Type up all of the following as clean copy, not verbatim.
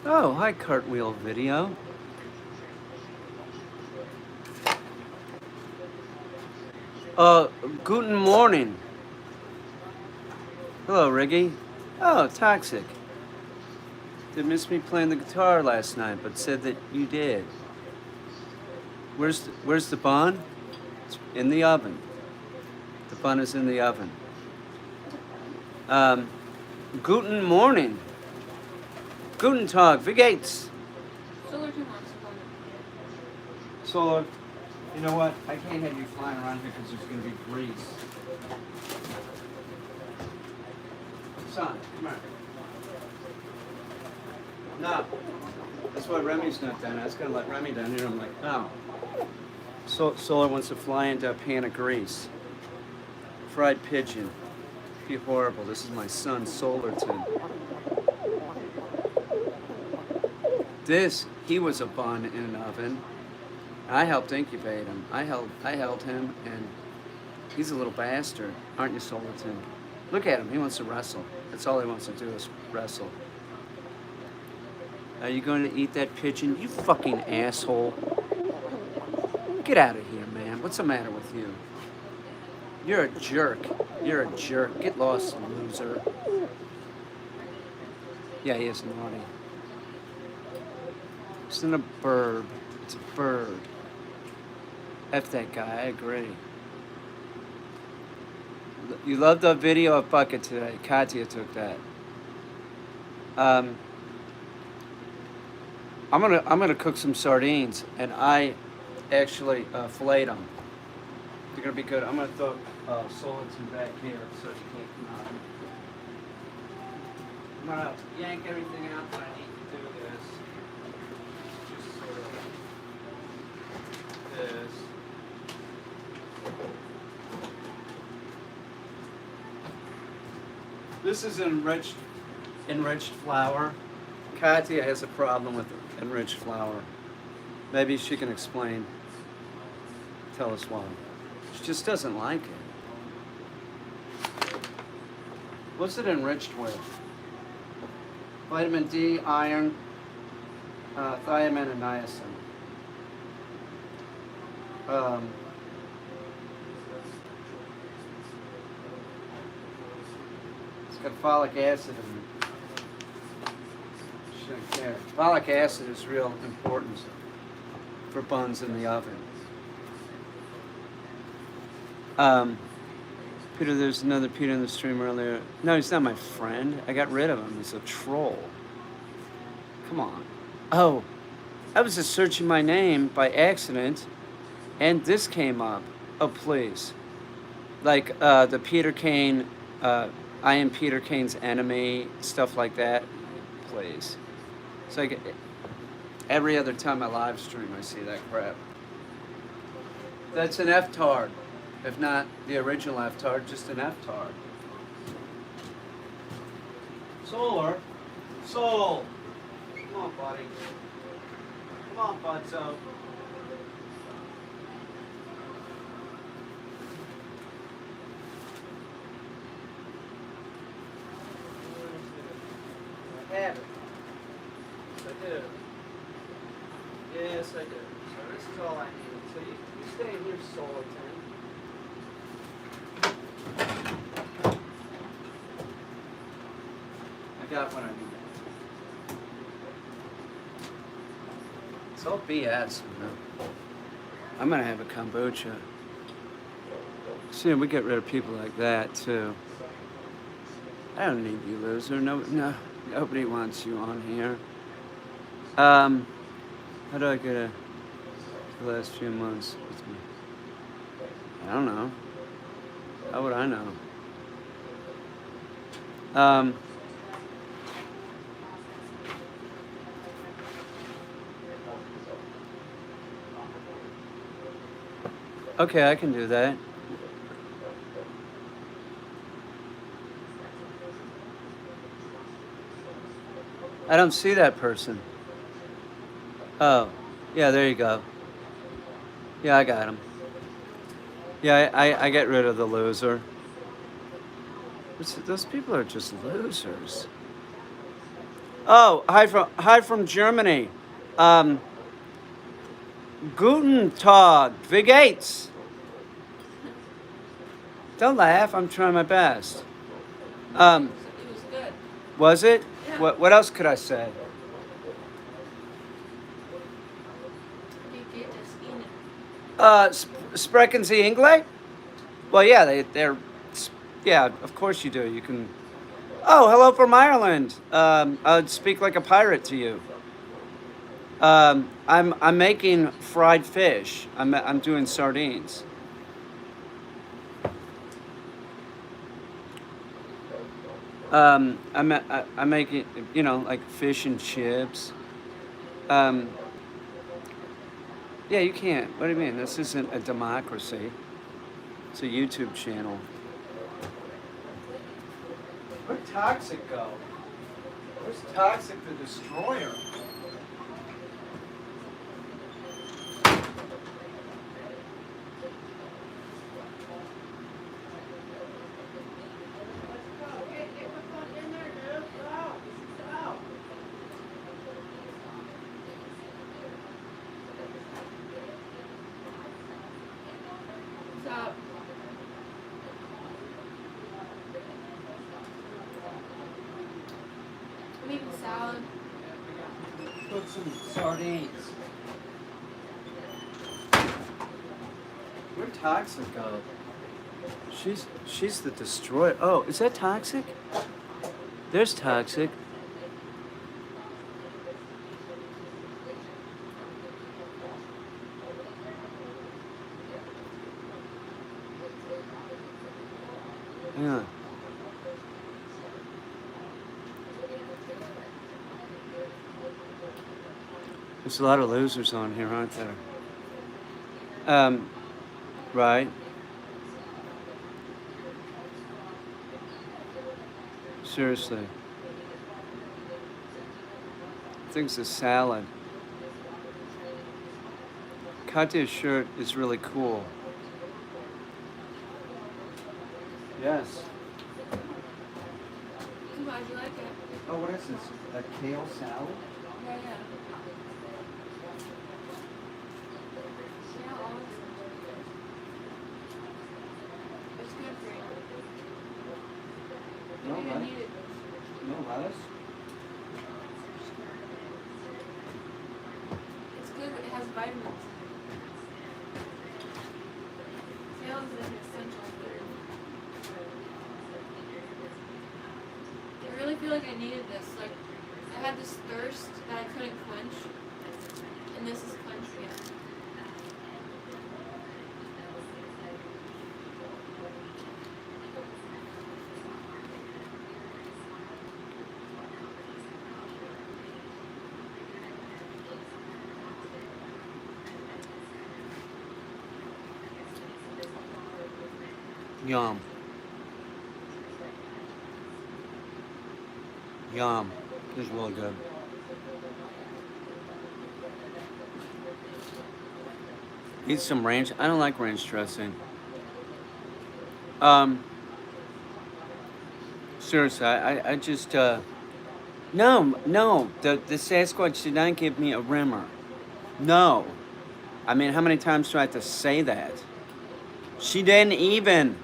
Oh, hi, cartwheel video. Uh, Guten morning. Hello, Riggy. Oh, Toxic. Did miss me playing the guitar last night, but said that you did. Where's the bun? It's in the oven. The bun is in the oven. Um, Guten morning. Guten Tag. Wie geht's? Solar. You know what? I can't have you flying around here because there's going to be grease. Son, come here. No. That's why Remy's not down. I was going to let Remy down here. I'm like, no. Solar wants to fly into a pan of grease. Fried pigeon. Be horrible. This is my son, Solarton. He was a bun in an oven. I helped incubate him. I held him, and he's a little bastard, aren't you, Solarton? Look at him. He wants to wrestle. That's all he wants to do is wrestle. Are you going to eat that pigeon? You fucking asshole. Get out of here, man. What's the matter with you? You're a jerk. You're a jerk. Get lost, loser. Yeah, he is naughty. It's not a bird. It's a bird. F that guy. I agree. You loved the video of Bucket today. Katya took that. I'm gonna cook some sardines, and I actually filleted them. They're gonna be good. I'm gonna throw Solenton back here so she can't come out. I'm gonna yank everything out that I need to do this. Just sort of this. This is enriched flour. Katya has a problem with enriched flour. Maybe she can explain. Tell us why. She just doesn't like it. What's it enriched with? Vitamin D, iron, thiamine, and niacin. It's got folic acid in it. Shouldn't care. Folic acid is real important for buns in the oven. Peter, there's another Peter in the stream earlier. No, he's not my friend. I got rid of him. He's a troll. Come on. Oh, I was just searching my name by accident, and this came up. Oh, please. Like the Peter Caine, I am Peter Caine's enemy, stuff like that. Please. It's like every other time I live stream, I see that crap. That's an F-tard. If not the original F-tard, just an F-tard. Solar. Soul. Come on, buddy. Come on, Butzo. I have it. Yes, I do. Yes, I do. So this is all I need. So you stay in here, Solar 10. I got what I need. It's all BS, man. I'm gonna have a kombucha. See, we get rid of people like that too. I don't need you, loser. No, nobody wants you on here. How do I get the last few months with me? I don't know. How would I know? Okay, I can do that. I don't see that person. Oh, yeah, there you go. Yeah, I got him. Yeah, I get rid of the loser. Those people are just losers. Oh, hi from Germany. Um, Guten Tag, wie geht's? Don't laugh. I'm trying my best. Um, It was good. was it? Yeah. What else could I say? Wie geht es Ihnen? Sprechen Sie English? Well, yeah, they're. Yeah, of course you do. You can. Oh, hello from Ireland. I'd speak like a pirate to you. I'm making fried fish. I'm doing sardines. I'm making, like fish and chips. Um, yeah, you can't. What do you mean? This isn't a democracy. It's a YouTube channel. Where'd Toxic go? Where's Toxic the Destroyer? What's up? I'm eating salad. Cook some sardines. Where'd Toxic go? She's the destroyer. Oh, is that Toxic? There's Toxic. Yeah. There's a lot of losers on here, aren't there? Right. Seriously. Thinks a salad. Katya's shirt is really cool. Yes. How'd you like it? Oh, what is this? A kale salad? Yeah, yeah. Yeah, all this. It's good for you. No You're gonna lettuce? need it. No lettuce? It's good. It has vitamins. Kale is an essential food. I really feel like I needed this. Like, I had this thirst that I couldn't quench, and this is quenching it. Yum. Yum. This is really good. Eat some ranch. I don't like ranch dressing. Um, seriously, I just, no. The Sasquatch did not give me a rimmer. No. I mean, how many times do I have to say that? She didn't even.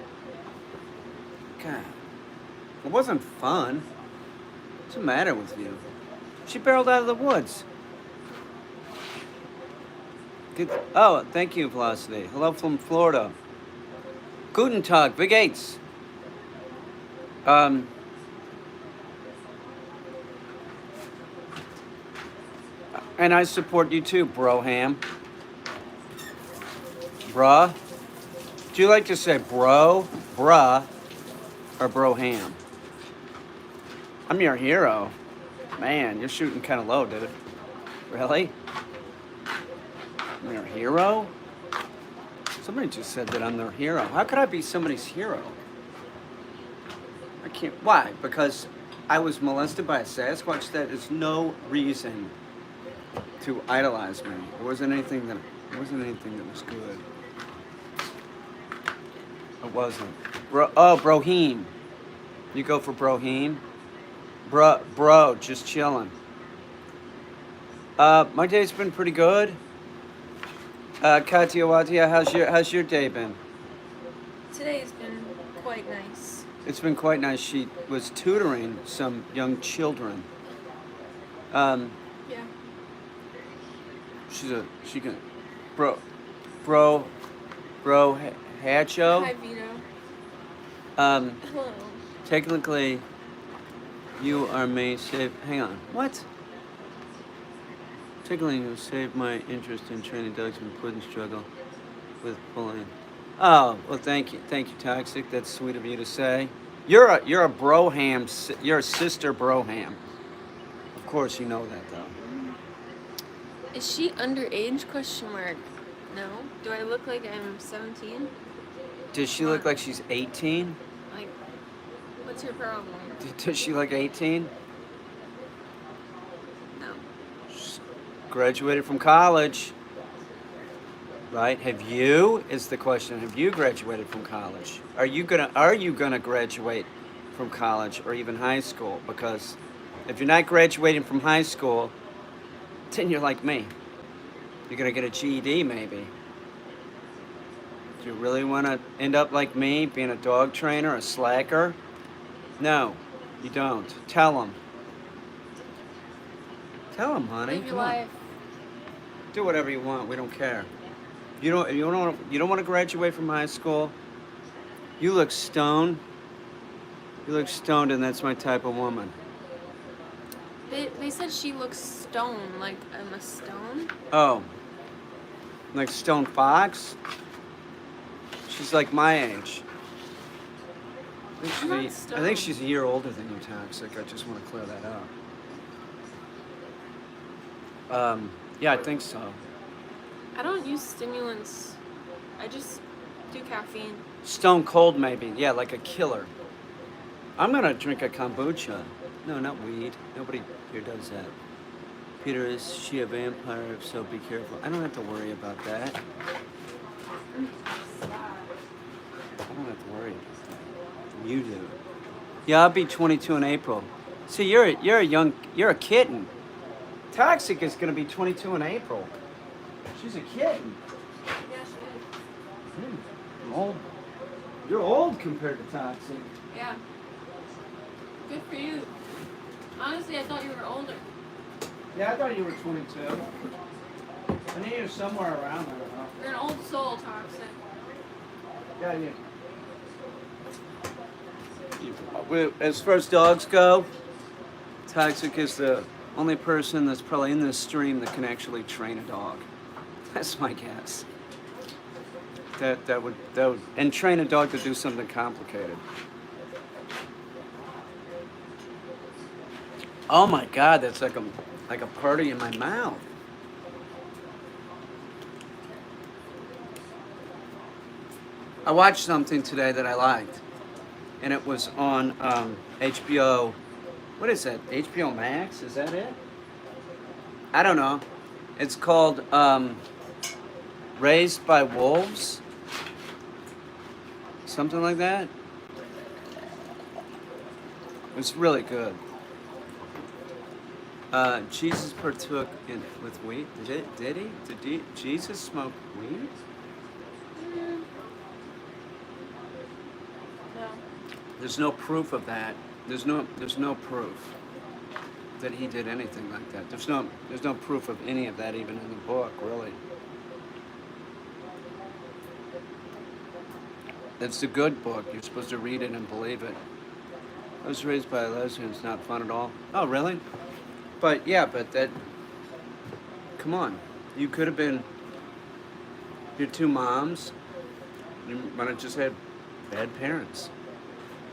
God. It wasn't fun. What's the matter with you? She barreled out of the woods. Good. Oh, thank you, Velocity. Hello from Florida. Guten Tag, wie geht's? Um, and I support you too, Broham. Bruh. Do you like to say bro, bruh, or broham? I'm your hero. Man, you're shooting kind of low, dude. Really? I'm your hero? Somebody just said that I'm their hero. How could I be somebody's hero? I can't. Why? Because I was molested by a Sasquatch? That is no reason to idolize me. It wasn't anything that. It wasn't anything that was good. It wasn't. Brohim. You go for Brohim? Bro, just chilling. My day's been pretty good. Katia Watia, how's your day been? Today's been quite nice. It's been quite nice. She was tutoring some young children. Um, Yeah. she can, bro, bro, Hacho. Hi, Vito. Um, Hello. technically, you are me. Hang on. What? Technically, you saved my interest in training dogs and couldn't struggle with pulling. Oh, well, thank you, Toxic. That's sweet of you to say. You're a broham. You're a sister broham. Of course, you know that though. Is she underage? Question mark. No. Do I look like I'm 17? Does she look like she's 18? Like, what's your problem? Does she look 18? No. She's graduated from college, right? Have you? Is the question. Have you graduated from college? Are you gonna graduate from college or even high school? Because if you're not graduating from high school, then you're like me. You're gonna get a GED maybe. Do you really want to end up like me, being a dog trainer, a slacker? No, you don't. Tell them. Tell them, honey. Live your Come on. life. Do whatever you want. We don't care. You don't want to graduate from high school. You look stoned. You look stoned, and that's my type of woman. They said she looks stone, like I'm a stone. Oh, like Stone Fox? She's like my age. I'm not I stoned. think she's a year older than you, Toxic. I just want to clear that up. Yeah, I think so. I don't use stimulants. I just do caffeine. Stone Cold, maybe. Yeah, like a killer. I'm gonna drink a kombucha. No, not weed. Nobody here does that. Peter, is she a vampire? If so, be careful. I don't have to worry about that. I don't have to worry about that. You do. Yeah, I'll be 22 in April. See, you're a kitten. Toxic is gonna be 22 in April. She's a kitten. Yeah, she is. I'm old. You're old compared to Toxic. Yeah. Good for you. Honestly, I thought you were older. Yeah, I thought you were 22. I knew you were somewhere around there. Huh? You're an old soul, Toxic. Yeah, as far as dogs go, Toxic is the only person that's probably in this stream that can actually train a dog. That's my guess. That would and train a dog to do something complicated. Oh my God, that's like a party in my mouth. I watched something today that I liked, and it was on HBO. What is that? HBO Max? Is that it? I don't know. It's called Raised by Wolves. Something like that. It's really good. Jesus partook with weed. Did he? Did Jesus smoke weed? No. There's no proof of that. There's no proof that he did anything like that. There's no proof of any of that even in the book, really. It's a good book. You're supposed to read it and believe it. I was raised by a lesbian. It's not fun at all. Oh, really? But yeah, that. Come on, you could have been your two moms. You might have just had bad parents.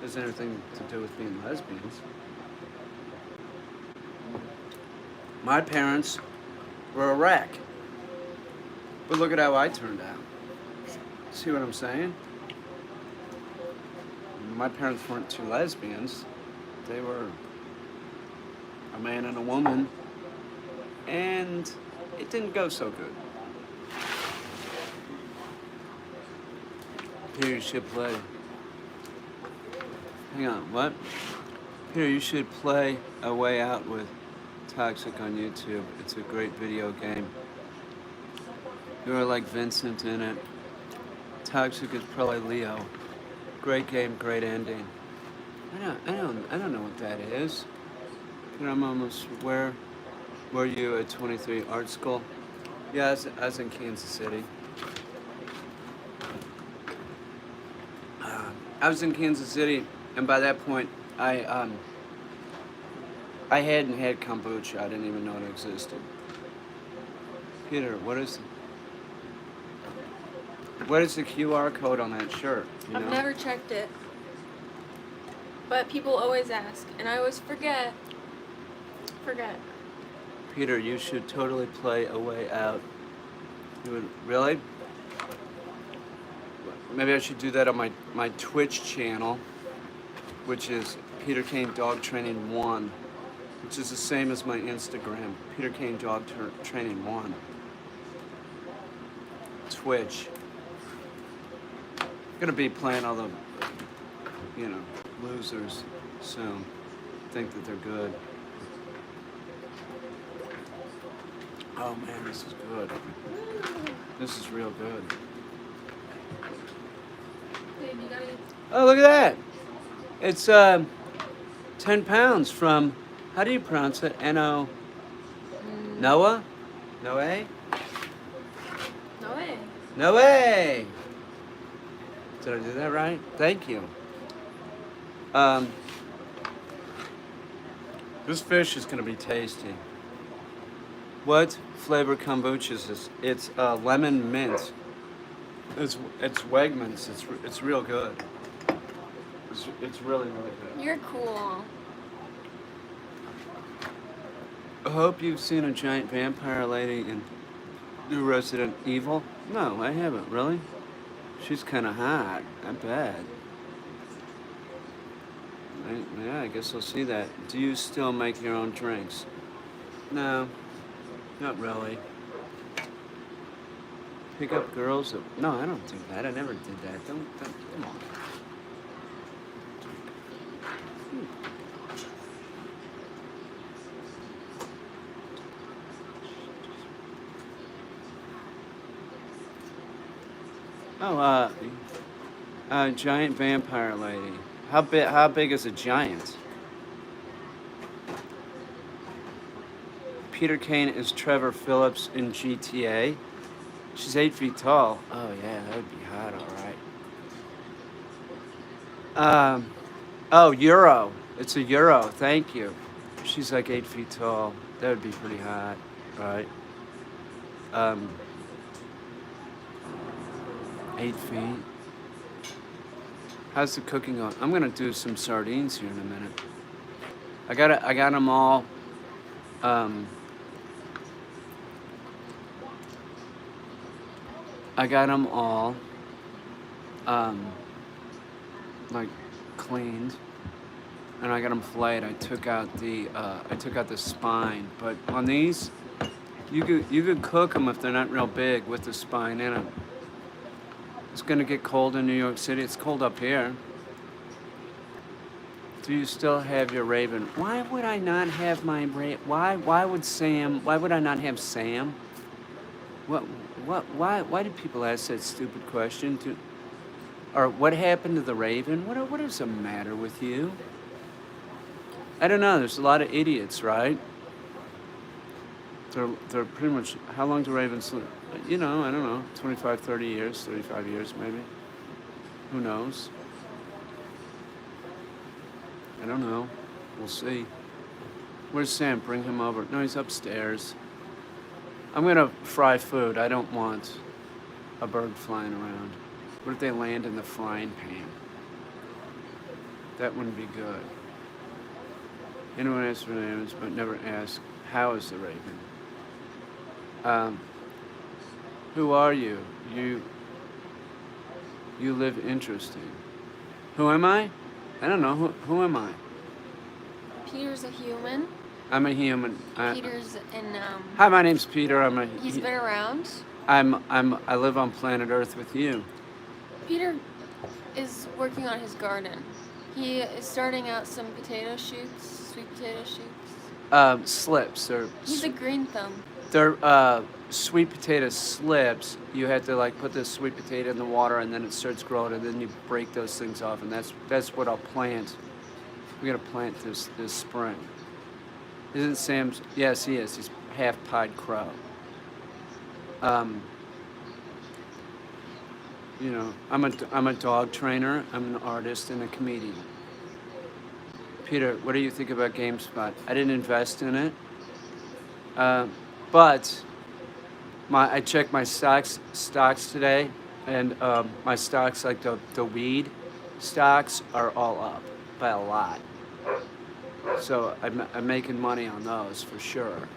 Doesn't have anything to do with being lesbians. My parents were a wreck. But look at how I turned out. See what I'm saying? My parents weren't two lesbians. They were a man and a woman. And it didn't go so good. Here you should play. Hang on, what? Peter, you should play A Way Out with Toxic on YouTube. It's a great video game. You're like Vincent in it. Toxic is probably Leo. Great game, great ending. I don't know what that is. Peter, I'm almost where were you at 23 art school? Yeah, I was in Kansas City. I was in Kansas City, and by that point, I hadn't had kombucha. I didn't even know it existed. Peter, what is the QR code on that shirt? You I've know? never checked it. But people always ask, and I always forget. Peter, you should totally play A Way Out. You would really? Maybe I should do that on my Twitch channel, which is Peter Caine Dog Training 1, which is the same as my Instagram, Peter Caine Dog Training 1. Twitch. Gonna be playing all the, losers soon. Think that they're good. Oh man, this is good. This is real good. Babe, you gotta get... Oh, look at that. It's 10 pounds from, how do you pronounce it? N-O... Noah? Noe? No way. Noe! Did I do that right? Thank you. This fish is going to be tasty. What flavor kombucha is this? It's lemon mint. It's Wegmans. It's real good. It's really good. You're cool. I hope you've seen a giant vampire lady in new Resident Evil. No, I haven't. Really? She's kind of hot. Not bad. Yeah, I guess I'll see that. Do you still make your own drinks? No, not really. Pick up girls? No, I don't do that. I never did that. Don't come on. Oh, giant vampire lady. How big is a giant? Peter Caine is Trevor Phillips in GTA. She's 8 feet tall. Oh yeah, that would be hot, all right. Oh, Euro. It's a Euro. Thank you. She's like 8 feet tall. That would be pretty hot, right? 8 feet. How's the cooking going? I'm gonna do some sardines here in a minute. I got them all. I got them all. Like cleaned, and I got them filleted. I took out the spine, but on these, you could cook them if they're not real big with the spine in them. It's gonna get cold in New York City. It's cold up here. Do you still have your Raven? Why would I not have my Raven? Why would I not have Sam? Why do people ask that stupid question? Or what happened to the Raven? What is the matter with you? I don't know. There's a lot of idiots, right? They're pretty much, how long do ravens live? I don't know, 25, 30 years, 35 years maybe. Who knows? I don't know. We'll see. Where's Sam? Bring him over. No, he's upstairs. I'm gonna fry food. I don't want a bird flying around. What if they land in the frying pan? That wouldn't be good. Anyone asks for names, but never asks, how is the Raven? Who are you? You live interesting. Who am I? I don't know. Who am I? Peter's a human. I'm a human. Peter's in. Hi, my name's Peter. He's been around. I live on planet Earth with you. Peter is working on his garden. He is starting out some potato shoots, sweet potato shoots. Slips. He's a green thumb. They're sweet potato slips. You have to like put the sweet potato in the water, and then it starts growing, and then you break those things off, and that's what I'll plant. We're gonna plant this spring. Isn't Sam's? Yes, he is. He's half pied crow. Um, you know, I'm a dog trainer. I'm an artist and a comedian. Peter, what do you think about GameSpot? I didn't invest in it, but I checked my stocks today, and my stocks, like the weed stocks, are all up by a lot. So I'm making money on those for sure.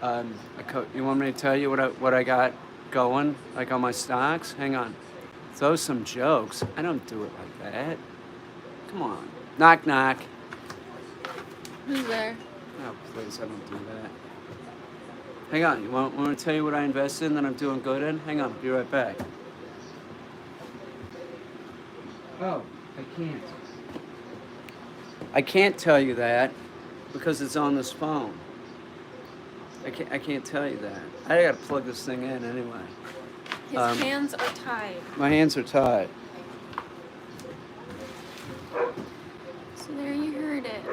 You want me to tell you what I got going, like on my stocks? Hang on. Throw some jokes. I don't do it like that. Come on. Knock, knock. Who's there? Oh, please, I don't do that. Hang on. You want me to tell you what I invested in that I'm doing good in? Hang on. Be right back. Oh, I can't. I can't tell you that because it's on this phone. I can't tell you that. I gotta plug this thing in anyway. His hands are tied. My hands are tied. So there you heard it.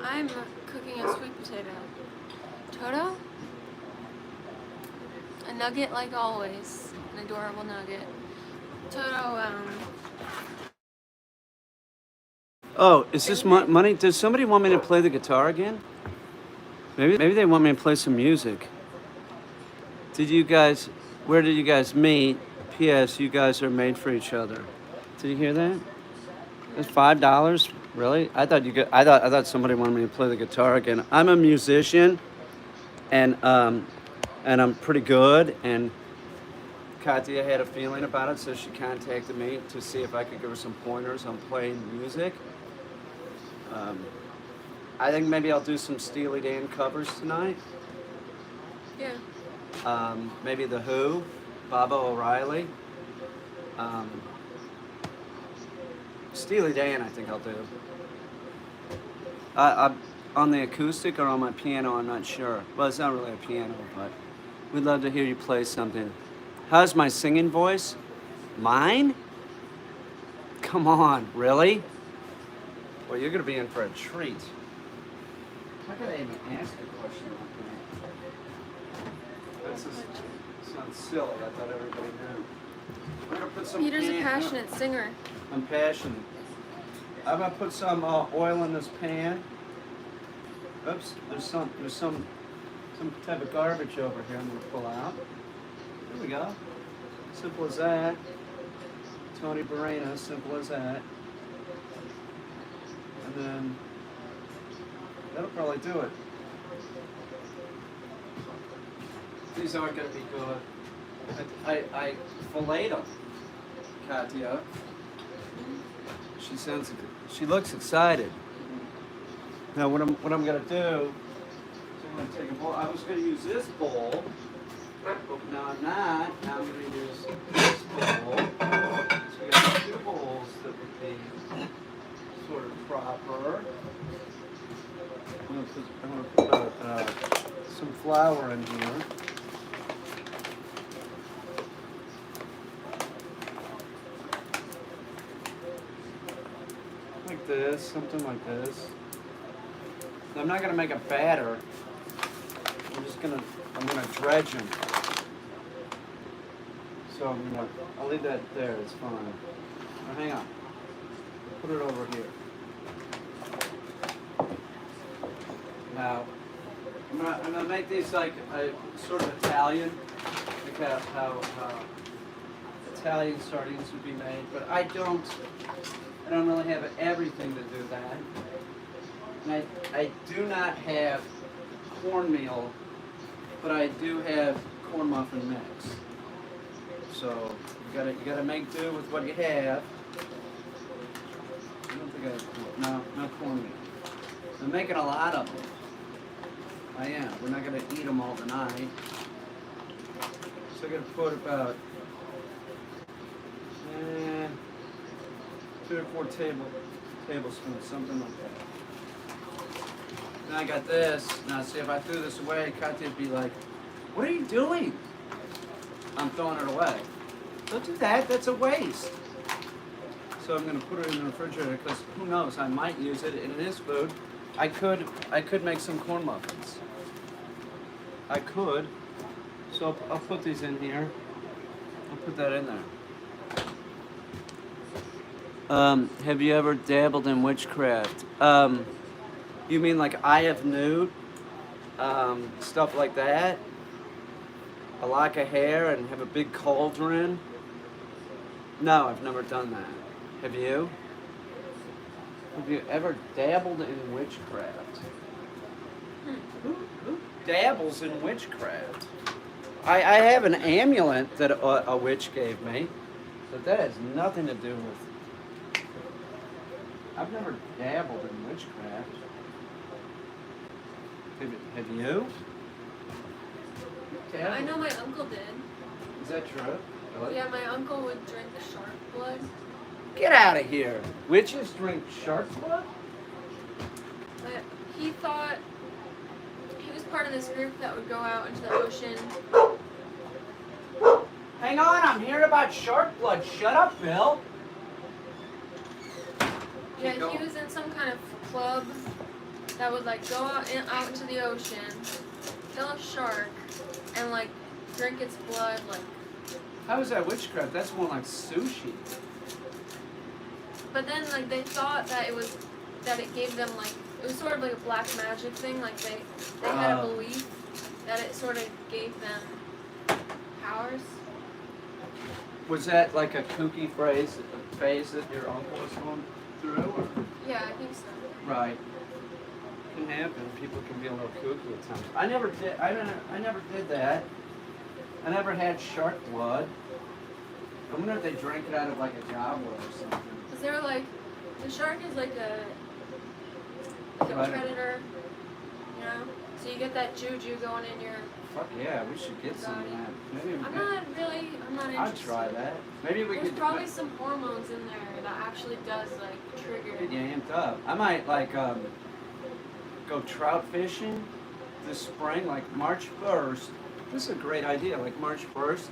I'm cooking a sweet potato. Toto? A nugget like always. An adorable nugget. Toto, Oh, is this money? Does somebody want me to play the guitar again? Maybe they want me to play some music. Where did you guys meet? P.S. You guys are made for each other. Did you hear that? It's $5. Really? I thought somebody wanted me to play the guitar again. I'm a musician, and I'm pretty good. And Katya had a feeling about it, so she contacted me to see if I could give her some pointers on playing music. I think maybe I'll do some Steely Dan covers tonight. yeah. Maybe The Who, Baba O'Reilly. Steely Dan, I think I'll do. I'm on the acoustic or on my piano, I'm not sure. Well, it's not really a piano, but we'd love to hear you play something. How's my singing voice? Mine? Come on, really? Well, you're going to be in for a treat. How could I even ask a question like that? This sounds silly. I thought everybody knew. We're going to put some Peter's a passionate singer. I'm passionate. I'm going to put some oil in this pan. Oops, there's some type of garbage over here I'm going to pull out. There we go. Simple as that. Tony Barena, simple as that. And then that'll probably do it. These aren't going to be good. I filleted them, Katya. She looks excited. Now what I'm going to do is I'm going to take a bowl. I was going to use this bowl, but now I'm not. Now I'm going to use this bowl. So we got two bowls that would be sort of proper. I'm going to put some flour in here. Like this, something like this. I'm not going to make a batter. I'm gonna dredge them. So I'll leave that there, it's fine. Now hang on. Put it over here. Now, I'm gonna make these like a sort of Italian, like how Italian sardines would be made, but I don't really have everything to do that. And I do not have cornmeal, but I do have corn muffin mix. So you gotta make do with what you have. I don't think I have corn. No cornmeal. I'm making a lot of them. I am. We're not gonna eat them all tonight. So I'm gonna put about 2 or 4 tablespoons, something like that. Then I got this. Now see, if I threw this away, Katya would be like, "What are you doing?" I'm throwing it away. Don't do that. That's a waste. So I'm gonna put it in the refrigerator because who knows? I might use it, and it is food. I could make some corn muffins. I could. So I'll put these in here. I'll put that in there. Have you ever dabbled in witchcraft? You mean like Eye of Newt? Stuff like that? A lock of hair and have a big cauldron? No, I've never done that. Have you? Have you ever dabbled in witchcraft? Who dabbles in witchcraft? I have an amulet that a witch gave me, but that has nothing to do with... I've never dabbled in witchcraft. Have you? I know my uncle did. Is that true? Really? Yeah, my uncle would drink shark blood. Get out of here. Witches drink shark blood? But he thought he was part of this group that would go out into the ocean. Hang on, I'm hearing about shark blood. Shut up, Bill. Yeah, he was in some kind of club that would like go out into the ocean, kill a shark, and like drink its blood. Like, how is that witchcraft? That's more like sushi. but then like they thought that it gave them like, it was sort of like a black magic thing. Like they had a belief that it sort of gave them powers. Was that like a kooky phase that your uncle was going through? Or? Yeah, I think so. Right. Can happen. People can be a little kooky at times. I never did. I never did that. I never had shark blood. I wonder if they drank it out of like a goblet or something. Because they were like, the shark is like a predator, you know. So you get that juju going in your. Fuck yeah, we should get some of that. Maybe I'm not interested. I'd try that. Maybe we There's could. probably some hormones in there that actually does like trigger. Get you amped up. I might like go trout fishing this spring, like March 1st. This is a great idea. Like March 1st,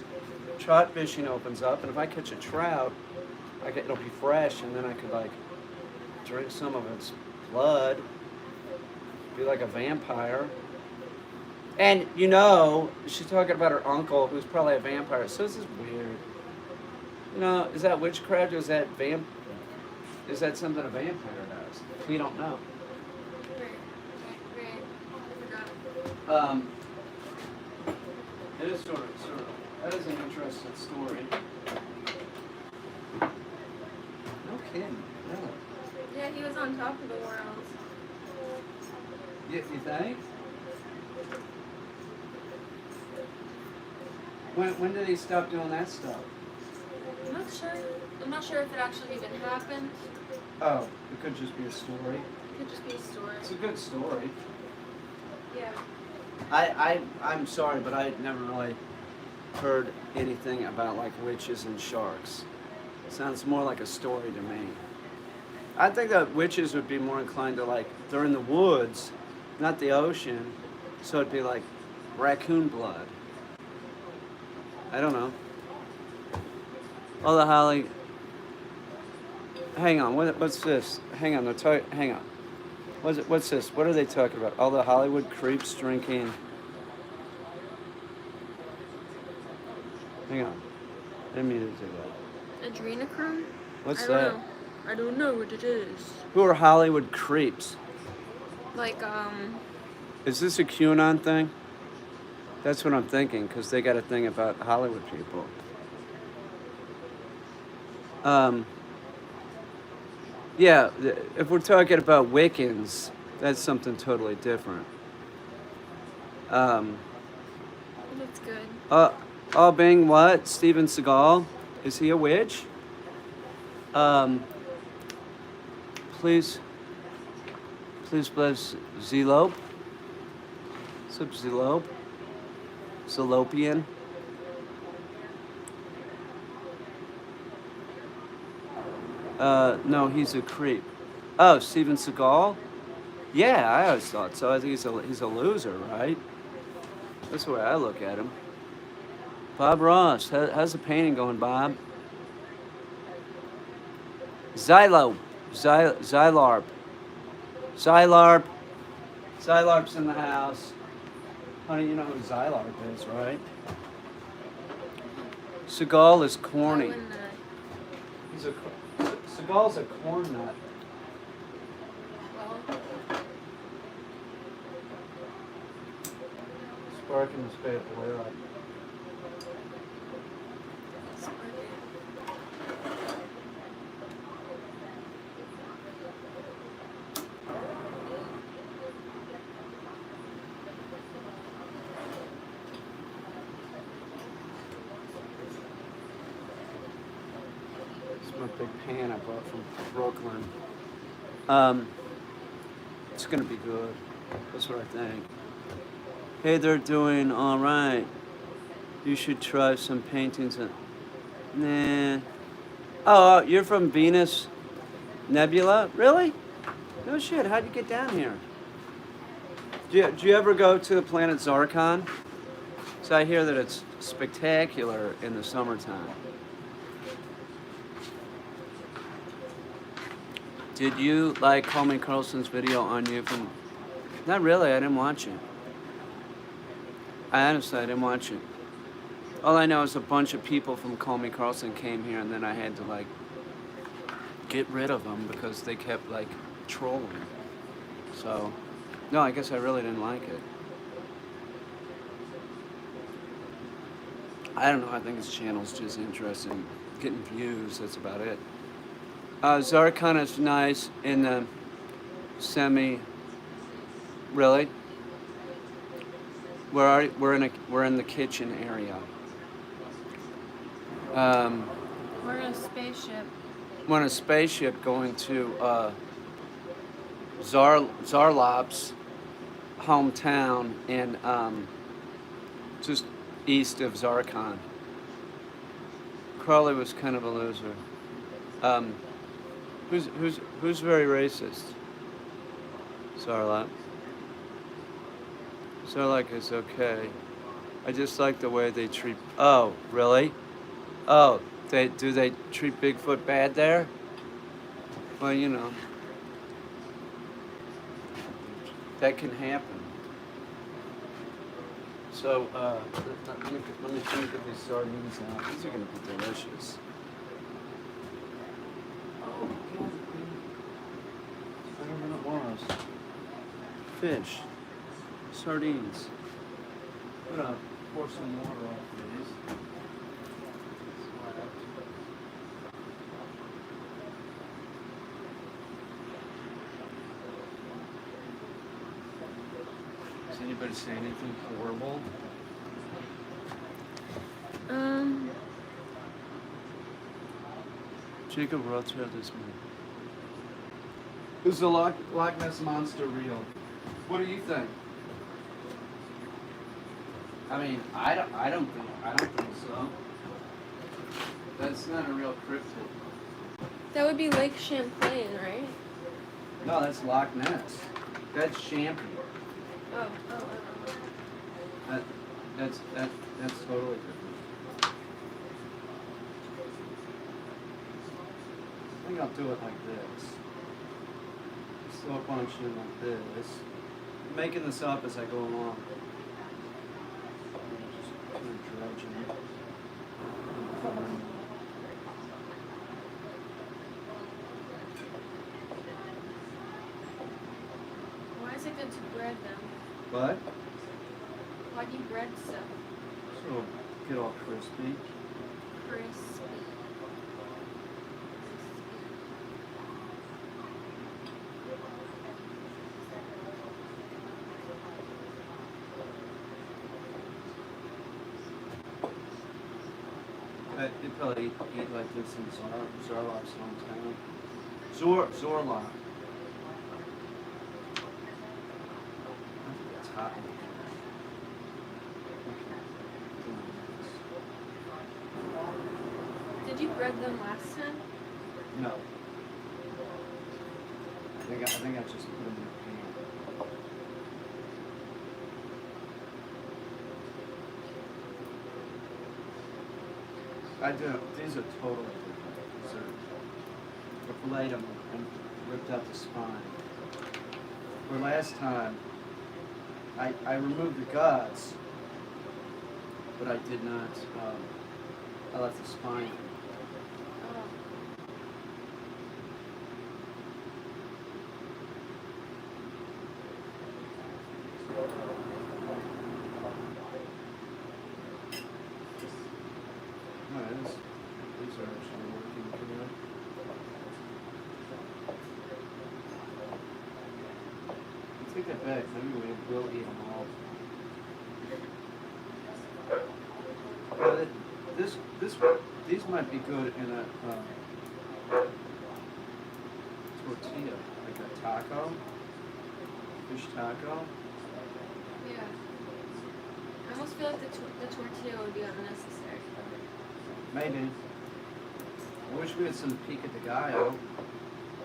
trout fishing opens up, and if I catch a trout, it'll be fresh, and then I could like drink some of its blood, be like a vampire. And you know, she's talking about her uncle, who's probably a vampire. So this is weird. You know, is that witchcraft or is that Is that something a vampire does? We don't know. It is sort of. That is an interesting story. No kidding, really. Yeah, he was on top of the world. You think? When did he stop doing that stuff? I'm not sure. I'm not sure if it actually even happened. Oh, it could just be a story. It could just be a story. It's a good story. Yeah. I'm sorry, but I never really heard anything about like witches and sharks. Sounds more like a story to me. I think that witches would be more inclined to like, they're in the woods, not the ocean, so it'd be like raccoon blood. I don't know. Oh, the Holly. Hang on, what's this? Hang on, hang on. What's this? What are they talking about? All the Hollywood creeps drinking. Hang on. I didn't mean to do that. Adrenochrome? What's that? I don't know what it is. Who are Hollywood creeps? Like, Is this a QAnon thing? That's what I'm thinking, because they got a thing about Hollywood people. Yeah, if we're talking about Wiccans, that's something totally different. That's good. All being what? Steven Seagal? Is he a witch? Please bless Zelope. What's up, Zelope? Zelopian? No, he's a creep. Oh, Steven Seagal? Yeah, I always thought so. I think he's a loser, right? That's the way I look at him. Bob Ross, how's the painting going, Bob? Zylo, Zylarp, Zylarp, Zylarp's in the house. Honey, you know who Zylarp is, right? Seagal is Why corny. wouldn't I? Seagal's a corn nut. Well, Sparking the spade Bolero. It's my big pan I bought from Brooklyn. It's gonna be good. That's what I think. Hey, they're doing all right. You should try some paintings. Nah. Oh, you're from Venus Nebula? Really? No shit. How'd you get down here? Do you ever go to the planet Zarkon? So I hear that it's spectacular in the summertime. Did you like Coleman Carlson's video on you from? Not really. I didn't watch it. I honestly didn't watch it. All I know is a bunch of people from Coleman Carlson came here, and then I had to like get rid of them because they kept like trolling. So, no, I guess I really didn't like it. I don't know. I think his channel's just interesting, getting views. That's about it. Zarkon is nice in the semi. Really? Where are you? We're in the kitchen area. we're in a spaceship. We're in a spaceship going to Zarlop's hometown in just east of Zarkon. Crawley was kind of a loser. Who's very racist? Zarlop. Zarlop is okay. I just like the way they treat. Oh, really? Oh, they treat Bigfoot bad there? Well, you know, that can happen. So, let me get these sardines out. These are gonna be delicious. Oh, God. I don't know what it was. Fish. Sardines. I'm gonna pour some water off these. Does anybody say anything horrible? Jacob Rothschild this morning. Is the Loch Ness Monster real? What do you think? I mean, I don't think so. That's not a real cryptid. That would be Lake Champlain, right? No, that's Loch Ness. That's Champy. Oh. That's totally different. I think I'll do it like this. Slow function like this. I'm making this up as I go along. Just kind of dredging it. Why is it good to bread them? What? Why do you bread stuff? So get all crispy. Crispy. They probably eat like this in Zarlop's hometown. Zorlop. I think it's hot in here. read them last time? No. I think I just put them in the pan. I do. These are totally different. These are I filleted them and ripped out the spine. Where last time, I removed the guts, but I did not. I left the spine in. Oh. No, these are actually working good. Take that back. Maybe we will eat them all. These might be good in a tortilla, like a taco, fish taco. Yeah. I almost feel like the tortilla would be unnecessary. Maybe. I wish we had some pico de gallo.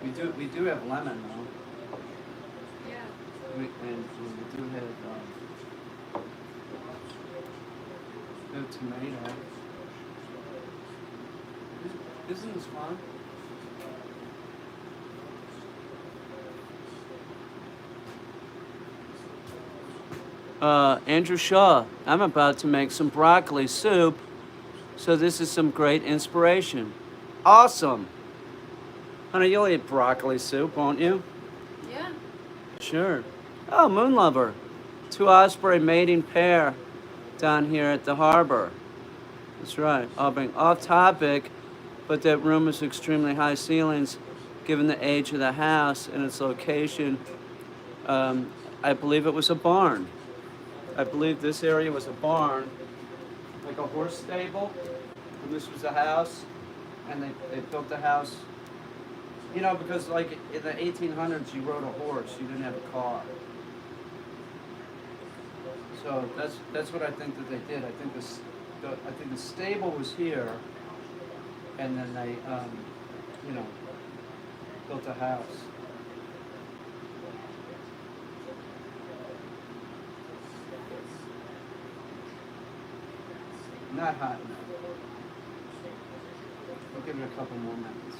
We do have lemon though. Yeah. And we do have good tomato. Isn't this fun? Andrew Shaw, I'm about to make some broccoli soup, so this is some great inspiration. Awesome! Honey, you'll eat broccoli soup, won't you? Yeah. Sure. Oh, Moon Lover. 2 osprey mating pair down here at the harbor. That's right. I'll bring off topic, but that room is extremely high ceilings given the age of the house and its location. I believe it was a barn. I believe this area was a barn, like a horse stable, and this was a house, and they built the house, you know, because like in the 1800s you rode a horse, you didn't have a car. So that's what I think that they did. I think the stable was here, and then they you know, built a house. Not hot enough. We'll give it a couple more minutes.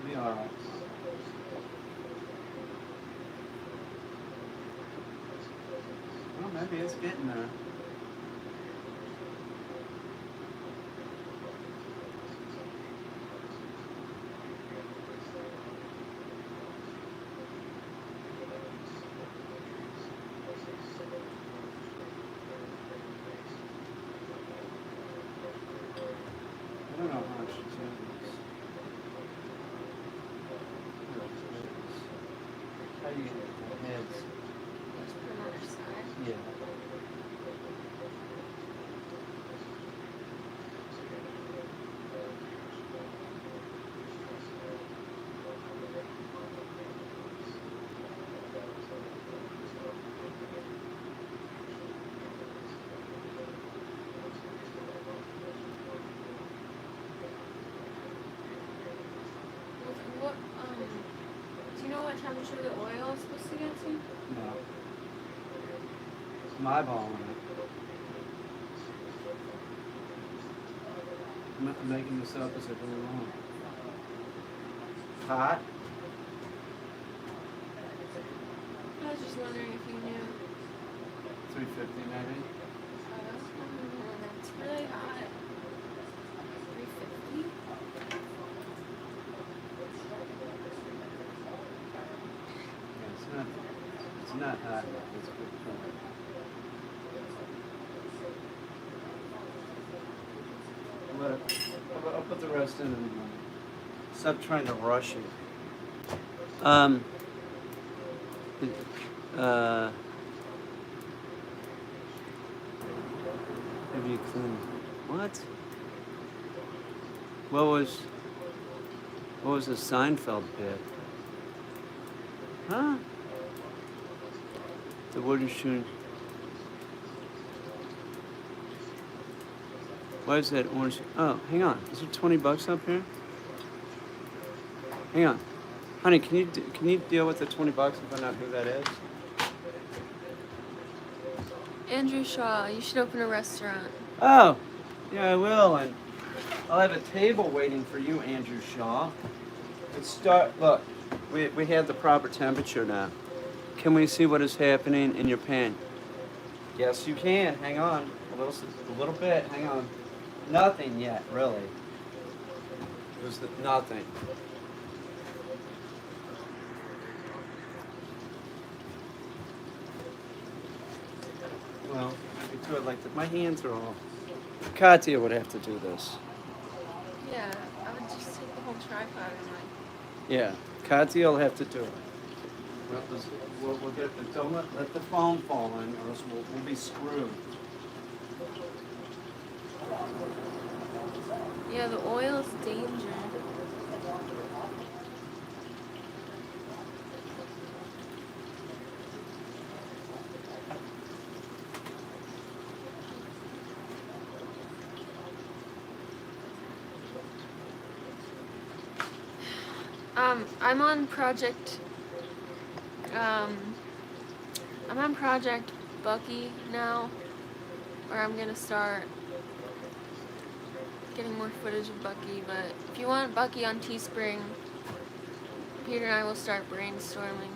It'll be all right. Well, maybe it's getting there. I don't know how much it's in this. How do you get the heads? Just put them on their side. Yeah. What, do you know what temperature the oil is supposed to get to? No. I'm eyeballing it. I'm making this up as I go along. Hot? I was just wondering if you knew. 350 maybe? That's really hot. 350? Yeah, it's not hot enough. It's a good point. I'll put the rest in and stop trying to rush it. Have you cleaned? What? What was the Seinfeld bit? Huh? The wooden shoe. Why is that orange? Oh, hang on. Is there 20 bucks up here? Hang on. Honey, can you deal with the 20 bucks and find out who that is? Andrew Shaw, you should open a restaurant. Oh, yeah, I will, and I'll have a table waiting for you, Andrew Shaw. Look, we have the proper temperature now. Can we see what is happening in your pan? Yes, you can. Hang on. A little bit. Hang on. Nothing yet, really. There's nothing. Well, I could do it like that. My hands are all. Katya would have to do this. Yeah, I would just take the whole tripod and like. Yeah, Katya will have to do it. We'll get don't let the phone fall in, or else we'll be screwed. Yeah, the oil is danger. I'm on project. I'm on Project Bucky now, where I'm gonna start getting more footage of Bucky. But if you want Bucky on Teespring, Peter and I will start brainstorming.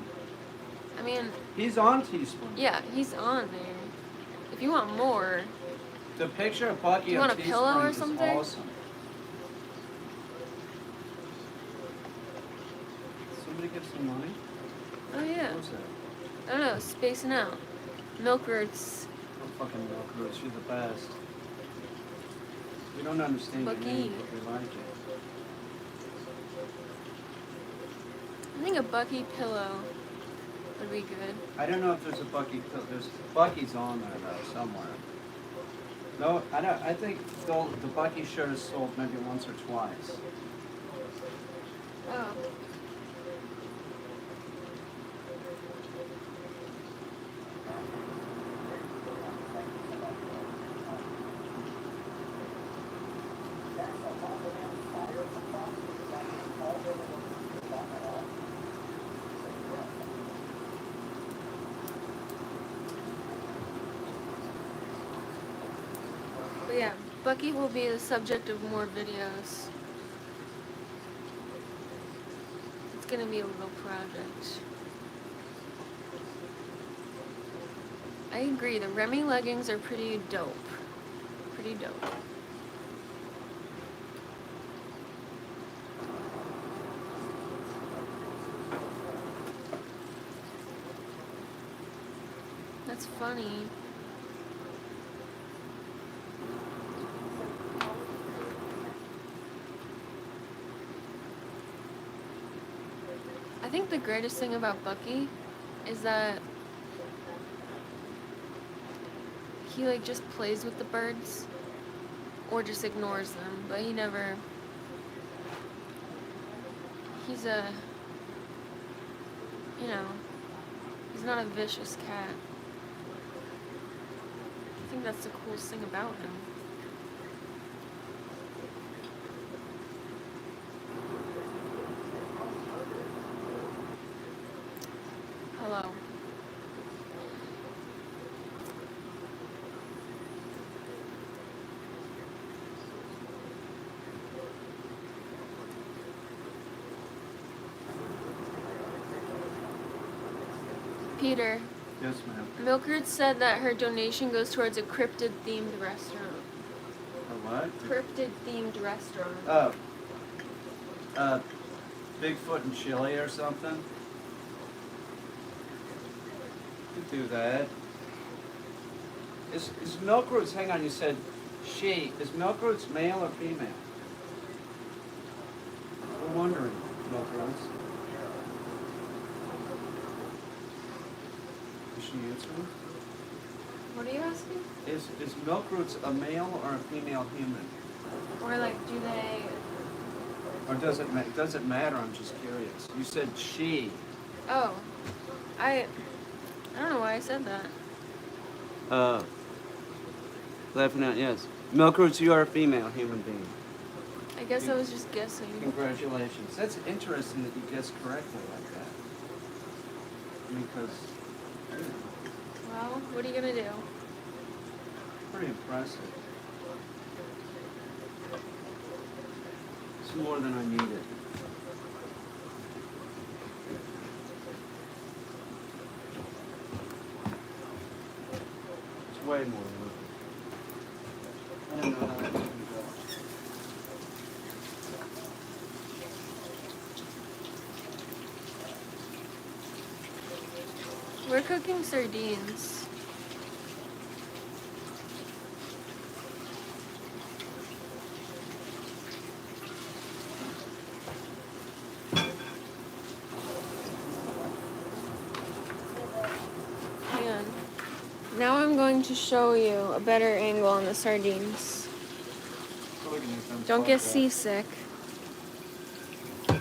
I mean, He's on Teespring. yeah, he's on there. If you want more, The picture of Bucky you on want a pillow or Teespring is something? awesome. Somebody get some money? Oh yeah. Who's that? I don't know, spacing out. Milk Roots. Oh, fucking milk roots. You're the best. We don't understand your Bucky. name, but we like it. I think a Bucky pillow would be good. I don't know if there's a Bucky. There's Bucky's on there though somewhere. No, I don't. I think the Bucky shirt is sold maybe once or twice. Oh. But yeah, Bucky will be the subject of more videos. It's gonna be a little project. I agree, the Remy leggings are pretty dope. Pretty dope. That's funny. I think the greatest thing about Bucky is that he like just plays with the birds or just ignores them, but he's he's not a vicious cat. I think that's the coolest thing about him. Hello. Peter, Yes, ma'am. Milk Roots said that her donation goes towards a cryptid-themed restaurant. A what? Cryptid-themed restaurant. Oh. Bigfoot and chili or something. You could do that. Is Milk Roots? Hang on. You said she. Is Milk Roots male or female? We're wondering, Milk Roots. Is she answering? What are you asking? Is Milk Roots a male or a female human? Or like, do they? Or does it matter? I'm just curious. You said she. Oh, I don't know why I said that. Laughing out, yes. Milk Roots, you are a female human being. I guess I was just guessing. Congratulations. That's interesting that you guessed correctly like that. I mean, because, Well, what are you gonna do? pretty impressive. It's more than I needed. It's way more than I don't know how that can go. We're cooking sardines. And now I'm going to show you a better angle on the sardines. Don't get seasick. Oh,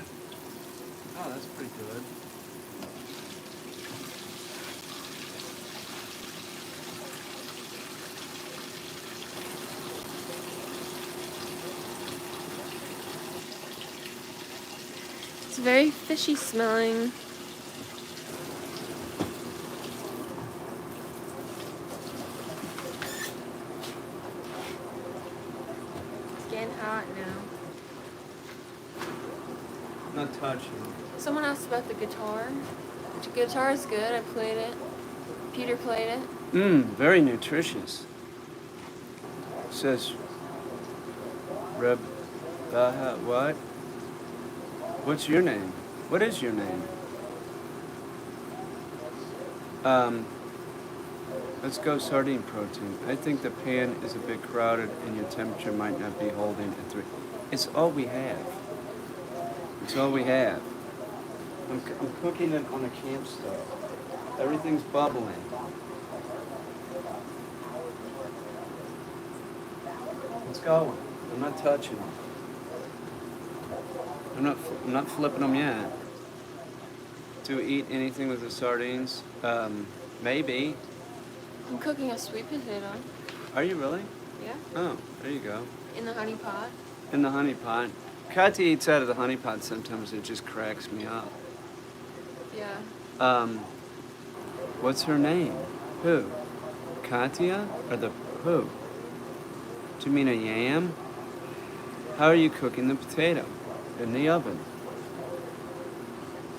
that's pretty good. It's very fishy smelling. It's getting hot now. Not touching. Someone asked about the guitar. The guitar is good. I played it. Peter played it. Very nutritious. Says Reb Baha, what? What's your name? What is your name? Let's go sardine protein. I think the pan is a bit crowded and your temperature might not be holding at 3. It's all we have. It's all we have. I'm cooking it on a camp stove. Everything's bubbling. It's going. I'm not touching them. I'm not flipping them yet. To eat anything with the sardines? Maybe. I'm cooking a sweet potato. Are you really? Yeah. Oh, there you go. In the honey pot. In the honey pot. Katya eats out of the honey pot sometimes. It just cracks me up. Yeah. What's her name? Who? Katya? Or the who? Do you mean a yam? How are you cooking the potato? In the oven.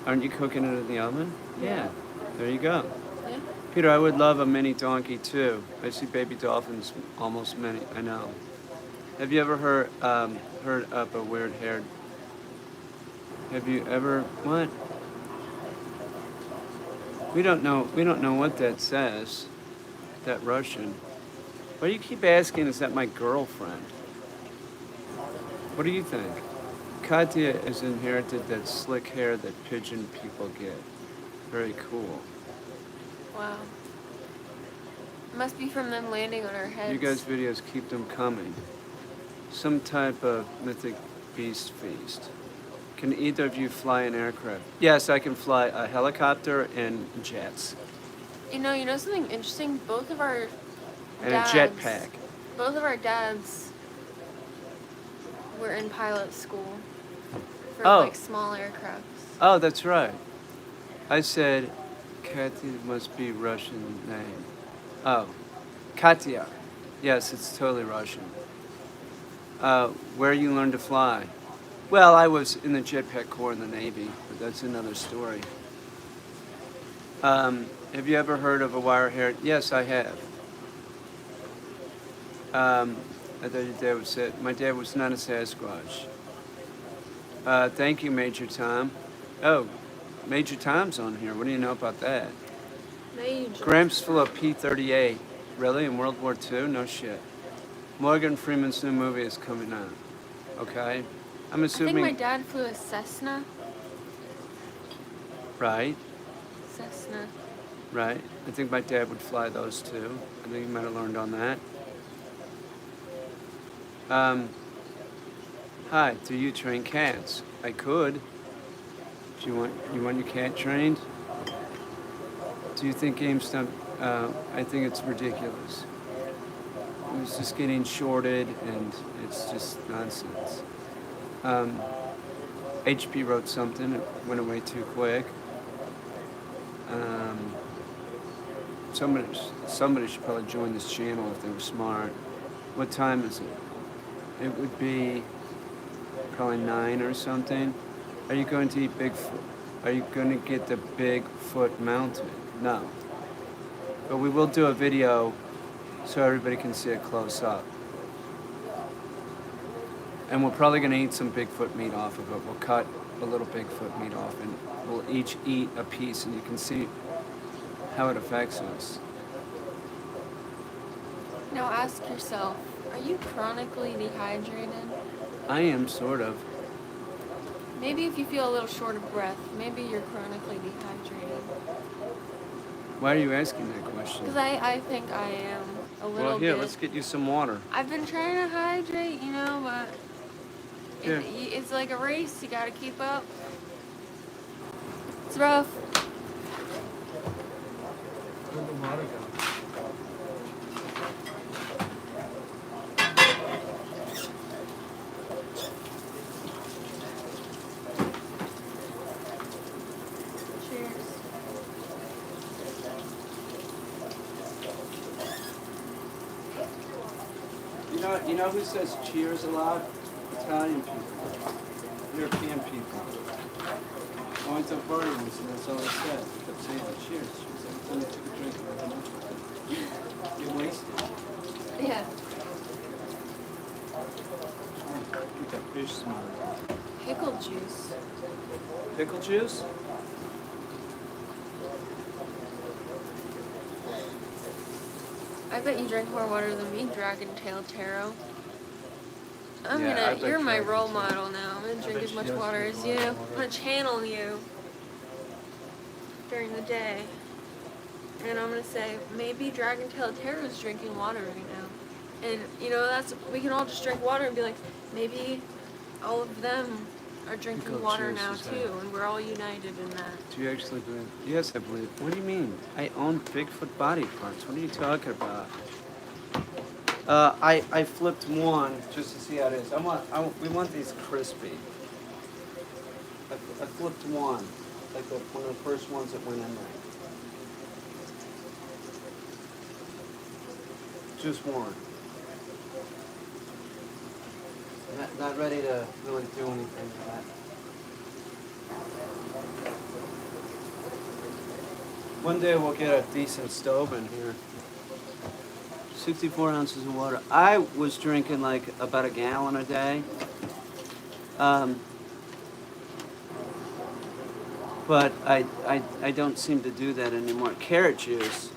Aren't you cooking it in the oven? Yeah. There you go. Yeah. Peter, I would love a mini donkey too. I see baby dolphins almost many. I know. Have you ever heard of a weird-haired? Have you ever what? We don't know. We don't know what that says. That Russian. Why do you keep asking? Is that my girlfriend? What do you think? Katya has inherited that slick hair that pigeon people get. Very cool. Wow. Must be from them landing on our heads. You guys' videos keep them coming. Some type of mythic beast feast. Can either of you fly an aircraft? Yes, I can fly a helicopter and jets. You know something interesting? Both of our And dads, a jetpack. Both of our dads were in pilot school for like small aircrafts. Oh, that's right. I said, Katya must be Russian name. Oh, Katya. Yes, it's totally Russian. Where you learned to fly? Well, I was in the jetpack corps in the Navy, but that's another story. Have you ever heard of a wire-haired? Yes, I have. I thought your dad would say it. My dad was not a Sasquatch. Thank you, Major Tom. Oh, Major Tom's on here. What do you know about that? Major. Gramps flew a P-38. Really? In World War II? No shit. Morgan Freeman's new movie is coming out. Okay? I'm assuming... I think my dad flew a Cessna. Right? Cessna. Right. I think my dad would fly those too. I think he might have learned on that. Hi, do you train cats? I could. Do you want your cat trained? Do you think GameStop? I think it's ridiculous. Let me is just getting shorted, and it's just nonsense. Um, HP wrote something. It went away too quick. Um, somebody should probably join this channel if they were smart. What time is it? It would be probably 9 or something. Are you going to eat Bigfoot? Are you going to get the Bigfoot mountain? No. But we will do a video so everybody can see it close up. And we're probably going to eat some Bigfoot meat off of it. We'll cut a little Bigfoot meat off and we'll each eat a piece, and you can see how it affects us. Now ask yourself, are you chronically dehydrated? I am, sort of. Maybe if you feel a little short of breath, maybe you're chronically dehydrated. Why are you asking that question? Because I think I am a little Well, here, bit. let's get you some water. I've been trying to hydrate, but Here. it's like a race. You gotta keep up. It's rough. Where'd the water go? Cheers. You know who says cheers a lot? Italian people. European people. I went to a party once and that's all they said. They kept saying cheers. Every time they took a drink, you wasted. Yeah. Get that fish smell. Pickle juice. Pickle juice? I bet you drink more water than me, Dragon Tail Taro. Yeah, I bet you're my Dragon role Tail. model now. I'm gonna drink bet as she much does water drink as a lot you. of water. I'm gonna channel you during the day. And I'm gonna say, maybe Dragon Tail Taro's drinking water right now. And we can all just drink water and be like, maybe all of them are drinking Pickle water juice now is too, and we're all united in that. Do you actually believe? Yes, I believe. What do you mean? I own Bigfoot body parts. What are you talking about? I flipped one just to see how it is. We want these crispy. I flipped one, like one of the first ones that went in there. Just one. Not ready to really do anything with that. One day we'll get a decent stove in here. 64 ounces of water. I was drinking like about a gallon a day. But I don't seem to do that anymore. Carrot juice.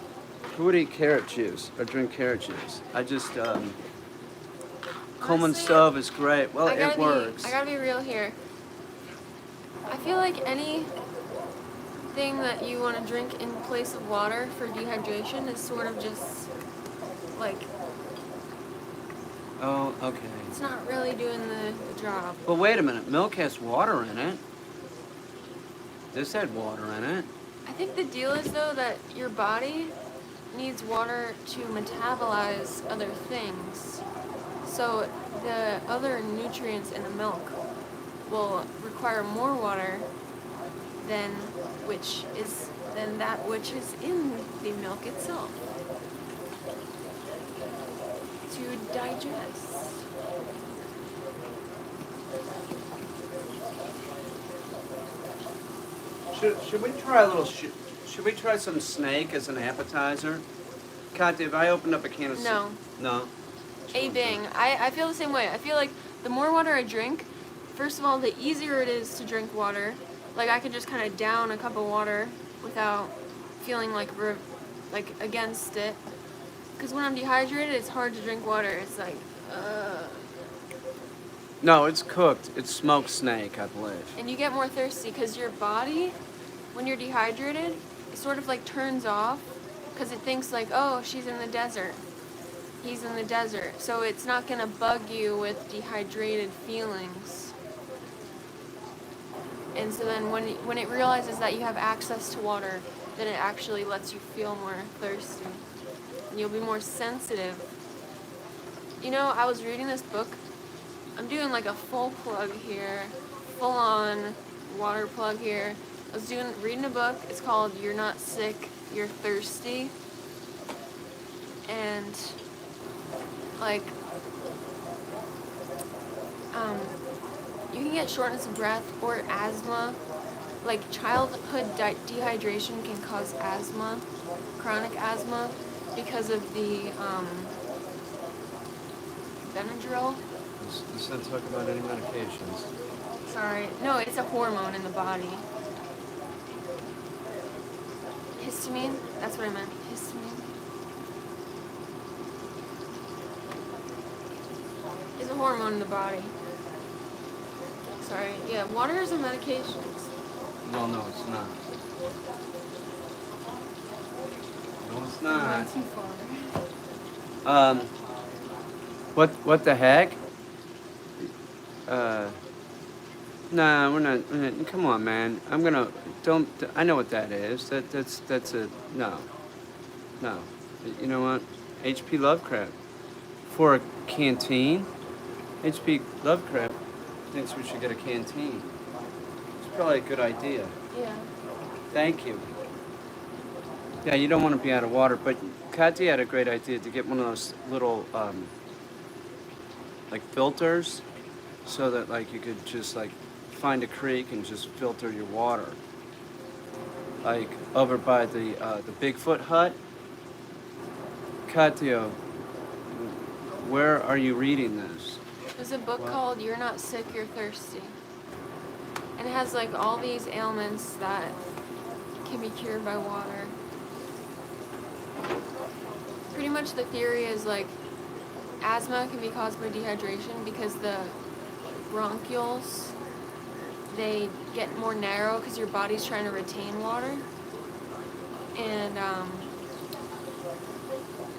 Who would eat carrot juice or drink carrot juice? I just, Coleman Honestly, stove is great. Well, it works. I gotta be real here. I feel like anything that you want to drink in place of water for dehydration is sort of just like, Oh, okay. it's not really doing the job. But wait a minute. Milk has water in it. This had water in it. I think the deal is though that your body needs water to metabolize other things. So the other nutrients in the milk will require more water than that which is in the milk itself to digest. Should we try a little? Should we try some snake as an appetizer? Katya, if I opened up a can of No. No. Bing. I feel the same way. I feel like the more water I drink, first of all, the easier it is to drink water. Like I can just kind of down a cup of water without feeling like against it. Because when I'm dehydrated, it's hard to drink water. It's like, No, it's cooked. It's smoked snake, I believe. And you get more thirsty because your body, when you're dehydrated, it sort of like turns off because it thinks like, oh, she's in the desert. He's in the desert. So it's not going to bug you with dehydrated feelings. And so then when it realizes that you have access to water, then it actually lets you feel more thirsty. And you'll be more sensitive You know, I was reading this book. I'm doing like a full plug here, full on water plug here. I was reading a book. It's called "You're Not Sick, You're Thirsty," and like, um, you can get shortness of breath or asthma. Like childhood dehydration can cause asthma, chronic asthma, because of the Benadryl. Let's not talk about any medications. Sorry, no, it's a hormone in the body. Histamine. That's what I meant. Histamine is a hormone in the body. Sorry. Yeah, water is a medication. Well, no, it's not. No, it's I not. went too far. What the heck? Nah, we're not. Come on, man. Don't. I know what that is. That's a no. No. You know what? H.P. Lovecraft. For a canteen, H.P. Lovecraft thinks we should get a canteen. It's probably a good idea. Yeah. Thank you. Yeah, you don't want to be out of water, but Katya had a great idea to get one of those little like filters, so that like you could just like find a creek and just filter your water. Like over by the Bigfoot hut. Katya, where are you reading this? There's a book What? called "You're Not Sick, You're Thirsty," and it has like all these ailments that can be cured by water. Pretty much the theory is like asthma can be caused by dehydration because the bronchioles, they get more narrow because your body's trying to retain water, and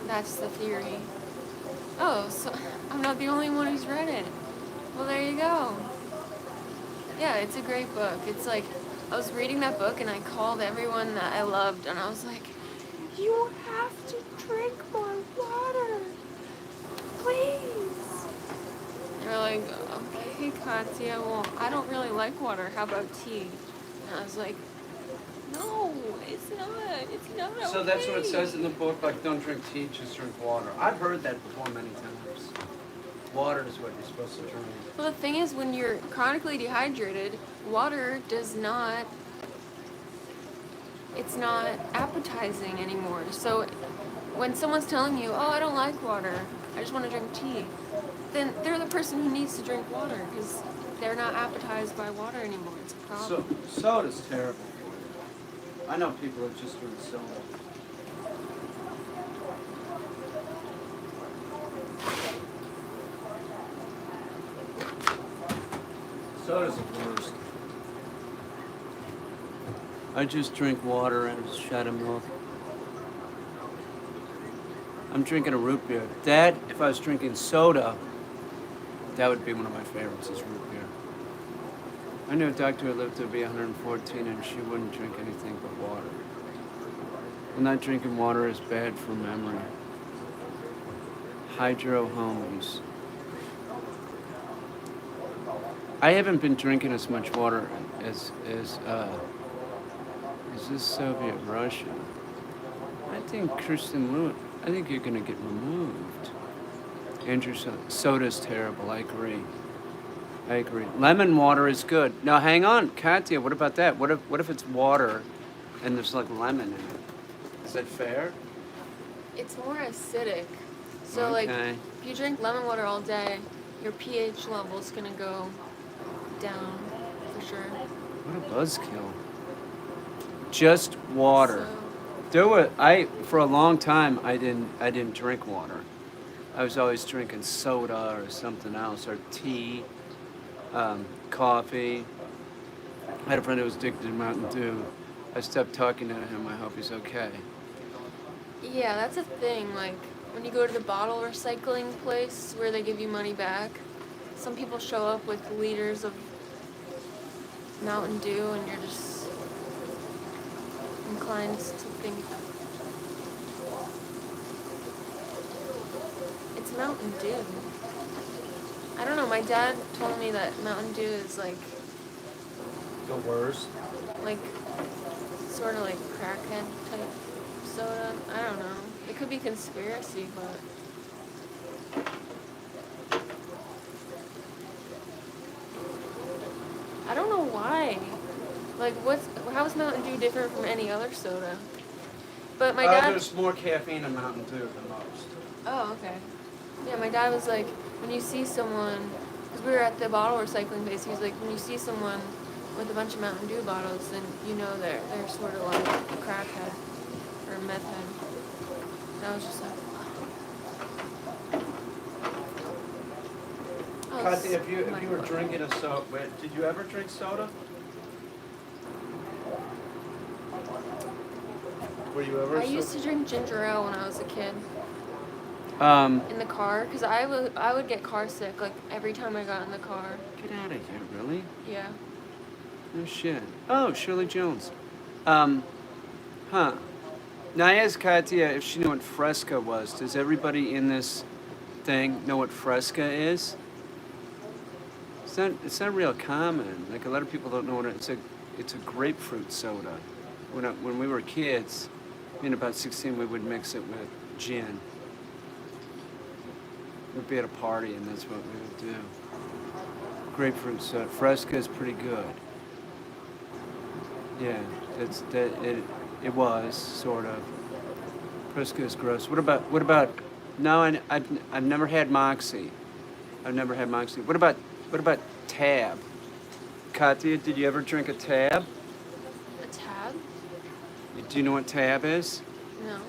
that's the theory. Oh, so I'm not the only one who's read it. Well, there you go. Yeah, it's a great book. It's like, I was reading that book and I called everyone that I loved and I was like, you have to drink more water. Please. They're like, okay, Katya, well, I don't really like water. How about tea? And I was like, no, it's not. It's not okay. So that's what it says in the book, like don't drink tea, just drink water. I've heard that before many times. Water is what you're supposed to drink. Well, the thing is, when you're chronically dehydrated, water does not, it's not appetizing anymore. So when someone's telling you, oh, I don't like water, I just want to drink tea, then they're the person who needs to drink water because they're not appetized by water anymore. It's a problem. So, soda's terrible. I know people that just drink soda. Soda's the worst. I just drink water and a shot of milk. I'm drinking a root beer. That, if I was drinking soda, that would be one of my favorites, is root beer. I knew a doctor who lived to be 114 and she wouldn't drink anything but water. And not drinking water is bad for memory. Hydro homies. I haven't been drinking as much water as is this Soviet Russia? I think Kristen Lewis, I think you're gonna get removed. Andrew, soda's terrible, I agree. Lemon water is good. Now hang on, Katya, what about that? What if it's water and there's like lemon in it? Is that fair? It's more acidic. So like, Okay. if you drink lemon water all day, your pH level's gonna go down for sure. What a buzzkill. Just water. So, Do it. For a long time I didn't drink water. I was always drinking soda or something else, or tea, coffee. I had a friend who was addicted to Mountain Dew. I stopped talking to him. I hope he's okay. yeah, that's a thing. Like, when you go to the bottle recycling place where they give you money back, some people show up with liters of Mountain Dew and you're just inclined to think it's It's Mountain Dew. I don't know. My dad told me that Mountain Dew is like worst. like sort of like crackhead type soda. I don't know. It could be conspiracy, but I don't know why. Like, how is Mountain Dew different from any other soda? But my dad. There's more caffeine in Mountain Dew than most. Oh, okay. Yeah, my dad was like, when you see someone, because we were at the bottle recycling place, he was like, when you see someone with a bunch of Mountain Dew bottles, then you know they're sort of like a crackhead or a meth head. And I was just like, oh, Kathy, if you were drinking a soda, did you ever drink soda? Were you ever? I used to drink ginger ale when I was a kid Um, in the car, because I would get car sick like every time I got in the car. Get out of here, really? Yeah. No shit. Oh, Shirley Jones. Huh. Now I asked Katya if she knew what Fresca was. Does everybody in this thing know what Fresca is? It's not real common. Like a lot of people don't know what it's a grapefruit soda. When we were kids, in about 16, we would mix it with gin. We'd be at a party and that's what we would do. Grapefruit soda. Fresca is pretty good. Yeah, it was sort of. Fresca is gross. What about? No, I've never had Moxie. I've never had Moxie. What about Tab? Katya, did you ever drink a Tab? A tab? Do you know what Tab is? No.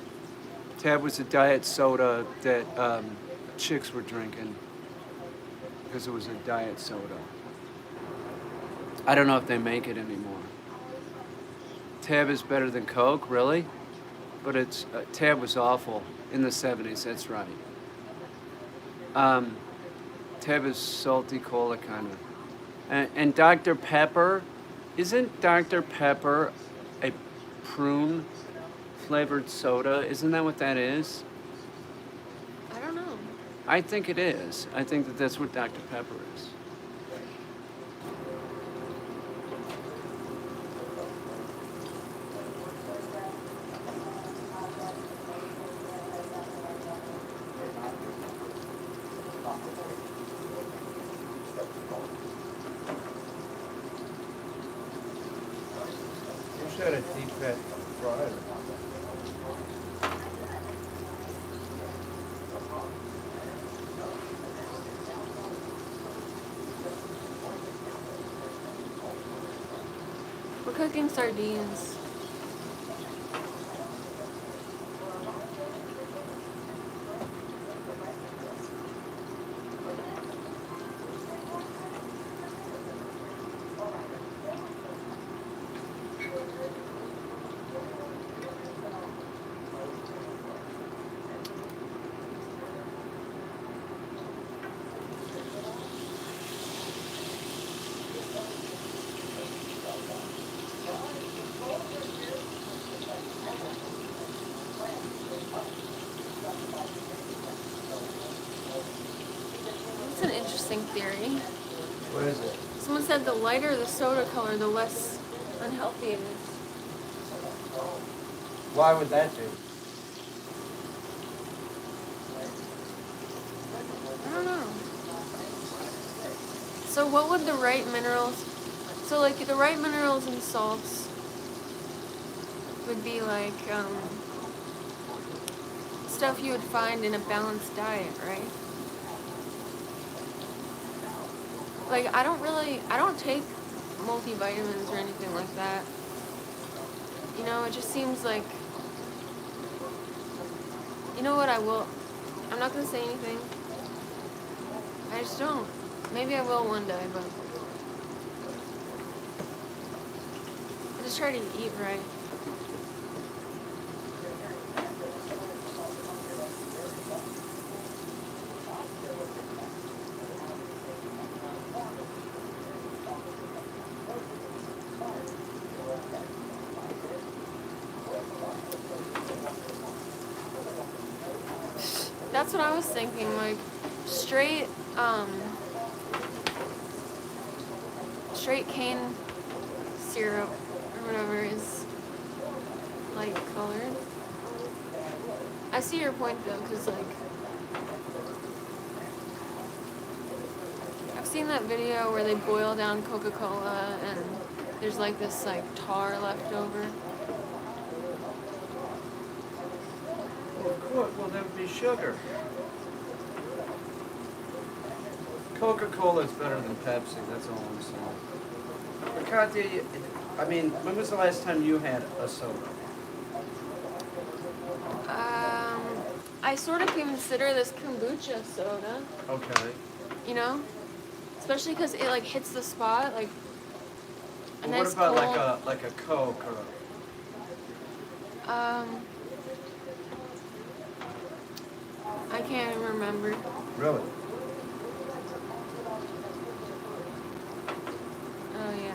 Tab was a diet soda that chicks were drinking because it was a diet soda. I don't know if they make it anymore. Tab is better than Coke, really? But Tab was awful in the 70s, that's right. Tab is salty cola kind of. And Dr. Pepper, isn't Dr. Pepper a prune flavored soda? Isn't that what that is? I don't know. I think it is. I think that's what Dr. Pepper is. You should have a deep fat fryer. We're cooking sardines. That's an interesting theory. What is it? Someone said the lighter the soda color, the less unhealthy it is. Why would that be? I don't know. So what would the right minerals... So, like, the right minerals and salts would be, like, stuff you would find in a balanced diet, right? Like, I don't take multivitamins or anything like that. You know, it just seems like... You know what, I'm not gonna say anything. I just don't. Maybe I will one day, but... I just try to eat right. That's That's what I was thinking. Like, straight, straight cane syrup or whatever is light colored. I see your point though, because like I've seen that video where they boil down Coca-Cola and there's like this like tar left over. Well, of course. Well, that would be sugar. Coca-Cola is better than Pepsi. That's all I'm saying. But Katya, I mean, when was the last time you had a soda? I sort of consider this kombucha soda, Okay. you know, especially because it like hits the spot, like a Well, nice what about cold. like a Coke or? I can't even remember. Really? Oh yeah.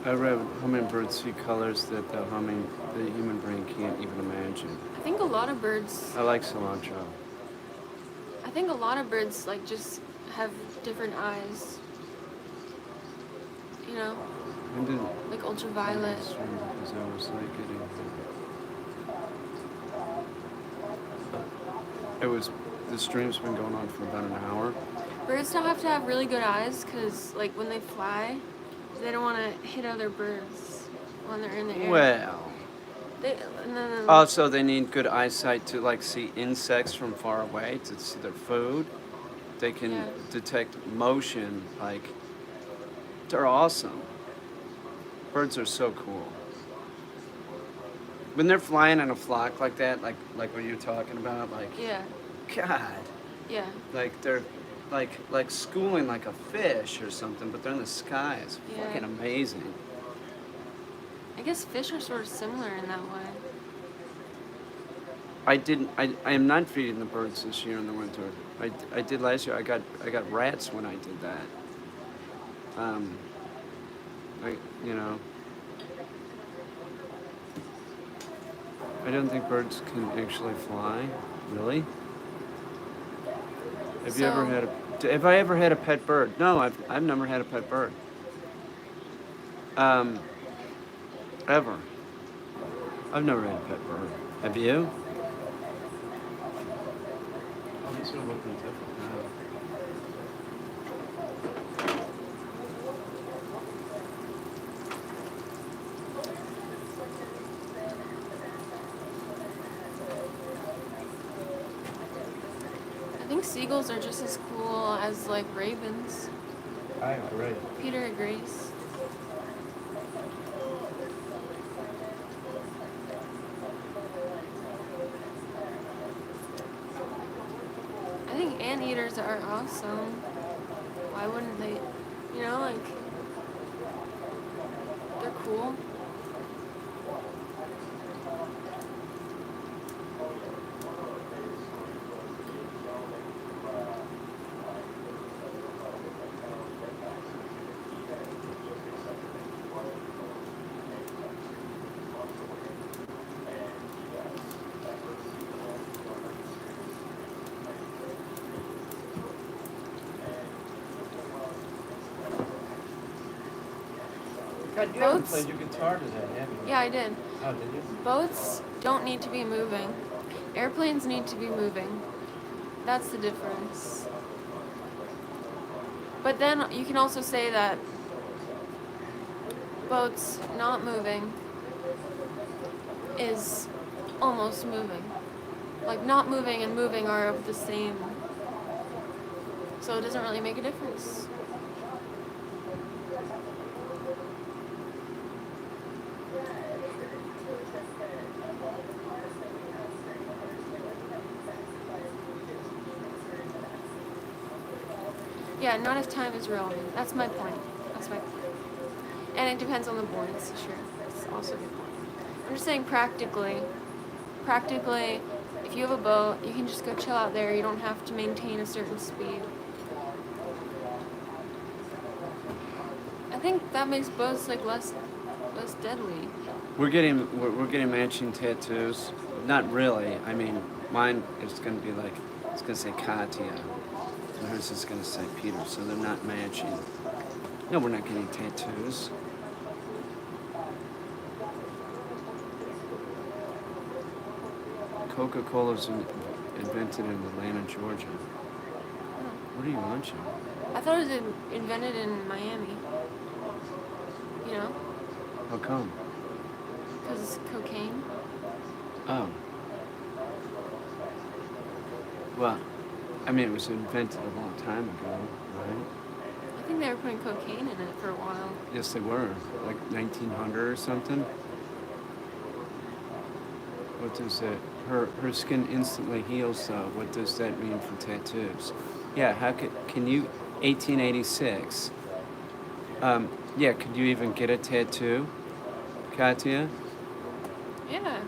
I read hummingbirds see colors that the human brain can't even imagine. I think a lot of birds. I like cilantro. I think a lot of birds like just have different eyes. You know, When did like ultraviolet. because I was like it was the stream's been going on for about an hour. Birds don't have to have really good eyes because, like, when they fly, they don't want to hit other birds when they're in the air. Well, And then, also they need good eyesight to like see insects from far away to see their food. They can Yeah. detect motion. Like, they're awesome. Birds are so cool. When they're flying in a flock like that, like what you're talking about, like, yeah, God, yeah, like they're like schooling like a fish or something, but they're in the sky. It's Yeah. fucking amazing. I guess fish are sort of similar in that way. I am not feeding the birds this year in the winter. I did last year. I got rats when I did that. You know, I don't think birds can actually fly. Really? Have you ever So- had have I ever had a pet bird? No, I've never had a pet bird. Ever. I've never had a pet bird. Have you? Oh, these are looking different now. I think seagulls are just as cool as, like, ravens. I agree. Peter agrees. I think anteaters are awesome. Why wouldn't they? You know, like, they're cool. God, you haven't Boats? played your guitar today, have you? Yeah, I did. Oh, did you? Boats don't need to be moving. Airplanes need to be moving. That's the difference. But then you can also say that boats not moving is almost moving. Like, not moving and moving are of the same. So it doesn't really make a difference. Yeah, not if time is relevant. That's my point. That's my point. And it depends on the buoyancy, sure. That's also a good point. I'm just saying practically, if you have a boat, you can just go chill out there. You don't have to maintain a certain speed. I think that makes boats like less deadly. We're getting matching tattoos. Not really. I mean, mine is gonna be like, it's gonna say Katya, and hers is gonna say Peter. So they're not matching. No, we're not getting tattoos. Coca-Cola's invented in Atlanta, Georgia. What are you munching? I thought it was invented in Miami. You know? How come? Because it's cocaine. Oh. Well, I mean, it was invented a long time ago, right? I think they were putting cocaine in it for a while. Yes, they were. Like 1900 or something. What does that? Her skin instantly heals, though. What does that mean for tattoos? Yeah, can you, 1886, yeah, could you even get a tattoo, Katya? Yeah.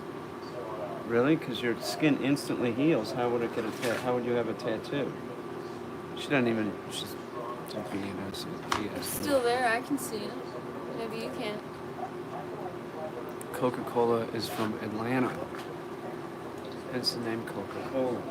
Really? Because your skin instantly heals. How would it get how would you have a tattoo? She doesn't even, she's being It's still there. I can see it. Maybe you can't. Coca-Cola is from Atlanta. Hence the name Coca-Cola.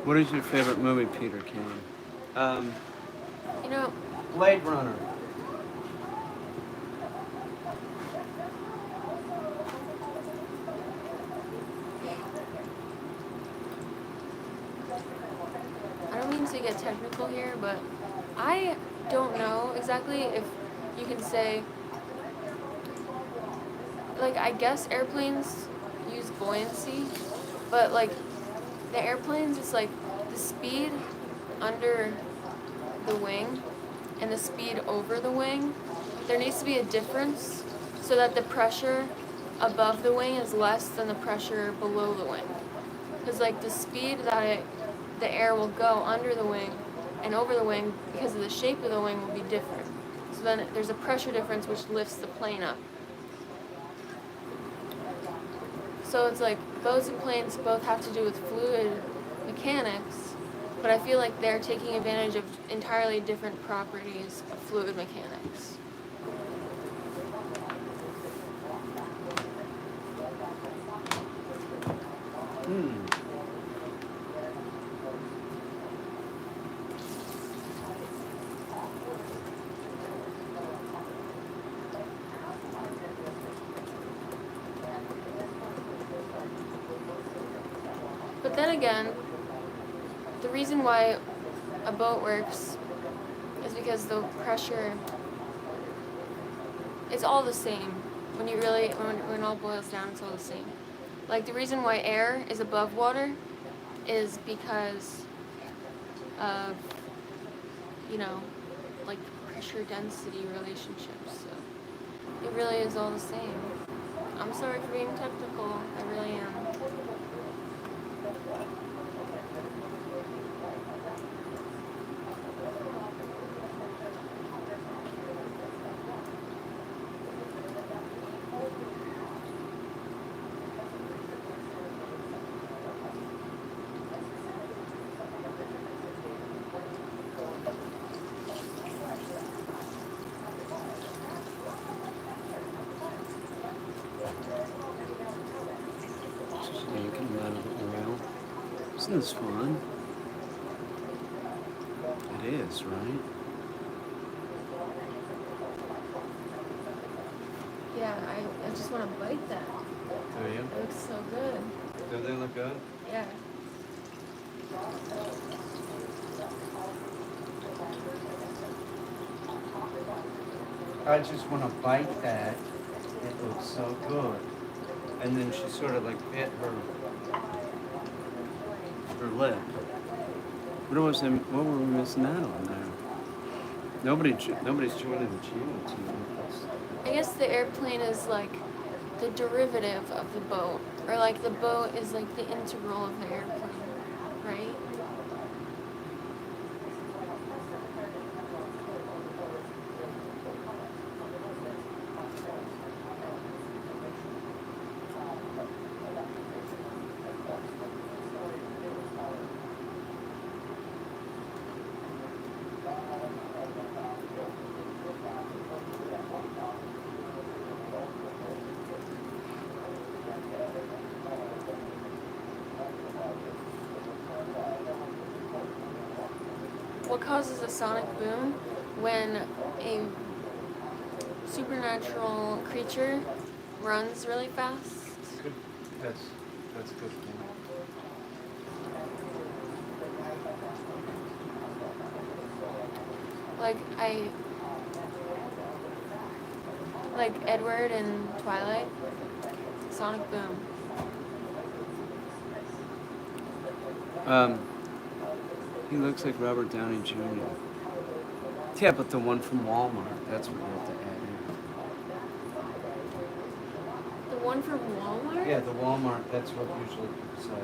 What is your favorite movie, Peter Caine? You know, Blade Runner. I don't mean to get technical here, but I don't know exactly if you can say, like, I guess airplanes use buoyancy, but like the airplanes, it's like the speed under the wing and the speed over the wing. There needs to be a difference so that the pressure above the wing is less than the pressure below the wing. Because like the speed that the air will go under the wing and over the wing, because of the shape of the wing, will be different. So then there's a pressure difference which lifts the plane up. So it's like boats and planes both have to do with fluid mechanics, but I feel like they're taking advantage of entirely different properties of fluid mechanics. But then again, the reason why a boat works is because the pressure, it's all the same. When it all boils down, it's all the same. Like the reason why air is above water is because of, like pressure density relationships. So it really is all the same. I'm sorry for being technical. I really am. Making a lot of oil. Isn't this fun? It is, right? Yeah, I just want to bite that. Do you? It looks so good. Do they look good? Yeah. I just want to bite that. It looks so good. And then she sort of like bit her lip. What were we missing out on there? Nobody's joining the channel tonight. I guess the airplane is like the derivative of the boat, or like the boat is like the integral of the airplane, right? What causes a sonic boom? When a supernatural creature runs really fast. Good. That's a good point. Like Edward in Twilight. Sonic boom. He looks like Robert Downey Jr. Yeah, but the one from Walmart. That's what you have to add The one from Walmart? in. Yeah, the Walmart. That's what usually people say.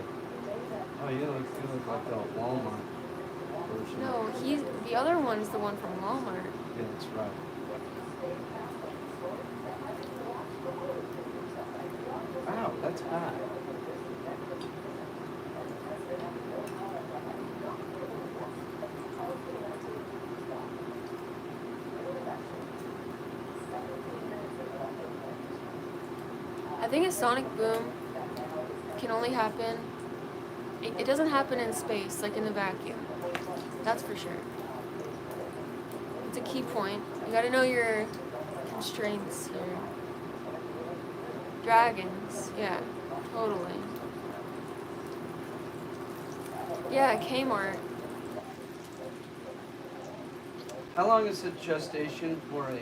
Oh, you look like the Walmart version. No, the other one's the one from Walmart. Yeah, that's right. Wow, that's hot. I think a sonic boom can only happen. It doesn't happen in space, like in the vacuum. That's for sure. It's a key point. You gotta know your constraints here. Dragons, yeah, totally. Yeah, Kmart. How long is the gestation for an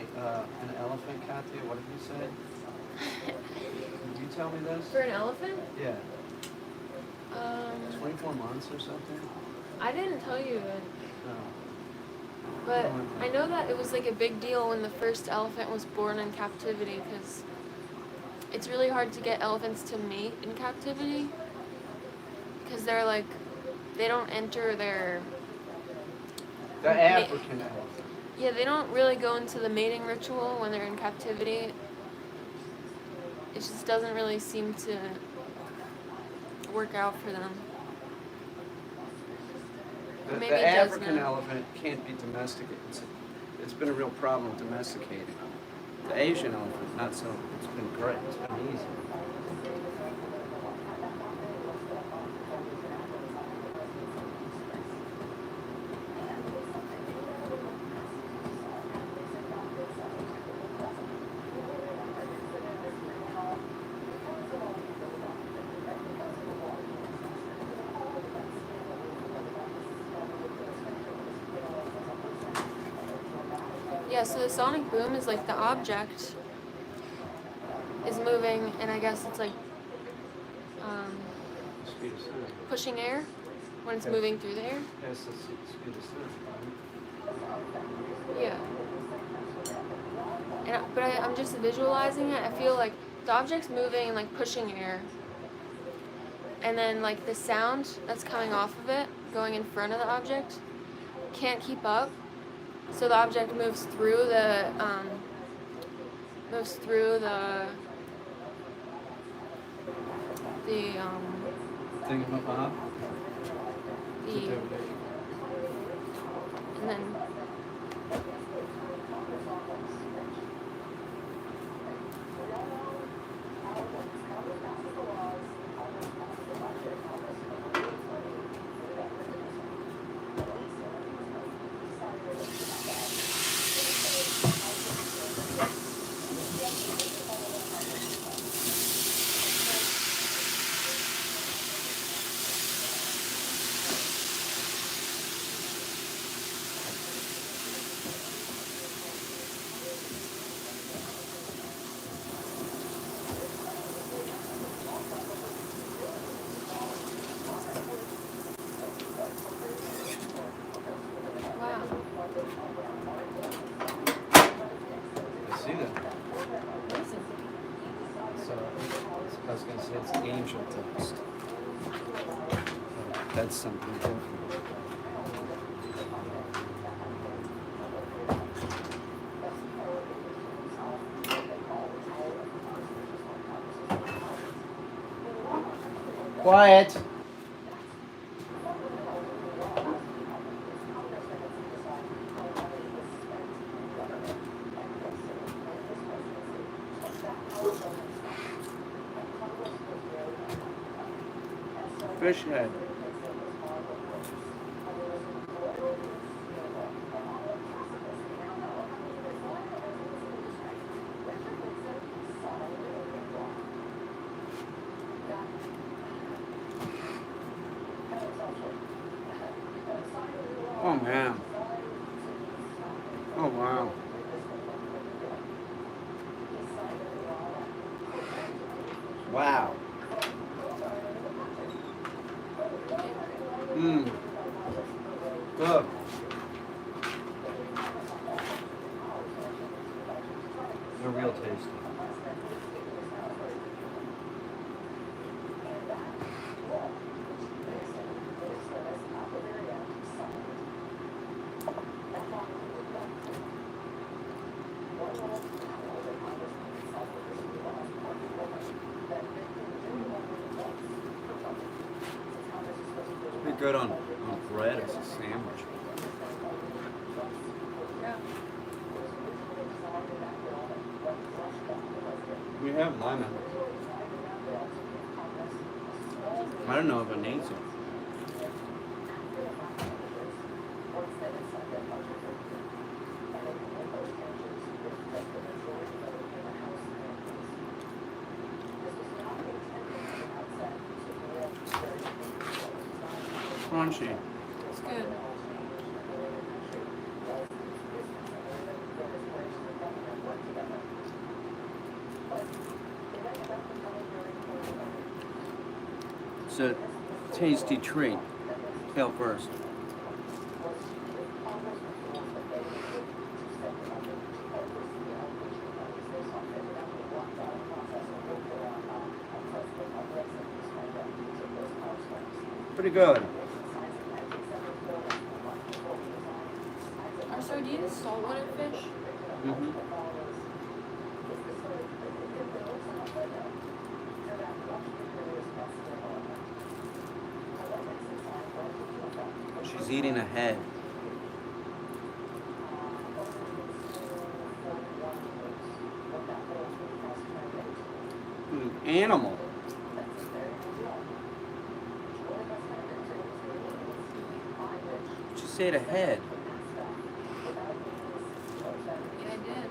elephant, Katya? What did you say? Did you tell me this? For an elephant? Yeah. 24 months or something? I didn't tell you it. No. But I know that it was like a big deal when the first elephant was born in captivity, because it's really hard to get elephants to mate in captivity, because they're like, they don't enter their... The African elephant. Yeah, they don't really go into the mating ritual when they're in captivity. It just doesn't really seem to work out for them. Maybe The it does African now. elephant can't be domesticated. It's been a real problem domesticating. The Asian elephant, not so. It's been great. It's been easy. Yeah, so the sonic boom is like the object is moving, and I guess it's like Speed of sound. pushing air when it's Yeah. moving through the air. Yes, the speed of sound. Yeah. But I'm just visualizing it. I feel like the object's moving and like pushing air, and then like the sound that's coming off of it, going in front of the object, can't keep up. So the object moves through the Thingamabob? the and then That's something different. Quiet. Fish head. Oh man. Oh wow. Wow. Mmm. Good. They're real tasty. Pretty good on bread as a sandwich. Yeah. We have lemon. I don't know if it needs it. Crunchy. It's good. It's a tasty treat. Tail first. Pretty good. Are sardines saltwater fish? Mm-hmm. She's eating a head. An animal. She said a head. Yeah, I did.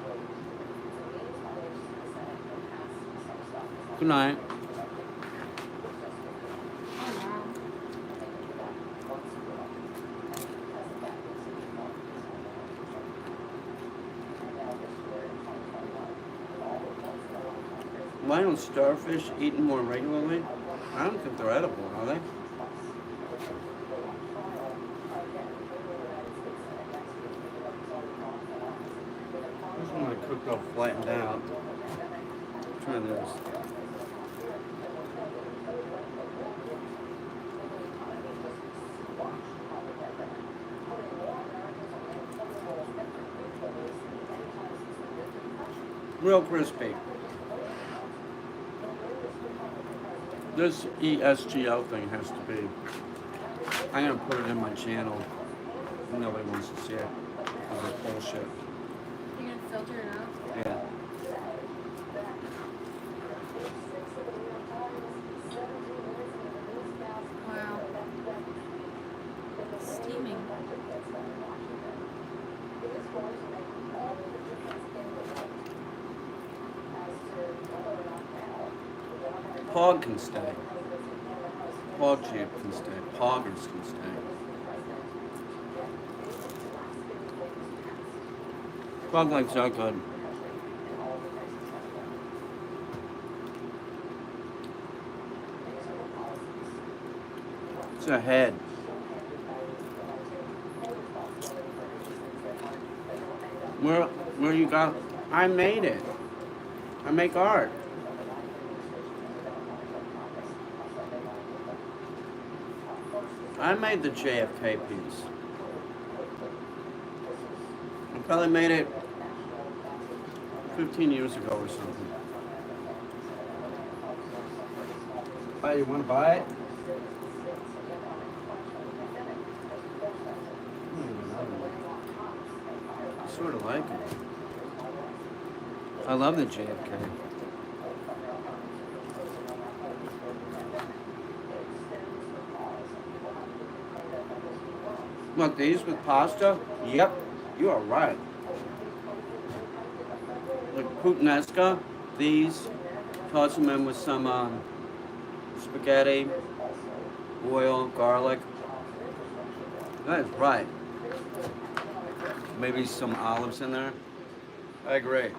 Good night. Oh wow. Why don't starfish eaten more regularly? I don't think they're edible, are they? This one I cooked all flattened out. Try this. Real crispy. This ESGL thing has to be. I'm gonna put it in my channel. Nobody wants to see it. Because it's bullshit. You're gonna filter it out? Yeah. Wow. Steaming. Pog can stay. Pog champ can stay. Poggers can stay. Pog legs are good. It's a head. Where you got? I made it. I make art. I made the JFK piece. I probably made it 15 years ago or something. Oh, you want to buy it? I sort of like it. I love the JFK. Look, these with pasta? Yep, you are right. Like puttanesca, these, toss them in with some spaghetti, oil, garlic. That is right. Maybe some olives in there. I agree.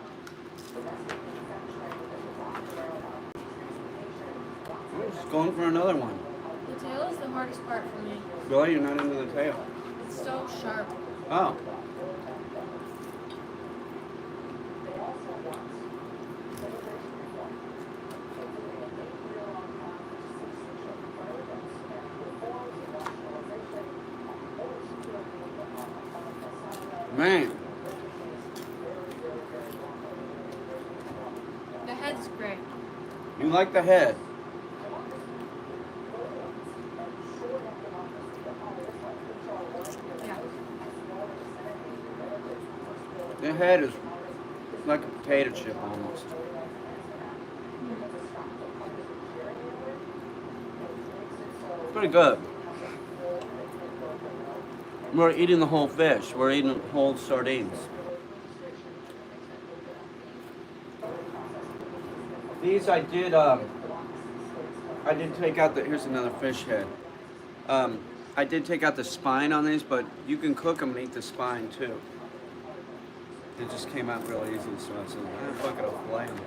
I'm just going for another one. The tail is the hardest part for me. Really? You're not into the tail? It's so sharp. Oh. Man. The head's great. You like the head? Yeah. The head is like a potato chip almost. Pretty good. We're eating the whole fish. We're eating whole sardines. These I did take out the, here's another fish head. I did take out the spine on these, but you can cook them and eat the spine too. It just came out real easy, so I said, fuck it, I'll fillet them.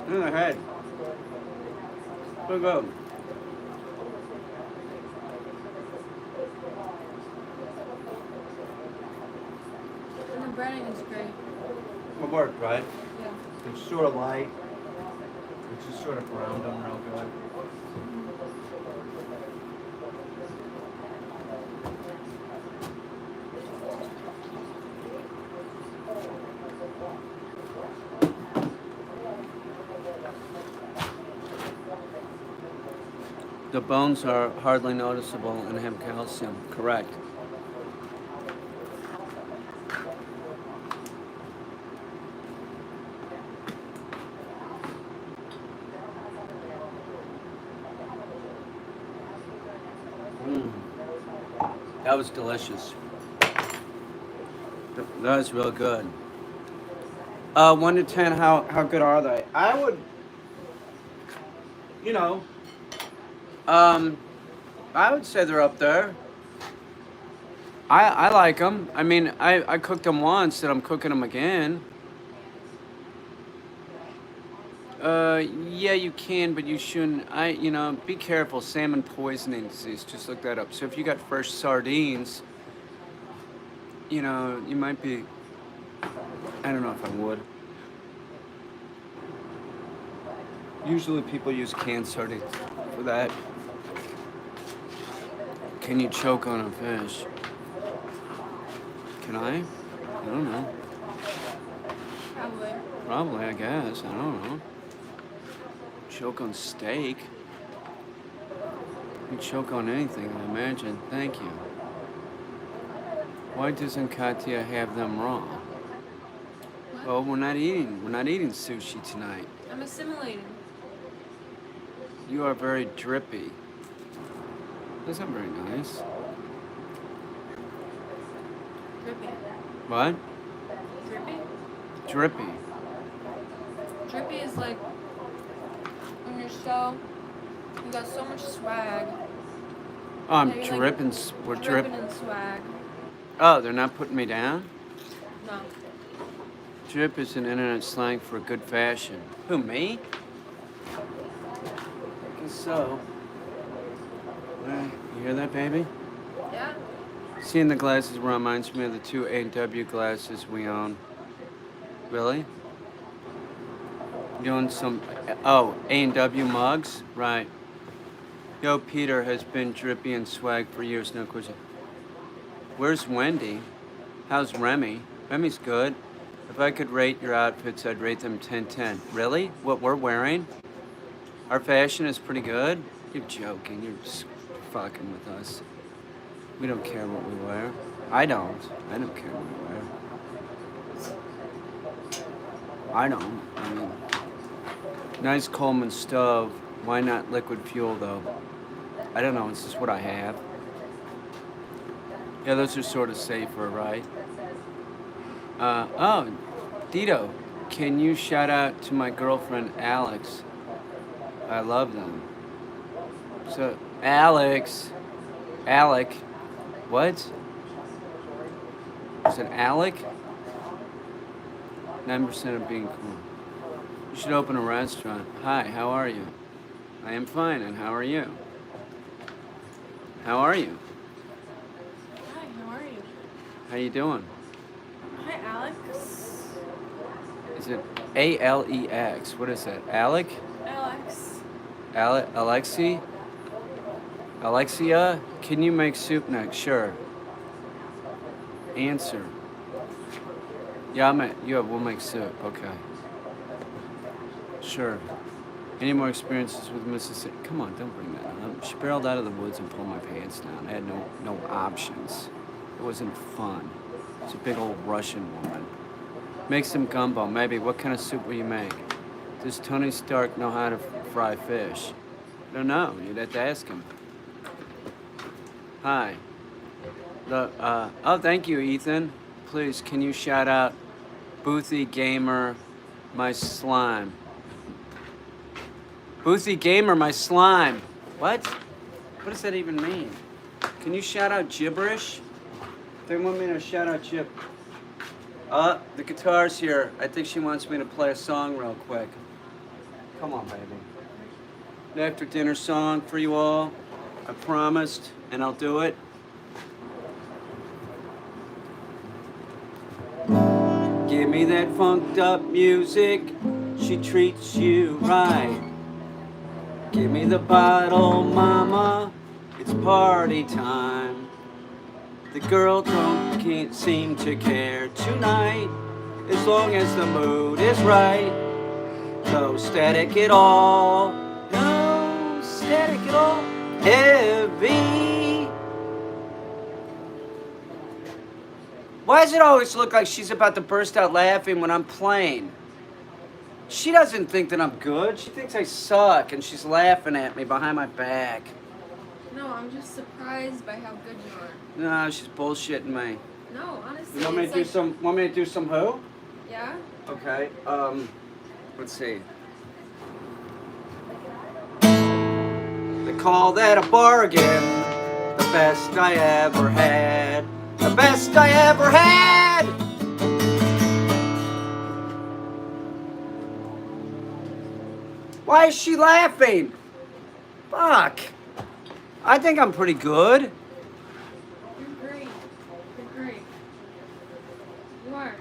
Look at the head. Pretty good. And the breading is great. It worked, right? Yeah. It's sort of light. It just sort of browned them real good. The bones are hardly noticeable and have calcium. Correct. That was delicious. That was real good. 1 to 10, how good are they? I would, you know, I would say they're up there. I like them. I mean, I cooked them once and I'm cooking them again. Yeah, you can, but you shouldn't. Be careful. Salmon poisoning disease. Just look that up. So if you got fresh sardines, you might be. I don't know if I would. Usually people use canned sardines for that. Can you choke on a fish? Can I? I don't know. Probably. Probably, I guess. I don't know. Choke on steak. You choke on anything, I imagine. Thank you. Why doesn't Katya have them raw? What? Well, we're not eating sushi tonight. I'm assimilating. You are very drippy. That's not very nice. Drippy. What? Drippy? Drippy. Drippy is like when you got so much swag. Oh, I'm that you're, dripping. We're dripping dripping. in swag. Oh, they're not putting me down? No. Drip is an internet slang for good fashion. Who, me? I guess so. You hear that, baby? Yeah. Seeing the glasses reminds me of the 2 A&W glasses we own. Really? Doing some, oh, A&W mugs? Right. Yo, Peter has been drippy and swag for years, no question. Where's Wendy? How's Remy? Remy's good. If I could rate your outfits, I'd rate them 10/10. Really? What we're wearing? Our fashion is pretty good? You're joking. You're just fucking with us. We don't care what we wear. I don't. I don't care what we wear. I don't. I mean, nice Coleman stove. Why not liquid fuel, though? I don't know. It's just what I have. Yeah, those are sort of safer, right? Oh, Dito, can you shout out to my girlfriend, Alex? I love them. So, Alec, what? Is it Alec? 9% of being cool. You should open a restaurant. Hi, how are you? I am fine, and how are you? How are you? Hi, how are you? How you doing? Hi, Alex. Is it Alex? What is that? Alec? Alex. Alexi? Alexia? Can you make soup next? Sure. Answer. Yeah, we'll make soup. Okay. Sure. Any more experiences with Mississippi? Come on, don't bring that up. She barreled out of the woods and pulled my pants down. I had no options. It wasn't fun. It's a big old Russian woman. Make some gumbo, maybe. What kind of soup will you make? Does Tony Stark know how to fry fish? I don't know. You'd have to ask him. Hi. Oh, thank you, Ethan. Please, can you shout out Boothy Gamer, my slime? Boothy Gamer, my slime. What? What does that even mean? Can you shout out gibberish? They want me to shout out gib. The guitar's here. I think she wants me to play a song real quick. Come on, baby. An after dinner song for you all. I promised, and I'll do it. Give me that funked up music. She treats you right. Give me the bottle, mama. It's party time. The girl can't seem to care tonight. As long as the mood is right. No static at all. No static at all. Heavy. Why does it always look like she's about to burst out laughing when I'm playing? She doesn't think that I'm good. She thinks I suck, and she's laughing at me behind my back. No, I'm just surprised by how good you are. No, she's bullshitting me. No, honestly. You want me to do some? Want me to do some who? Yeah? Okay. Let's see. They call that a bargain. The best I ever had. The best I ever had. Why is she laughing? Fuck. I think I'm pretty good. You're great. You're great. You are.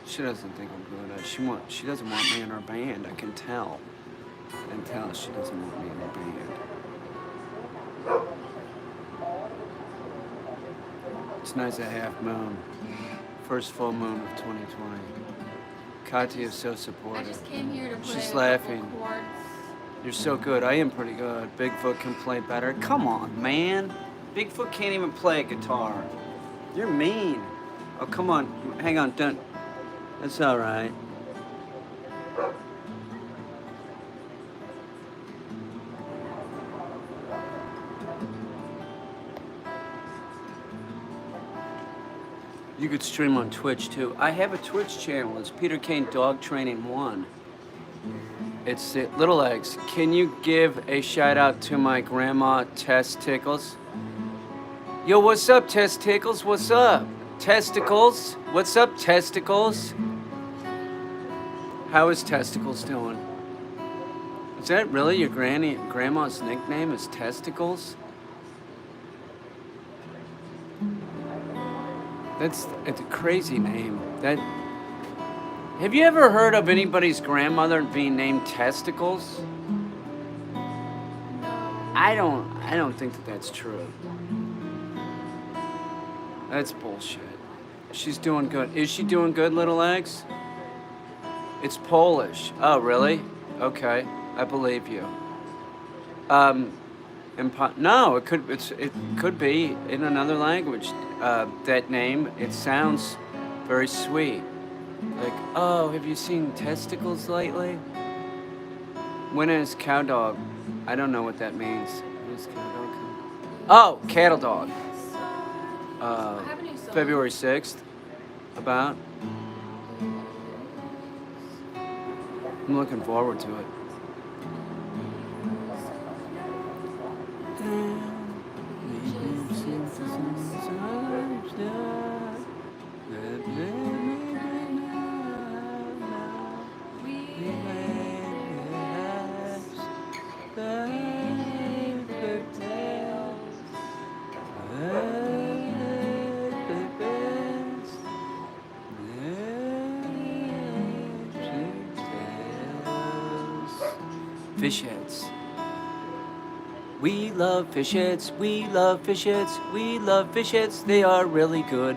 She doesn't think I'm good. She doesn't want me in her band. I can tell. I can tell she doesn't want me in her band. It's nice at half moon. First full moon of 2020. Katya is so I supportive. just came here to play She's a laughing. couple chords. You're so good. I am pretty good. Bigfoot can play better. Come on, man. Bigfoot can't even play a guitar. You're mean. Oh, come on. Hang on. Don't. That's all right. You could stream on Twitch too. I have a Twitch channel. It's Peter Caine Dog Training 1. It's Little Eggs. Can you give a shout out to my grandma, Testicles? Yo, what's up, Testicles? What's up? Testicles? What's up, Testicles? How is Testicles doing? Is that really your grandma's nickname is Testicles? It's a crazy name. That. Have you ever heard of anybody's grandmother being named Testicles? I don't think that that's true. That's bullshit. She's doing good. Is she doing good, Little Eggs? It's Polish. Oh, really? Okay, I believe you. No, it could be in another language. That name, it sounds very sweet. Like, oh, have you seen testicles lately? When is cow dog? I don't know what that means. When is cow dog? Oh, cattle dog. February 6th. About. I'm looking forward to it. Fish heads. We love fish heads, we love fish heads, we love fish heads, they are really good.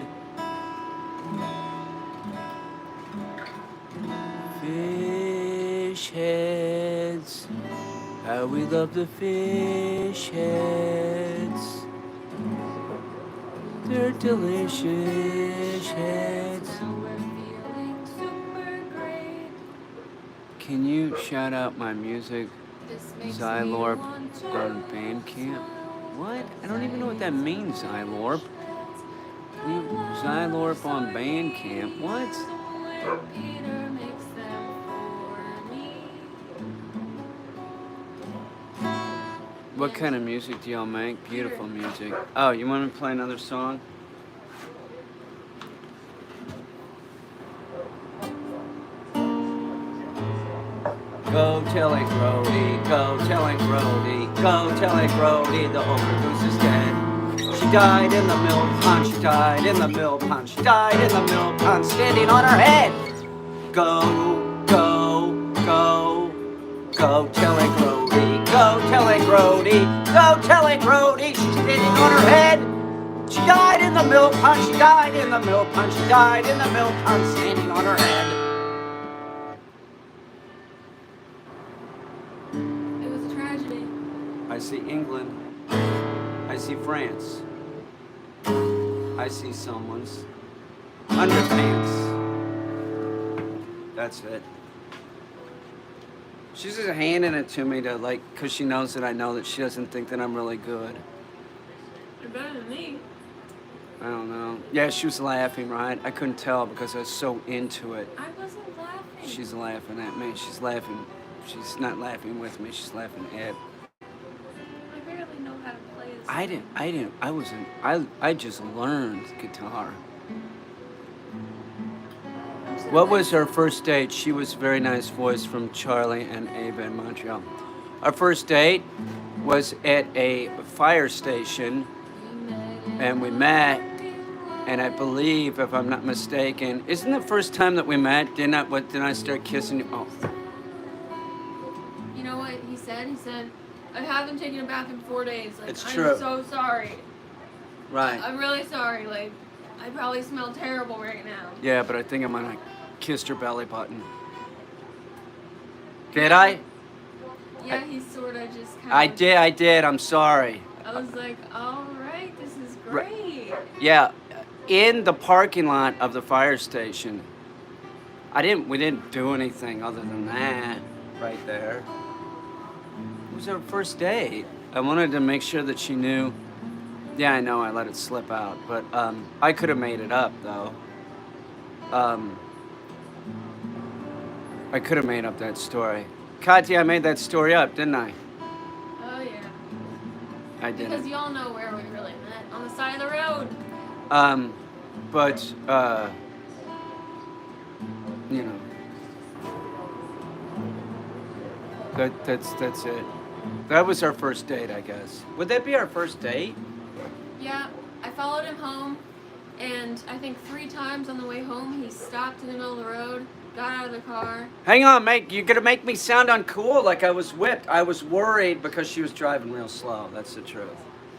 Fish heads, how we love the fish heads. They're delicious heads. Can you shout out my music, Xylorp, on Bandcamp? What? I don't even know what that means, Xylorp. Xylorp on Bandcamp? What? What kind of music do y'all make? Beautiful music. Oh, you want me to play another song? Go tell it, Grody, go tell it, Grody, go tell it, Grody, the ogre goose is dead. She died in the mill pond, she died in the mill pond, she died in the mill pond, standing on her head. Go, go, go, go tell it, Grody, go tell it, Grody, go tell it, Grody, she's standing on her head. She died in the mill pond, she died in the mill pond, she died in the mill pond, standing on her head. I see England. I see France. I see someone's underpants. That's it. She's just handing it to me to like, cause she knows that I know that she doesn't think that I'm really good. You're better than me. I don't know. Yeah, she was laughing, right? I couldn't tell because I was so into it. I wasn't laughing. She's laughing at me. She's laughing. She's not laughing with me. She's laughing at. I just learned guitar. What was our first date? She was a very nice voice from Charlie and Ava in Montreal. Our first date was at a fire station, and we met, and I believe, if I'm not mistaken, isn't the first time that we met, didn't I start kissing you? Oh. You know what he said? He said, I haven't taken a bath in 4 days. Like, It's I'm true. so sorry. Right. I'm really sorry. Like, I probably smell terrible right now. Yeah, but I think I'm gonna kiss her belly button. Did I? Yeah, he sort of just kind of... I did. I'm sorry. I was like, all right, this is great. Yeah, in the parking lot of the fire station. We didn't do anything other than that right there. It was our first date. I wanted to make sure that she knew. Yeah, I know I let it slip out, but I could have made it up though. I could have made up that story. Katya, I made that story up, didn't I? Oh yeah. I did. Because y'all know where we really met, on the side of the road. But you know, that's it. That was our first date, I guess. Would that be our first date? Yeah, I followed him home, And I think 3 times on the way home, he stopped in the middle of the road, got out of the car. Hang on, mate. You're gonna make me sound uncool, like I was whipped. I was worried because she was driving real slow. That's the truth.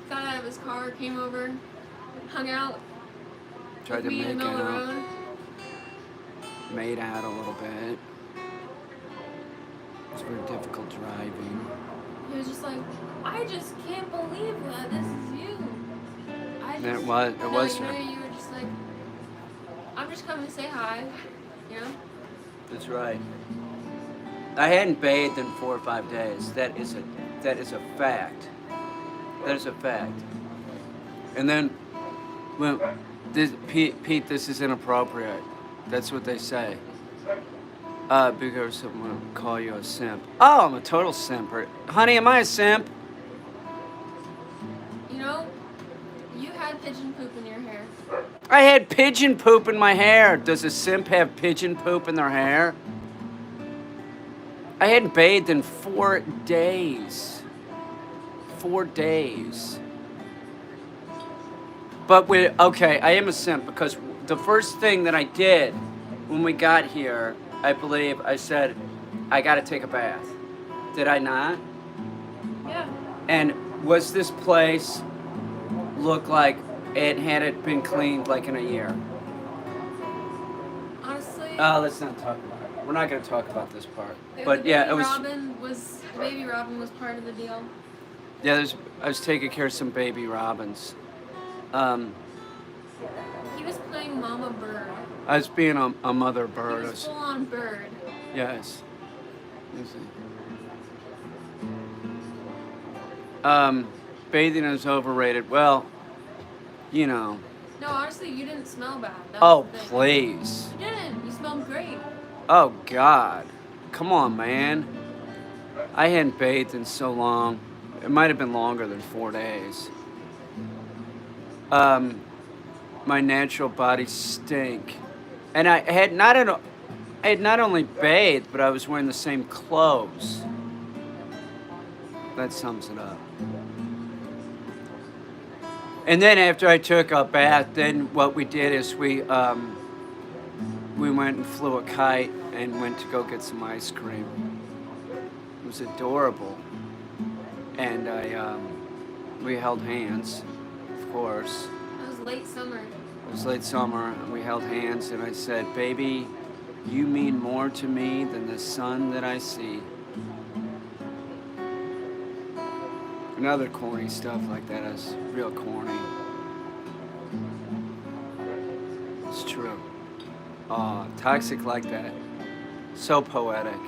Got out of his car, came over, hung out Tried with to me in the make middle of the out. road. Made out a little bit. It's very difficult driving. He was just like, I just can't believe that this is you. And it was you her. know, you were just like, I'm just coming to say hi, you know? That's right. I hadn't bathed in 4 or 5 days. That is a fact. That is a fact. And then, when Pete, this is inappropriate. That's what they say. Because someone will call you a simp. Oh, I'm a total simper. Honey, am I a simp? You know, you had pigeon poop in your hair. I had pigeon poop in my hair. Does a simp have pigeon poop in their hair? I hadn't bathed in 4 days. 4 days. But okay, I am a simp because the first thing that I did when we got here, I believe I said, I gotta take a bath. Did I not? Yeah. And was this place look like it had it been cleaned like in a year? Honestly. Let's not talk about it. We're not gonna talk about this part. The But yeah, it was. Baby Robin was part of the deal. Yeah, I was taking care of some baby robins. He was playing Mama Bird. I was being a mother He bird. was full on bird. Yes. Bathing is overrated. Well, you know. No, honestly, you didn't smell bad. That Oh, was the thing. please. You didn't. You smelled great. Oh, God. Come on, man. I hadn't bathed in so long. It might have been longer than 4 days. My natural body stink. And I had not only bathed, but I was wearing the same clothes. That sums it up. And then after I took a bath, then what we did is we went and flew a kite and went to go get some ice cream. It was adorable. And we held hands, of course. It was late summer. It was late summer, and we held hands, and I said, baby, you mean more to me than the sun that I see. And other corny stuff like that is real corny. It's true. Oh, toxic like that. So poetic.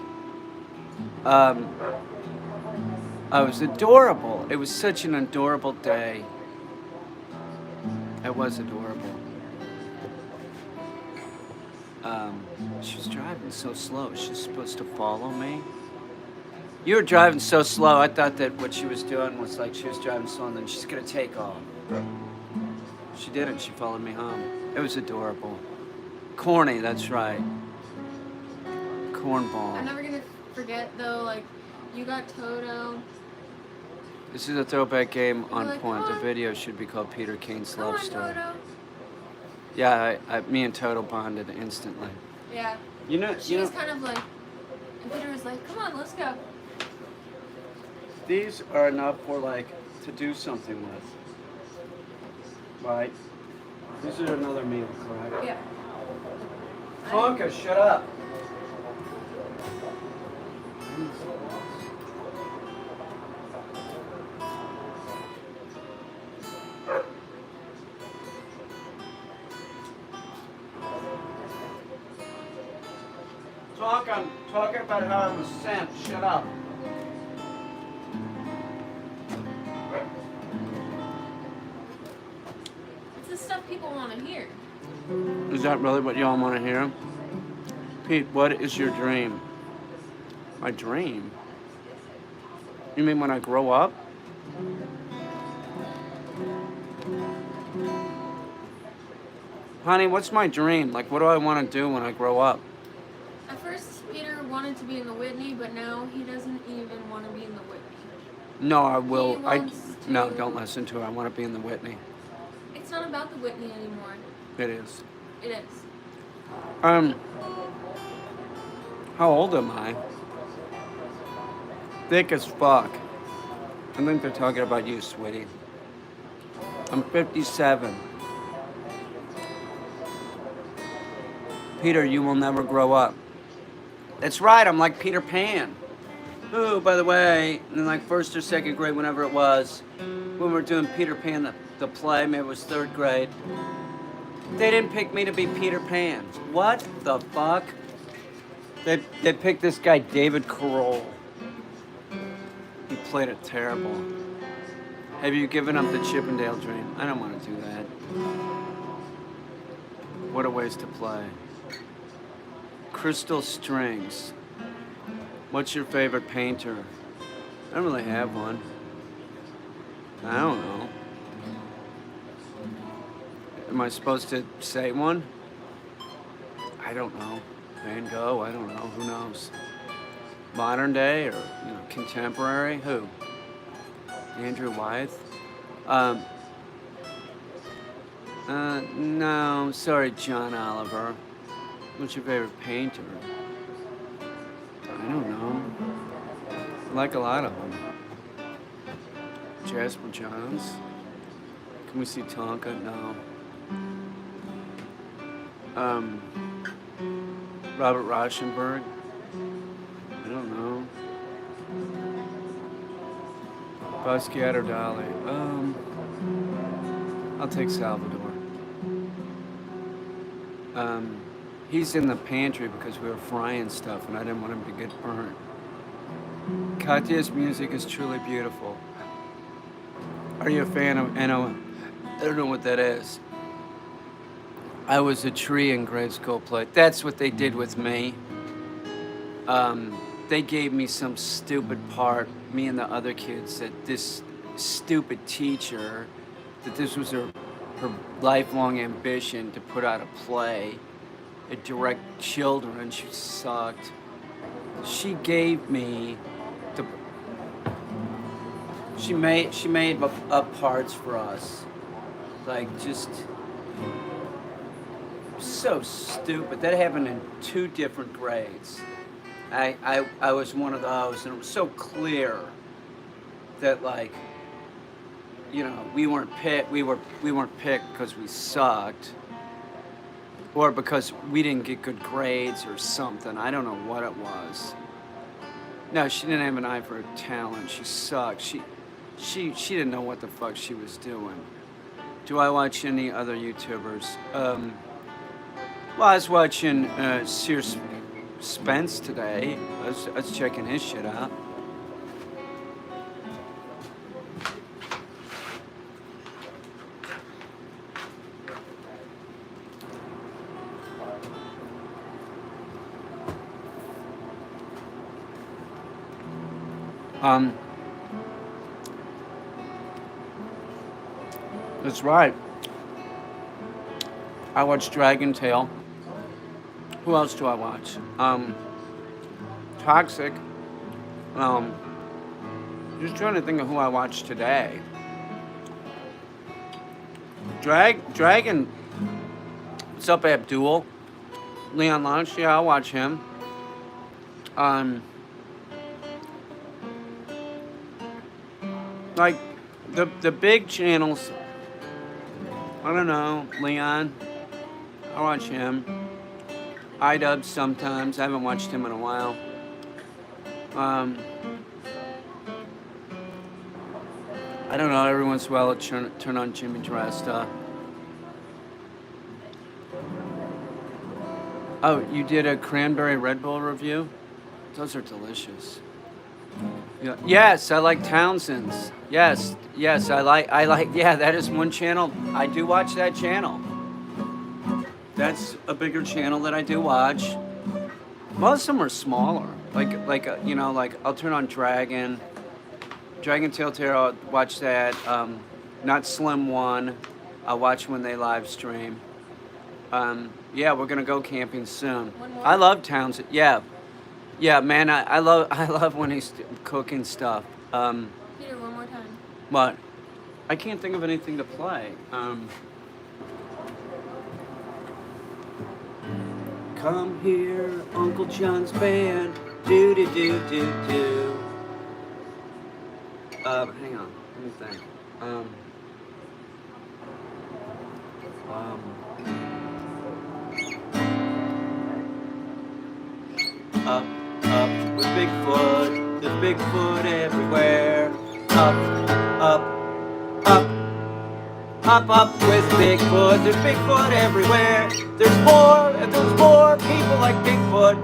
It was adorable. It was such an adorable day. It was adorable. She was driving so slow. She's supposed to follow me. You were driving so slow, I thought that what she was doing was like she was driving slow and then she's gonna take off. She didn't. She followed me home. It was adorable. Corny, that's right. Cornball. I'm never gonna forget though, like, you got Toto. This is a throwback game on like, point. The "Come on. video should be called Peter Caine's Come Love on, Story. Toto. Yeah, me and Toto bonded instantly. Yeah. You know, She was kind of like, and Peter was like, come on, let's go. these are enough for like to do something with. Right? These are another meal, correct? Yeah. Tonka, shut up. I'm talking about how I'm a simp. Shut up. It's the stuff people want to hear. Is that really what y'all want to hear? Pete, what is your dream? My dream? You mean when I grow up? Honey, what's my dream? Like, what do I want to do when I grow up? At first, Peter wanted to be in the Whitney, but now he doesn't even want to be in the Whitney. No, I will. He wants No, to- don't listen to her. I want to be in the Whitney. It's not about the Whitney anymore. It is. It is. How old am I? Thick as fuck. I think they're talking about you, sweetie. I'm 57. Peter, you will never grow up. That's right, I'm like Peter Pan. Who, by the way, in like first or second grade, whenever it was, when we were doing Peter Pan, the play, maybe it was third grade, they didn't pick me to be Peter Pan. What the fuck? They picked this guy, David Carroll. He played it terrible. Have you given up the Chippendale dream? I don't want to do that. What a waste to play. Crystal Strings. What's your favorite painter? I don't really have one. I don't know. Am I supposed to say one? I don't know. Van Gogh, I don't know. Who knows? Modern day or contemporary? Who? Andrew Wyeth? No, sorry, John Oliver. What's your favorite painter? I don't know. I like a lot of them. Jasper Johns. Can we see Tonka? No. Robert Rauschenberg. I don't know. Basquiat or Dali. I'll take Salvador. He's in the pantry because we were frying stuff and I didn't want him to get burnt. Katya's music is truly beautiful. Are you a fan of Eno? I don't know what that is. I was a tree in grade school play. That's what they did with me. They gave me some stupid part, me and the other kids, that this stupid teacher, that this was her lifelong ambition to put out a play and direct children. She sucked. She gave me the. She made up parts for us, like just so stupid. That happened in 2 different grades. I was one of those, and it was so clear that we weren't picked. We weren't picked because we sucked, or because we didn't get good grades or something. I don't know what it was. No, she didn't have an eye for talent. She sucked. She didn't know what the fuck she was doing. Do I watch any other YouTubers? Well, I was watching Sears Spence today. I was checking his shit out. That's right. I watch Dragon Tail. Who else do I watch? Toxic. Just trying to think of who I watched today. Dragon. What's up, Abdul? Leon Launch. Yeah, I'll watch him. Like the big channels. I don't know, Leon. I watch him. iDub sometimes. I haven't watched him in a while. I don't know. Every once in a while, I'll turn on Jimmy Dresta. Oh, you did a cranberry Red Bull review? Those are delicious. Yeah. Yes, I like Townsend's. Yes, I like. Yeah, that is one channel. I do watch that channel. That's a bigger channel that I do watch. Most of them are smaller. Like I'll turn on Dragon Tail Terror. I'll watch that. Not Slim One. I'll watch when they live stream. Yeah, we're gonna go camping soon. I love Townsend. Yeah, man, I love when he's cooking stuff. Peter, one more time. What? I can't think of anything to play. Come here, Uncle John's band. Do do do do do. Hang on, let me think. Um, up, up with Bigfoot. There's Bigfoot everywhere. Up, up, up. Up with Bigfoot. There's Bigfoot everywhere. There's more, if there's more people like Bigfoot,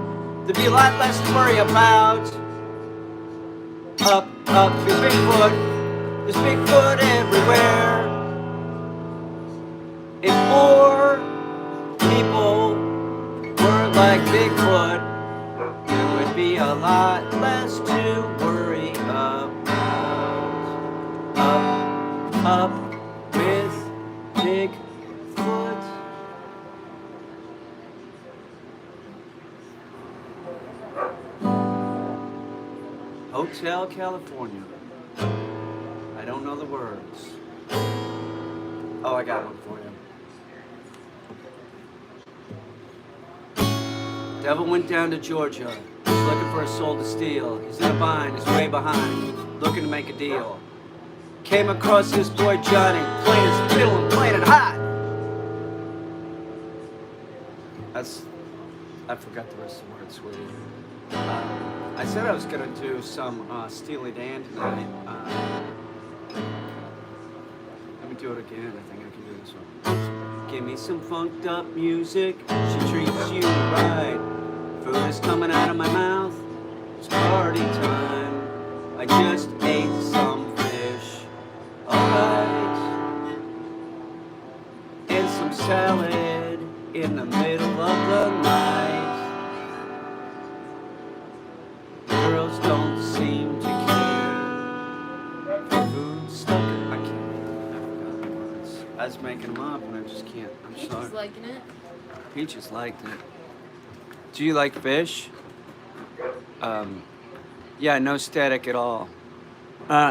there'd be a lot less to worry about. Up with Bigfoot. There's Bigfoot everywhere. If more people were like Bigfoot, there would be a lot less to worry about. Up with Bigfoot. Hotel California. I don't know the words. Oh, I got one for you. Devil went down to Georgia. He's looking for a soul to steal. He's in a bind, he's way behind, looking to make a deal. Came across this boy Johnny, playing his fiddle and playing it hot. I forgot the rest of the words, sweetie. I said I was gonna do some Steely Dan tonight. Let me do it again. I think I can do this one. Give me some funked up music. She treats you right. Food is coming out of my mouth. It's party time. I just ate some fish. Alright. And some salad in the middle of the night. Girls don't seem to care. Food stuck in, I forgot the words. I was making them up and I just can't. I'm sorry. Peaches liking it. Peaches liked it. Do you like fish? Yeah, no static at all.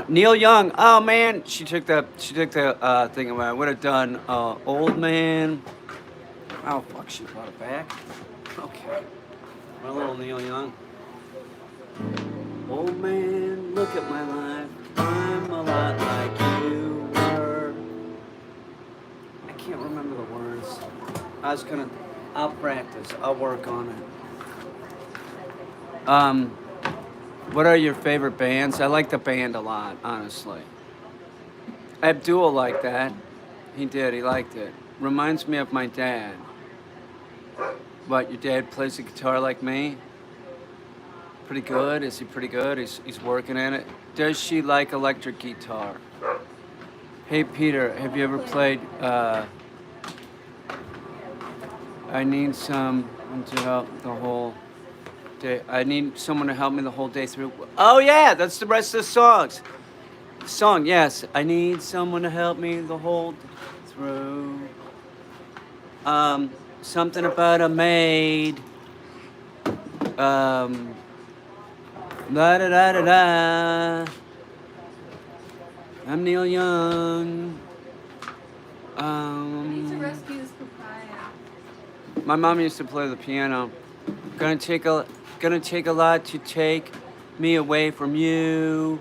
Neil Young. Oh man, she took the thing away. I would have done Old Man. Oh fuck, she brought it back. Okay. My little Neil Young. Old man, look at my life. I'm a lot like you were. I can't remember the words. I'll practice. I'll work on it. What are your favorite bands? I like the band a lot, honestly. Abdul liked that. He did. He liked it. Reminds me of my dad. What, your dad plays the guitar like me? Pretty good? Is he pretty good? He's working at it. Does she like electric guitar? Hey, Peter, have you ever played, I need someone to help the whole day. I need someone to help me the whole day through. Oh, yeah, that's the rest of the songs. Song, yes. I need someone to help me the whole through. Something about a maid. La da da da da. I'm Neil Young. I need to rescue this papaya. My mom used to play the piano. Gonna take a lot to take me away from you.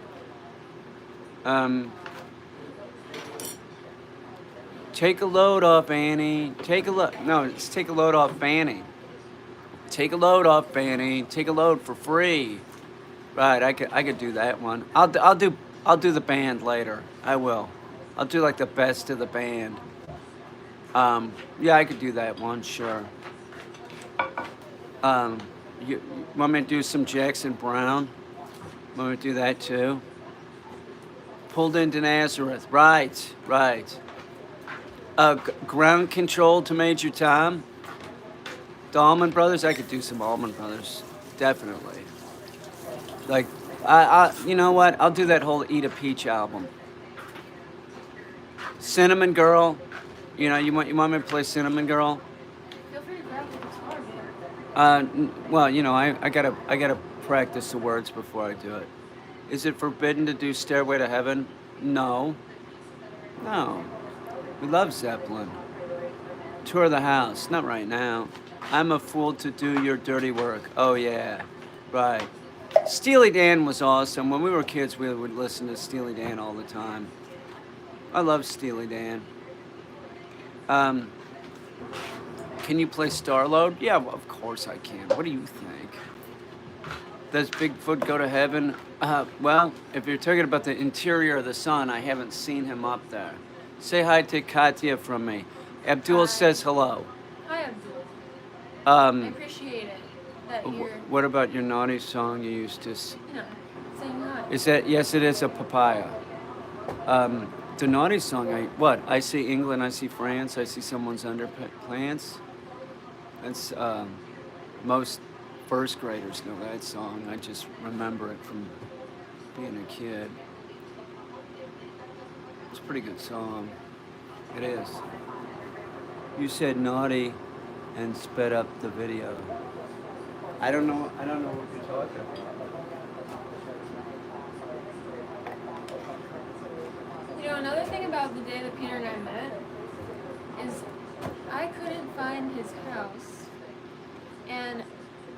Take a load off, Annie. Take a load. No, it's take a load off, Fanny. Take a load off, Fanny. Take a load for free. Right, I could do that one. I'll do the band later. I will. I'll do like the best of the band. Yeah, I could do that one, sure. You want me to do some Jackson Brown? Want me to do that too? Pulled into Nazareth. Right. Ground Control to Major Tom. The Allman Brothers. I could do some Allman Brothers, definitely. Like, you know what? I'll do that whole Eat a Peach album. Cinnamon Girl. You know, you want me to play Cinnamon Girl? Feel free to grab the guitar, man. Well, you know, I gotta practice the words before I do it. Is it forbidden to do Stairway to Heaven? No. We love Zeppelin. Tour of the House. Not right now. I'm a fool to do your dirty work. Oh, yeah. Right. Steely Dan was awesome. When we were kids, we would listen to Steely Dan all the time. I love Steely Dan. Um, can you play Starload? Yeah, well, of course I can. What do you think? Does Bigfoot go to heaven? Well, if you're talking about the interior of the sun, I haven't seen him up there. Say hi to Katya from me. Abdul Hi. says hello. Hi, Abdul. I Um, appreciate it that you're, what about your naughty song you used to? saying hi. Is that yes? It is a papaya. The naughty song. I see England. I see France. I see someone's underpants. That's most first graders know that song. I just remember it from being a kid. It's a pretty good song. It is. You said naughty and sped up the video. I don't know what you're talking about. Another thing about the day that Peter and I met is I couldn't find his house, and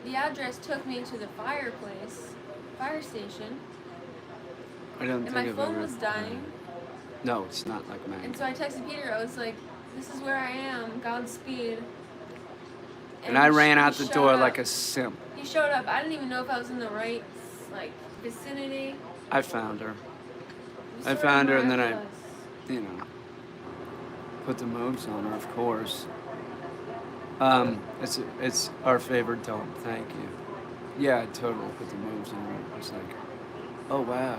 the address took me to the fire station, I don't and think my I've phone ever- was dying. No, it's not like mine. And so I texted Peter. I was like, "This is where I am. Godspeed." And I ran out the showed door up. like a simp. He showed up. I didn't even know if I was in the right vicinity. I found her. It was I sort of found her, and then miraculous. Put the moves on her, of course. It's our favorite tone. Thank you. Yeah, I totally put the moves on her. It was like, oh wow,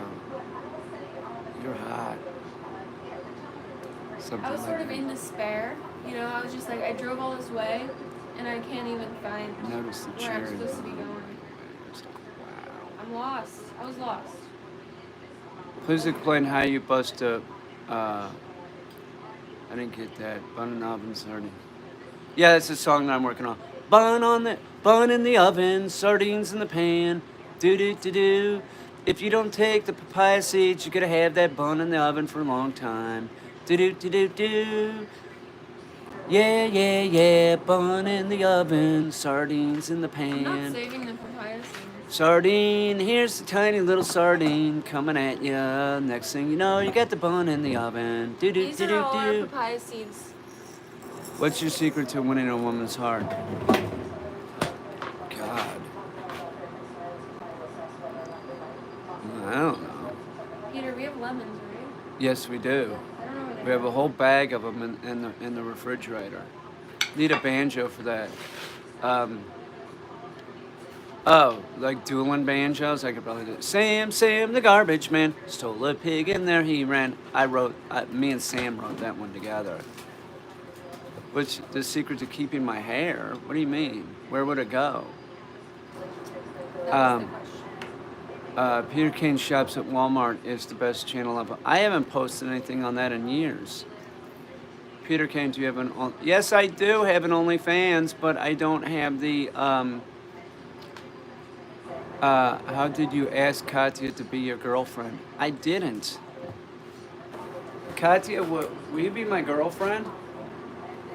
you're hot. Something I was like sort of that. in despair. I was just like, I drove all this way, and I can't even find Notice the where I'm cherry. supposed to be going. It's like, wow. I'm lost. I was lost. Please explain how you bust a. I didn't get that. Bun in the oven, sardine. Yeah, that's the song that I'm working on. Bun in the oven, sardines in the pan. Do do do do. If you don't take the papaya seeds, you're gonna have that bun in the oven for a long time. Do do do do do. Yeah, yeah, yeah. Bun in the oven, sardines in the I'm not pan. saving the papaya seeds. Sardine, here's the tiny little sardine coming at ya. Next thing you know, you got the bun in the oven. Do do These do are do all our do. papaya seeds. What's your secret to winning a woman's heart? God. I don't know. Peter, we have lemons, right? Yes, we do. I don't know where they We have are. a whole bag of them in the refrigerator. Need a banjo for that. Like dueling banjos? I could probably do it. Sam, the garbage man, stole a pig and there he ran. Me and Sam wrote that one together. What's the secret to keeping my hair? What do you mean? Where would it go? That was the question. Peter Caine shops at Walmart is the best channel of. I haven't posted anything on that in years. Peter Caine, do you have an? Yes, I do have an OnlyFans, but I don't have the. How did you ask Katya to be your girlfriend? I didn't. Katya, will you be my girlfriend?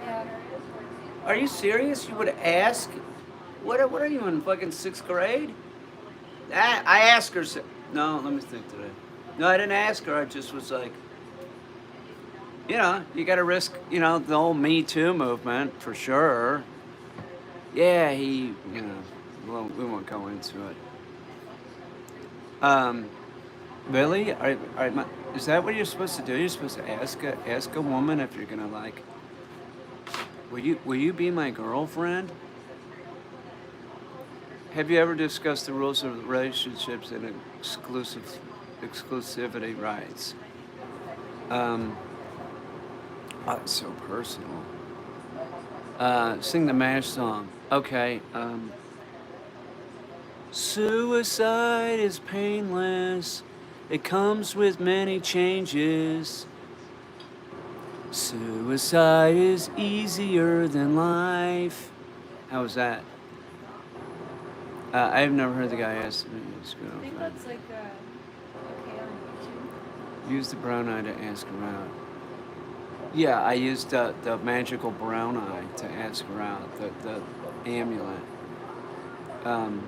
Yeah. Are you serious? You would ask? What are you in fucking 6th grade? I asked her. No, let me think today. No, I didn't ask her. I just was like, you got to risk, the whole Me Too movement for sure. Yeah, well, we won't go into it. Really? Is that what you're supposed to do? You're supposed to ask a woman if you're gonna like. Will you be my girlfriend? Have you ever discussed the rules of relationships and exclusivity rights? It's so personal. Sing the MASH song. Okay. Suicide is painless. It comes with many changes. Suicide is easier than life. How was that? I've never heard the guy ask me his I think girlfriend. that's like okay on YouTube. Use the brown eye to ask her out. Yeah, I used the magical brown eye to ask her out. The amulet. Um,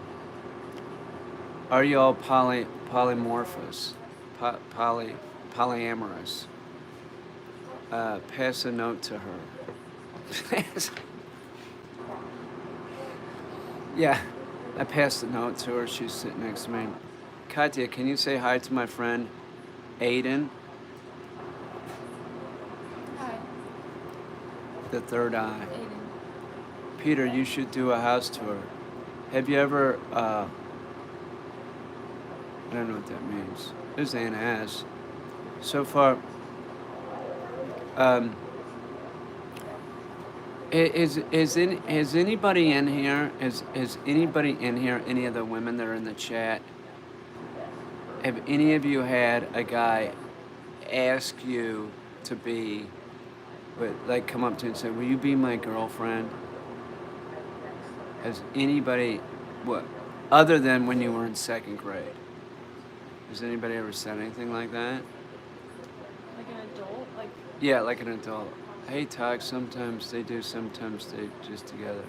are you all polymorphous? Polyamorous? Pass a note to her. Yeah, I passed a note to her. She's sitting next to me. Katya, can you say hi to my friend Aiden, Hi, the third eye? Aiden. Peter, you should do a house tour. Have you ever, I don't know what that means. This Anna has. So far, um, is anybody in here, is anybody in here, any of the women that are in the chat, have any of you had a guy ask you to be, like come up to you and say, will you be my girlfriend? Has anybody, what, other than when you were in second grade? Has anybody ever said anything like that? Like an adult? Like, Yeah, like an adult. Hey, Todd, sometimes they do, sometimes they just together.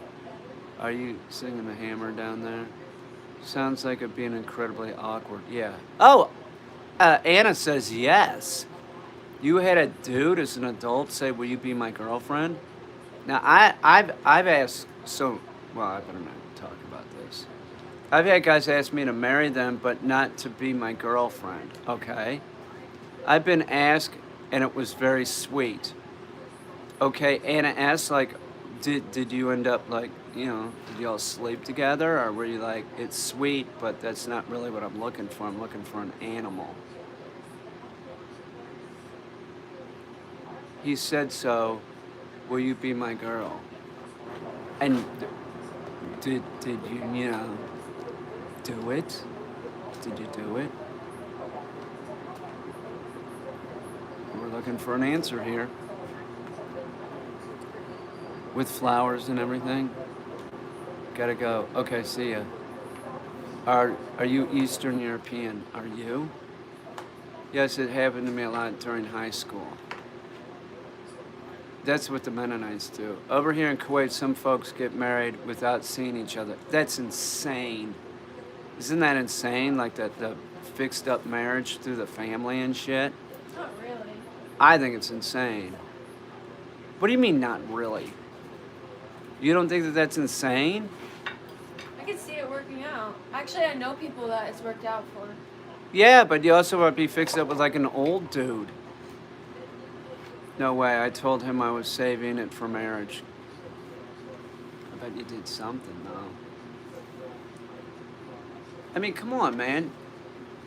Are you singing the hammer down there? Sounds like it'd be an incredibly awkward. Yeah. Oh, Anna says yes. You had a dude as an adult say, "Will you be my girlfriend?" Now I've asked so. Well, I better not talk about this. I've had guys ask me to marry them, but not to be my girlfriend. Okay. I've been asked, and it was very sweet. Okay, Anna asked, like, did you end up like, did y'all sleep together, or were you like, it's sweet, but that's not really what I'm looking for. I'm looking for an animal. He said so. Will you be my girl? And did you do it? Did you do it? We're looking for an answer here. With flowers and everything. Gotta go. Okay, see ya. Are you Eastern European? Are you? Yes, it happened to me a lot during high school. That's what the Mennonites do. Over here in Kuwait, some folks get married without seeing each other. That's insane. Isn't that insane? Like the fixed up marriage through the family and shit? not really. I think it's insane. What do you mean, not really? You don't think that that's insane? I can see it working out. Actually, I know people that it's worked out for. Yeah, but you also want to be fixed up with like an old dude. No way. I told him I was saving it for marriage. I bet you did something, though. I mean, come on, man.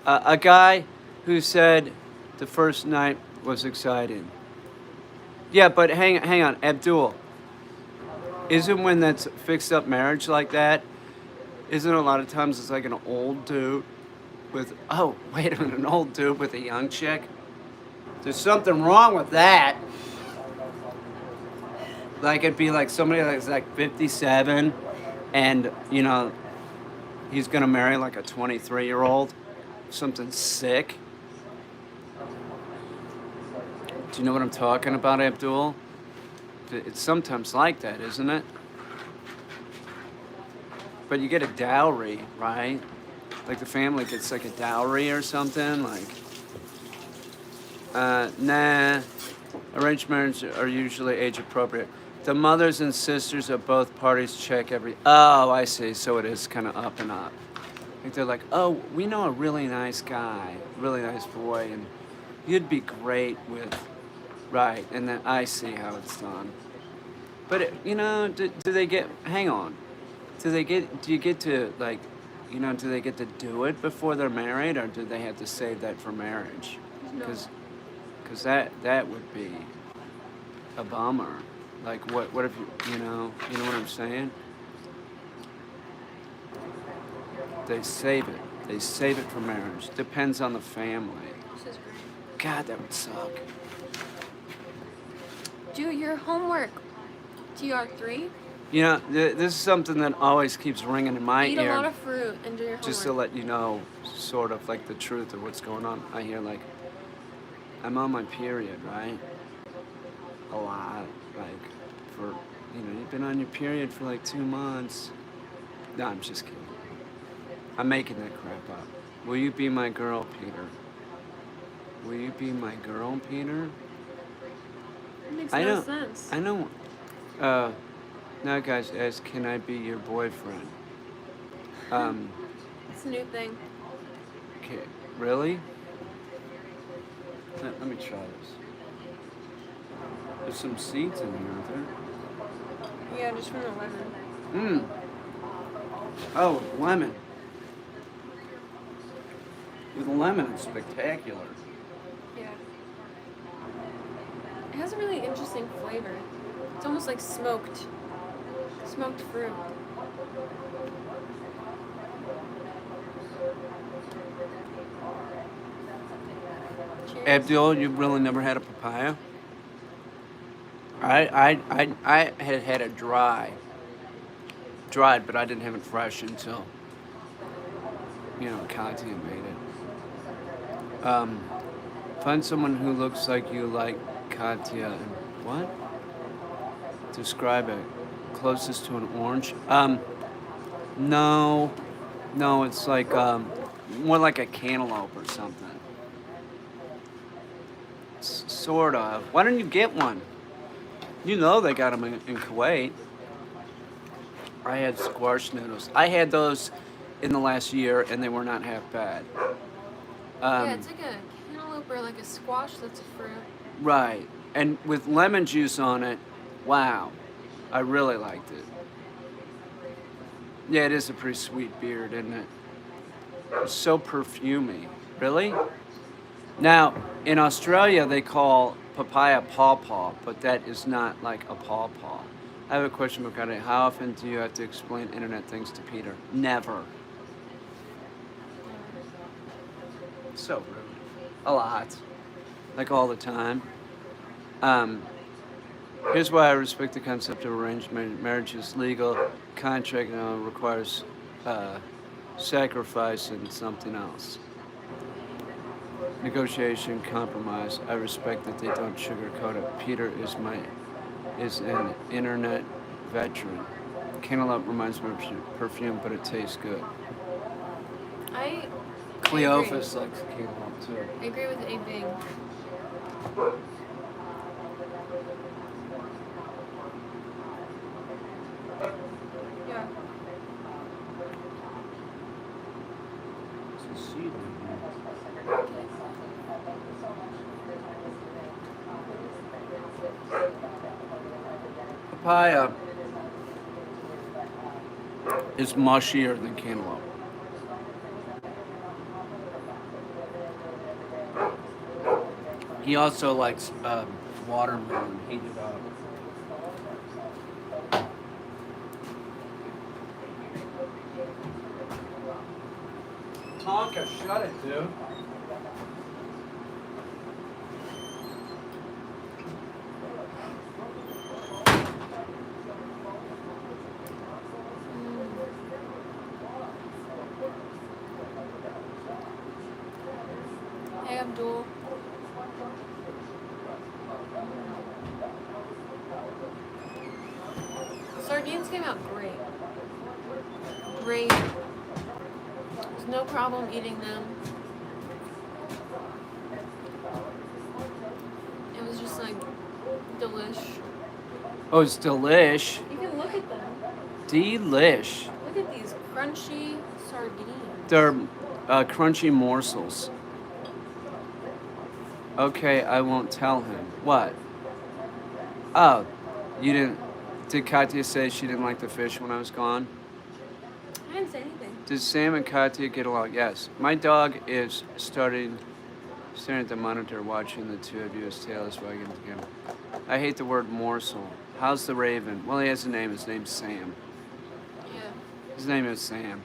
A guy who said the first night was exciting. Yeah, but hang on, Abdul. Isn't when that's fixed up marriage like that, isn't a lot of times it's like an old dude with, oh, wait a minute, an old dude with a young chick? There's something wrong with that. Like it'd be like somebody that's like 57 and, he's gonna marry like a 23-year-old. Something sick. Do you know what I'm talking about, Abdul? It's sometimes like that, isn't it? But you get a dowry, right? Like the family gets like a dowry or something, like, nah. Arranged marriages are usually age appropriate. The mothers and sisters of both parties check every. Oh, I see. So it is kind of up and up. Like they're like, oh, we know a really nice guy, really nice boy, and you'd be great with. Right, and then I see how it's done. But do they get? Hang on. Do you get to like, do they get to do it before they're married, or do they have to save that for marriage? No. Because that would be a bummer. Like what if you know what I'm saying? They save it. They save it for marriage. Depends on the family. This is great. God, that would suck. Do your homework. TR3. This is something that always keeps ringing in my Eat ear. a lot of fruit and do your homework. Just to let you know, sort of like the truth of what's going on. I hear like, I'm on my period, right? A lot, like for you've been on your period for like 2 months. No, I'm just kidding. I'm making that crap up. Will you be my girl, Peter? Will you be my girl, Peter? It makes I no know. sense. I know. Now, guys, ask, can I be your boyfriend? It's a new thing. Okay, really? Let me try this. There's some seeds in here, aren't there? Yeah, just from the lemon. Mmm. Oh, lemon. With lemon, it's spectacular. Yeah. It has a really interesting flavor. It's almost like smoked fruit. Cheers. Abdul, you've really never had a papaya? I had it dried, but I didn't have it fresh until, Katya made it. Find someone who looks like you like Katya and what? Describe it. Closest to an orange? No, it's like, more like a cantaloupe or something. Sort of. Why don't you get one? You know they got them in Kuwait. I had squash noodles. I had those in the last year, and they were not half bad. Yeah, it's like a cantaloupe or like a squash that's a fruit. Right. And with lemon juice on it, wow. I really liked it. Yeah, it is a pretty sweet beard, isn't it? It's so perfumey. Really? Now, in Australia, they call papaya pawpaw, but that is not like a pawpaw. I have a question about it. How often do you have to explain internet things to Peter? Never. So rude. A lot. Like all the time. Here's why I respect the concept of arranged marriage is legal. Contract requires sacrifice and something else. Negotiation, compromise. I respect that they don't sugarcoat it. Peter is an internet veteran. Cantaloupe reminds me of perfume, but it tastes good. Cleophas likes cantaloupe too. I agree with A Bing. Yeah. It's a seed in here. Papaya is mushier than cantaloupe. He also likes watermelon heated up. Tonka, shut it, dude. Hey, Abdul. Sardines came out great. Great. There's no problem eating them. It was just like delish. Oh, it's delish. You can look at them. Delish. Look at these crunchy sardines. They're crunchy morsels. Okay, I won't tell him. What? Oh, you didn't. Did Katya say she didn't like the fish when I was gone? I didn't say anything. Did Sam and Katya get along? Yes. My dog is staring at the monitor, watching the two of you as tail is wagging together. I hate the word morsel. How's the raven? Well, he has a name. His name's Sam. Yeah. His name is Sam.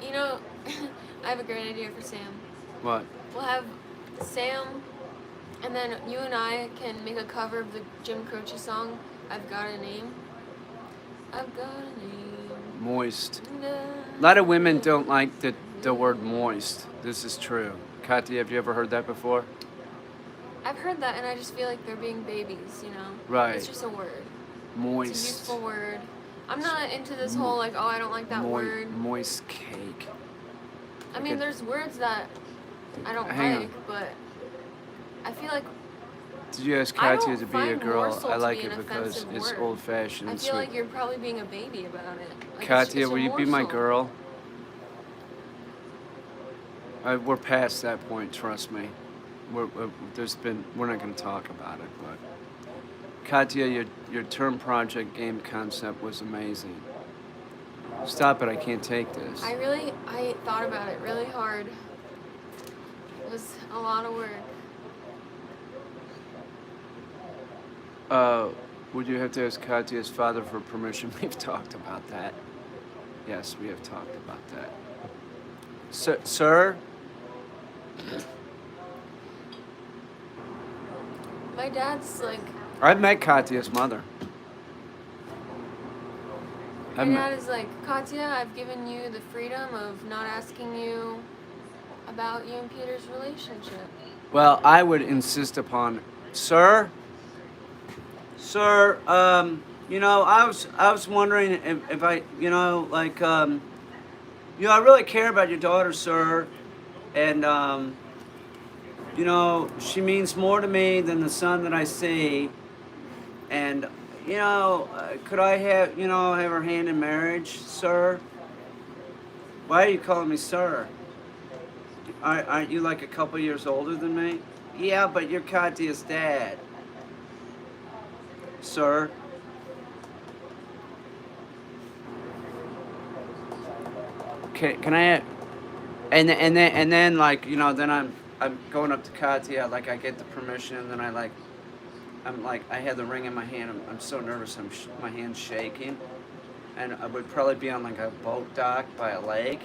You know, I have a great idea for Sam. What? We'll have Sam, and then you and I can make a cover of the Jim Croce song, I've Got a Name. I've got a name. Moist. A lot of women don't like the word moist. This is true. Katya, have you ever heard that before? I've heard that, and I just feel like they're being babies, you know? Right. It's just a word. It's a Moist. useful word. I'm not into this whole, like, oh, I don't like that word. Moist cake. I mean, there's words that I don't Hang on. like, but I feel like Did you ask I Katya don't to be a find girl? morsel I to like be it an because offensive it's word. old fashioned I and feel sweet. like you're probably being a baby about it. Like, Katya, it's a will you be my morsel. girl? We're past that point. Trust me. We're not going to talk about it, but Katya, your term project game concept was amazing. Stop it! I can't take this. I thought about it really hard. It was a lot of work. Would you have to ask Katya's father for permission? We've talked about that. Yes, we have talked about that. Sir? My dad's like, I've met Katya's mother. my dad is like, Katya, I've given you the freedom of not asking you about you and Peter's relationship. Well, I would insist upon, sir, you know, I was wondering if I, you know, like, you know, I really care about your daughter, sir, and you know, she means more to me than the son that I see, and you know, could I have, you know, have her hand in marriage, sir? Why are you calling me sir? Aren't you like a couple years older than me? Yeah, but you're Katya's dad. Sir? Can I and then like, you know, then I'm going up to Katya, like I get the permission, and then I'm like I have the ring in my hand. I'm so nervous. My hand's shaking. And I would probably be on like a boat dock by a lake,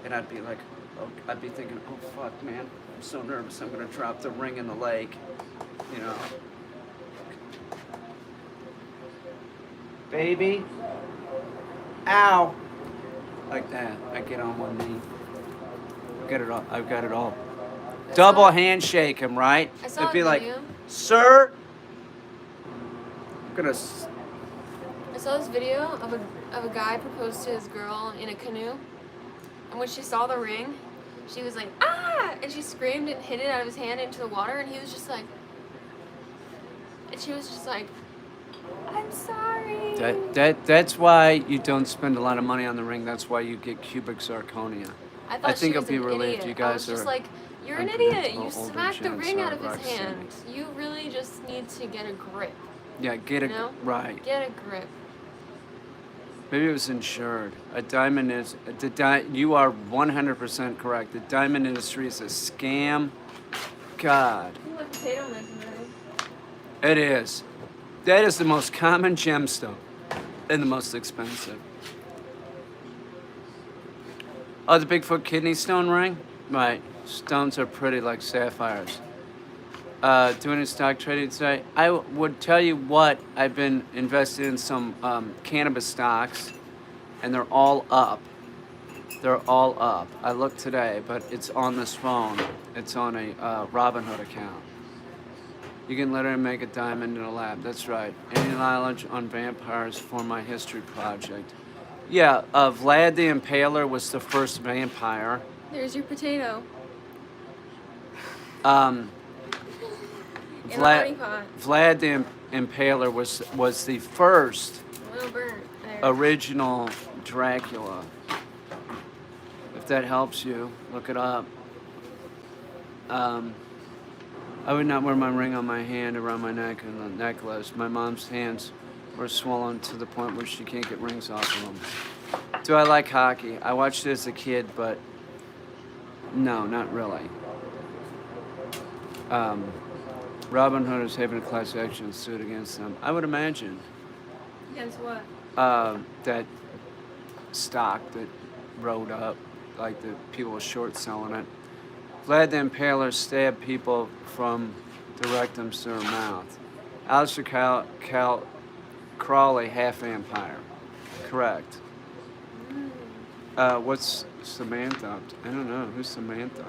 and I'd be like, oh, I'd be thinking, oh fuck, man, I'm so nervous. I'm gonna drop the ring in the lake, you know. Baby, ow, like that. I get on one knee. Get it all. I've got it all. Double handshake him, right? I saw It'd be a like, video. sir. I'm gonna. I saw this video of a guy propose to his girl in a canoe, and when she saw the ring, she was like, ah! And she screamed and hit it out of his hand into the water, and he was just like, and she was just like, I'm sorry. That's why you don't spend a lot of money on the ring. That's why you get cubic zirconia. I think she I'll was be an relieved idiot. you guys I was just are like, you're an idiot. unpredictable You older smacked the gents ring are out of his Roxanne. hand. You really just need to get a grip. Yeah, get a You know? right. Get a grip. Maybe it was insured. A diamond is you are 100% correct. The diamond industry is a scam. God, Ooh, a potato knife. it is. That is the most common gemstone and the most expensive. Oh, the Bigfoot kidney stone ring? Right. Stones are pretty like sapphires. Doing a stock trading today. I would tell you what, I've been invested in some cannabis stocks, and they're all up. They're all up. I looked today, but it's on this phone. It's on a Robinhood account. You can literally make a diamond in a lab. That's right. Any knowledge on vampires for my history project? Yeah, Vlad the Impaler was the first vampire. There's your potato. Um, In a honey pot. Vlad the Impaler was the first A little burnt there. original Dracula. If that helps you, look it up. I would not wear my ring on my hand, around my neck, and the necklace. My mom's hands were swollen to the point where she can't get rings off of them. Do I like hockey? I watched it as a kid, but no, not really. Robin Hood is having a class action suit against them. I would imagine. Against what? That stock that rode up, like the people were short selling it. Vlad the Impaler stabbed people from the rectum to their mouth. Aleister Crowley, half vampire. Correct. What's Samantha? I don't know. Who's Samantha?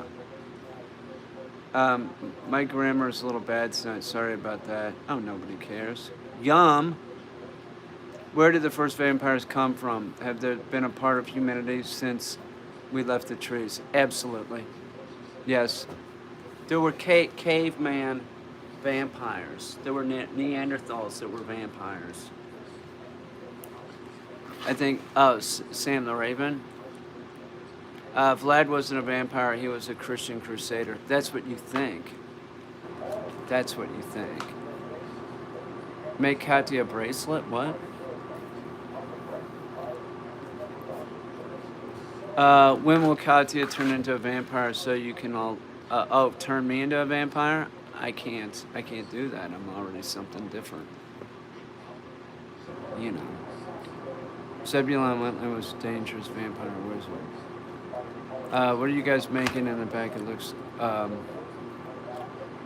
My grammar is a little bad tonight. Sorry about that. Oh, nobody cares. Yum. Where did the first vampires come from? Have they been a part of humanity since we left the trees? Absolutely. Yes. There were caveman vampires. There were Neanderthals that were vampires. I think, oh, Sam the Raven. Vlad wasn't a vampire, he was a Christian crusader. That's what you think. That's what you think. Make Katya a bracelet? What? When will Katya turn into a vampire so you can all... turn me into a vampire? I can't do that. I'm already something different. You know. Zebulon Wentland was a dangerous vampire wizard. What are you guys making in the back? It looks...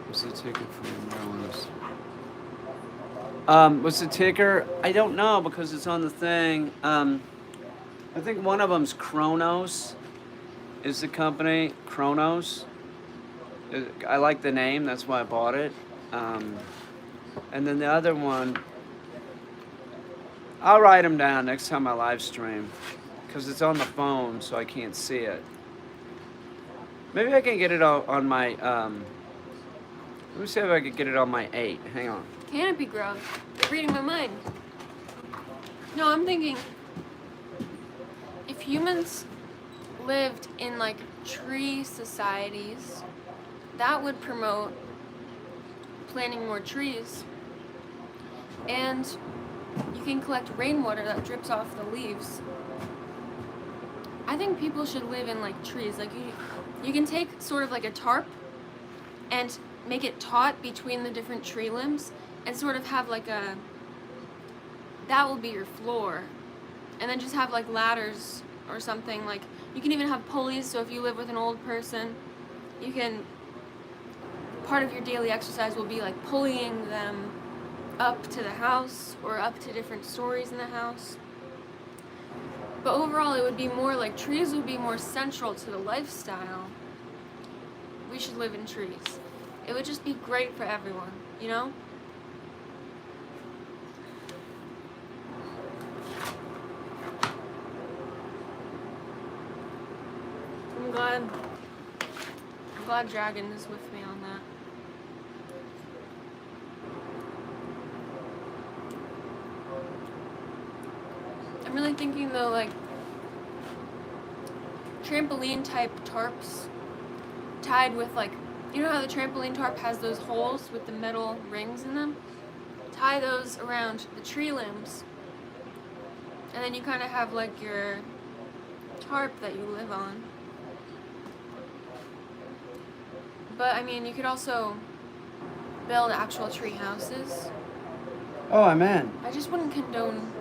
what's the ticket for your Maryland's? What's the ticker? I don't know because it's on the thing. I think one of them's Kronos. Is the company Kronos? I like the name. That's why I bought it. And then the other one, I'll write them down next time I live stream because it's on the phone, so I can't see it. Maybe I can get it on my. Let me see if I could get it on my 8. Hang on. Canopy growth. You're reading my mind. No, I'm thinking if humans lived in like tree societies, that would promote planting more trees. And you can collect rainwater that drips off the leaves. I think people should live in like trees. Like you can take sort of like a tarp and make it taut between the different tree limbs and sort of have like that will be your floor. And then just have like ladders or something. Like you can even have pulleys, so if you live with an old person, you can, part of your daily exercise will be like pulling them up to the house or up to different stories in the house. But overall it would be more like trees would be more central to the lifestyle. We should live in trees. It would just be great for everyone, you know? I'm glad Dragon is with me on that. I'm really thinking though, like trampoline type tarps tied with like, you know how the trampoline tarp has those holes with the metal rings in them? Tie those around the tree limbs. And then you kind of have like your tarp that you live on. But I mean, you could also build actual tree houses. Oh, I'm in. I just wouldn't condone.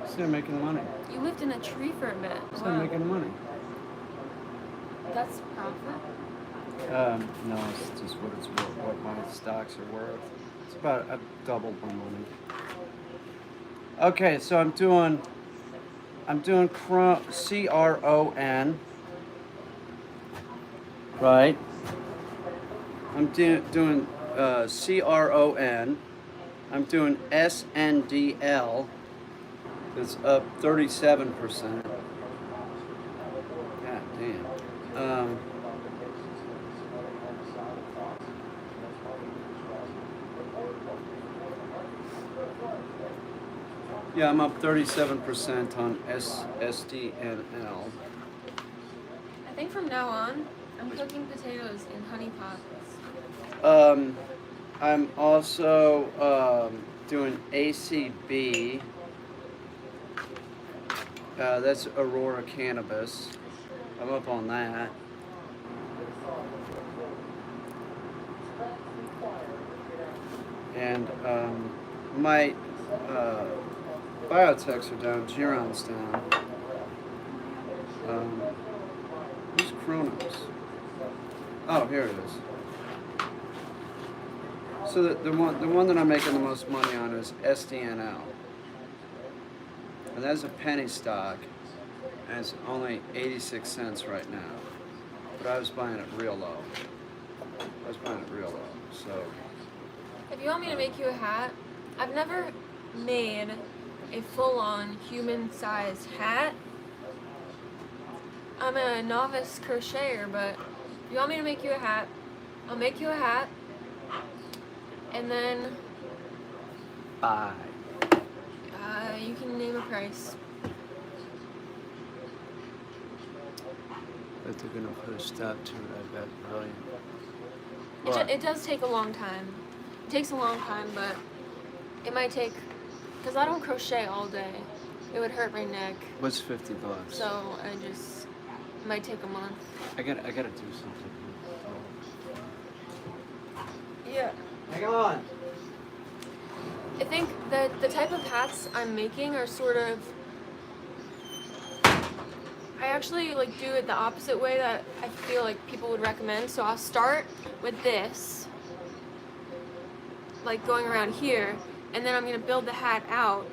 Still making money. You lived in a tree for a bit. Still making money. That's profit. No, it's just what it's worth, what my stocks are worth. It's about I doubled my money. Okay, so I'm doing CRON. Right. I'm doing CRON. I'm doing SNDL. It's up 37%. God damn. Yeah, I'm up 37% on SDNL. I think from now on, I'm cooking potatoes in honey pots. I'm also doing ACB. That's Aurora Cannabis. I'm up on that. And my biotechs are down, Giron's down. Who's Kronos? Oh, here it is. So the one that I'm making the most money on is SDNL. And that's a penny stock, and it's only 86 cents right now. But I was buying it real low. I was playing it real low. So, If you want me to make you a hat, I've never made a full-on human-sized hat. I'm a novice crocheter, but if you want me to make you a hat, I'll make you a hat, and then bye. you can name a price. But they're gonna put a stop to it, I bet. Brilliant. It does take a long time. It takes a long time, but it might take, because I don't crochet all day. It would hurt my neck. What's $50? So it might take a month. I gotta do something. Yeah. Hang on. I think that the type of hats I'm making are sort of, I actually like do it the opposite way that I feel like people would recommend. So I'll start with this, like going around here, and then I'm gonna build the hat out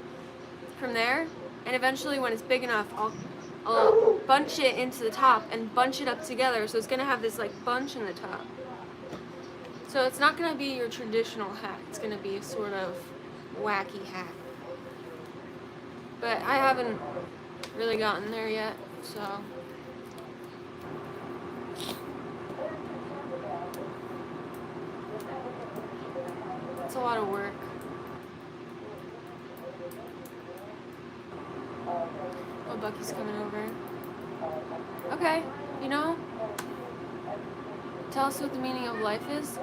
from there, and eventually when it's big enough, I'll bunch it into the top and bunch it up together, so it's gonna have this like bunch in the top. So it's not gonna be your traditional hat, it's gonna be a sort of wacky hat. But I haven't really gotten there yet, so. It's a lot of work. Oh, Bucky's coming over. Okay, you know, tell us what the meaning of life is.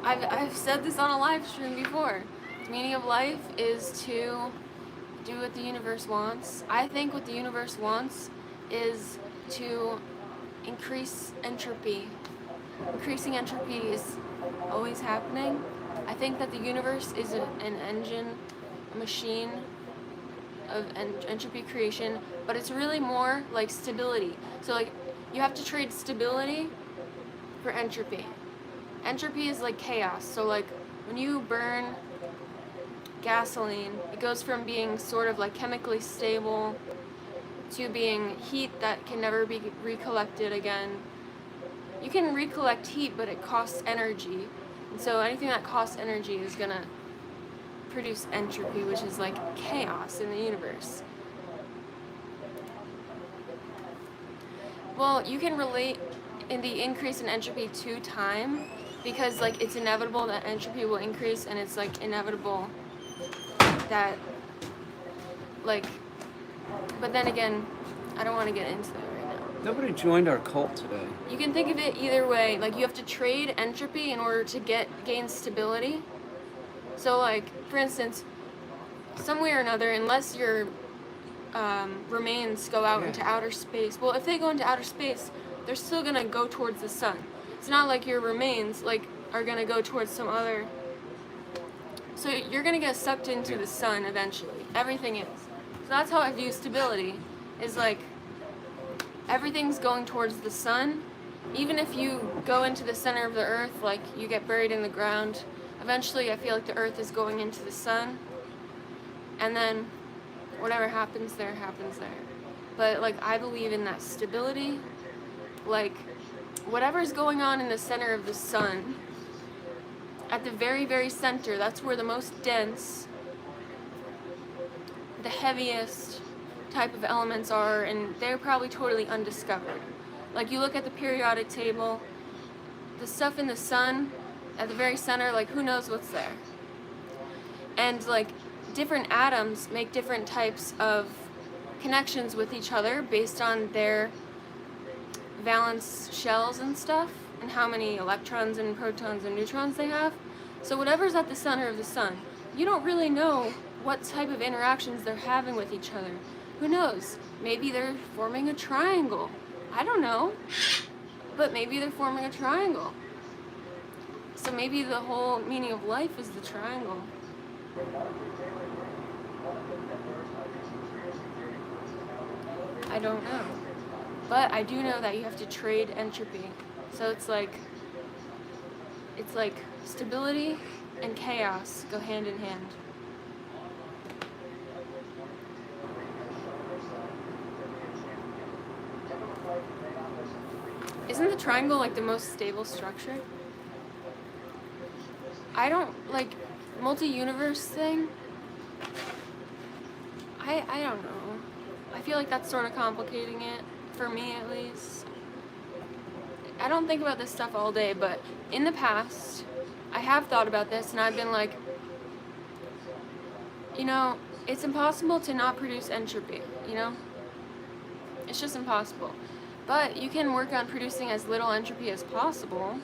I've said this on a live stream before. The meaning of life is to do what the universe wants. I think what the universe wants is to increase entropy. Increasing entropy is always happening. I think that the universe is an engine, a machine of entropy creation, but it's really more like stability. So like you have to trade stability for entropy. Entropy is like chaos. So like when you burn gasoline, it goes from being sort of like chemically stable to being heat that can never be recollected again. You can recollect heat, but it costs energy. And so anything that costs energy is gonna produce entropy, which is like chaos in the universe. Well, you can relate in the increase in entropy to time, because like it's inevitable that entropy will increase, and it's like inevitable that like, but then again, I don't want to get into that right now. Nobody joined our cult today. You can think of it either way. Like you have to trade entropy in order to gain stability. So like, for instance, some way or another, unless your remains go out into outer space, well, if they go into outer space, they're still gonna go towards the sun. It's not like your remains like are gonna go towards some other. So you're gonna get sucked into the sun eventually. Everything is. So that's how I view stability. Is like everything's going towards the sun. Even if you go into the center of the earth, like you get buried in the ground, eventually I feel like the earth is going into the sun. And then whatever happens there, happens there. But like I believe in that stability. Like whatever's going on in the center of the sun, at the very, very center, that's where the most dense, the heaviest type of elements are, and they're probably totally undiscovered. Like you look at the periodic table, the stuff in the sun at the very center, like who knows what's there. And like different atoms make different types of connections with each other based on their valence shells and stuff, and how many electrons and protons and neutrons they have. So whatever's at the center of the sun, you don't really know what type of interactions they're having with each other. Who knows? Maybe they're forming a triangle. I don't know. But maybe they're forming a triangle. So maybe the whole meaning of life is the triangle. I don't know. But I do know that you have to trade entropy. So it's like stability and chaos go hand in hand. Isn't the triangle like the most stable structure? I don't like multi-universe thing. I don't know. I feel like that's sort of complicating it for me at least. I don't think about this stuff all day, but in the past, I have thought about this and I've been like, you know, it's impossible to not produce entropy, you know? It's just impossible. But you can work on producing as little entropy as possible.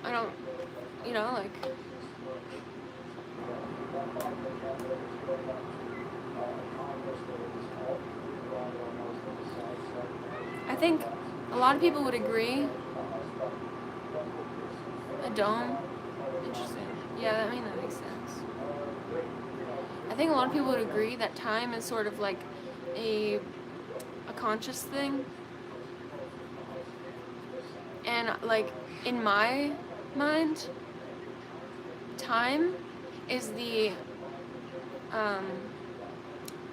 I don't, you know, like... I think a lot of people would agree. A dome. Interesting. Yeah, I mean, that makes sense. I think a lot of people would agree that time is sort of like a conscious thing. And like in my mind, time is the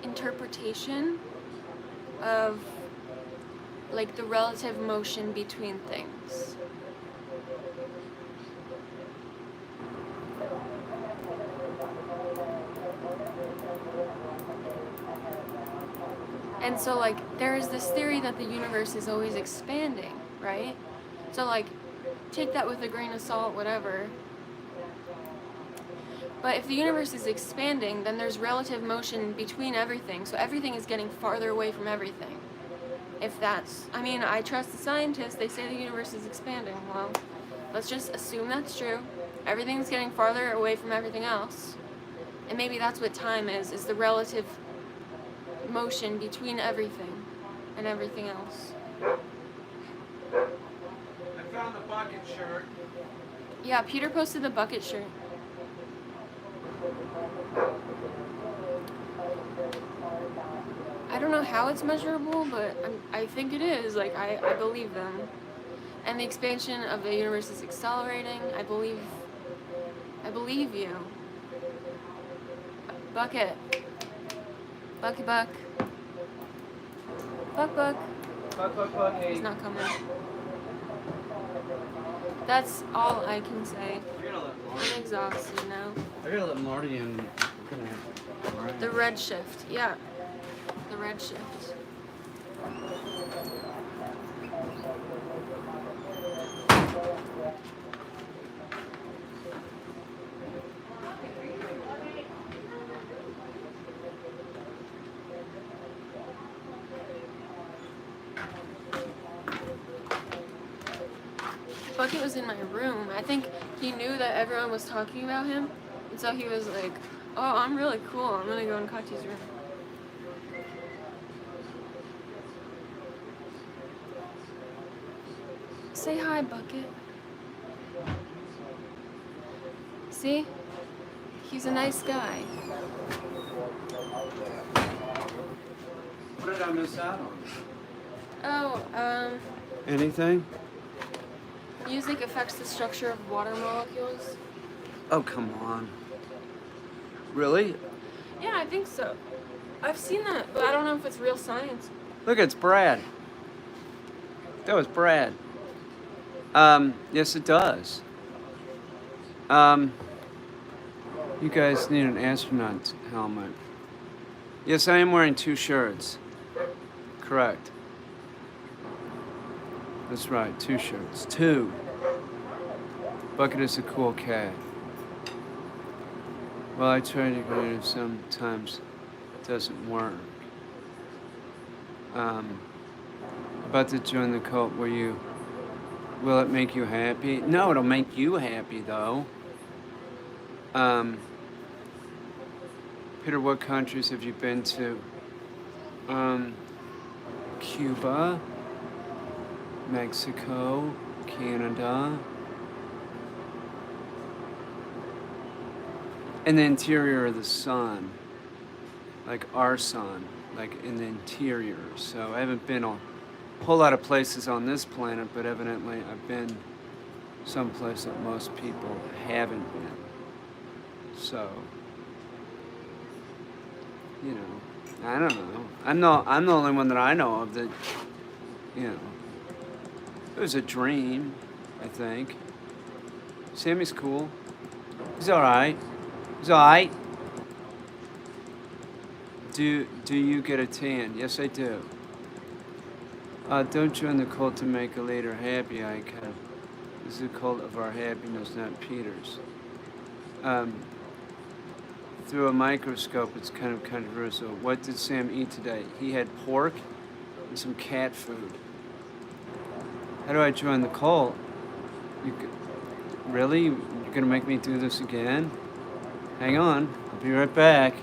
interpretation of like the relative motion between things. And so like there is this theory that the universe is always expanding, right? So like take that with a grain of salt, whatever. But if the universe is expanding, then there's relative motion between everything. So everything is getting farther away from everything. If that's, I mean, I trust the scientists, they say the universe is expanding. Well, let's just assume that's true. Everything's getting farther away from everything else. And maybe that's what time is the relative motion between everything and everything else. I found the bucket shirt. Yeah, Peter posted the bucket shirt. I don't know how it's measurable, but I think it is. Like, I believe them. And the expansion of the universe is accelerating. I believe you. Bucket. Bucky Buck. Buck Buck. Buck, hey. He's not coming. That's all I can say. I'm exhausted now. I gotta let Marty in. We're gonna have Brian. The red shift. Yeah. The red shift. Bucket was in my room. I think he knew that everyone was talking about him, and so he was like, "Oh, I'm really cool. I'm gonna go in Kati's room." Say hi, Bucket. See? He's a nice guy. What did I miss out on? Oh, Anything? music affects the structure of water molecules. Oh, come on. Really? Yeah, I think so. I've seen that, but I don't know if it's real science. Look, it's Brad. That was Brad. Yes, it does. You guys need an astronaut helmet. Yes, I am wearing 2 shirts. Correct. That's right, 2 shirts. 2. Bucket is a cool cat. Well, I try to get it, sometimes it doesn't work. About to join the cult, will it make you happy? No, it'll make you happy, though. Peter, what countries have you been to? Cuba, Mexico, Canada. In the interior of the sun. Like our sun. Like in the interior. So I haven't been a whole lot of places on this planet, but evidently I've been someplace that most people haven't been. So, you know, I don't know. I'm the only one that I know of that, you know, it was a dream, I think. Sammy's cool. He's all right. He's all right. Do you get a tan? Yes, I do. Don't join the cult to make a later happy, I Kev. This is a cult of our happiness, not Peter's. Um, through a microscope, it's kind of controversial. What did Sam eat today? He had pork and some cat food. How do I join the cult? Really? You're gonna make me do this again? Hang on, I'll be right back.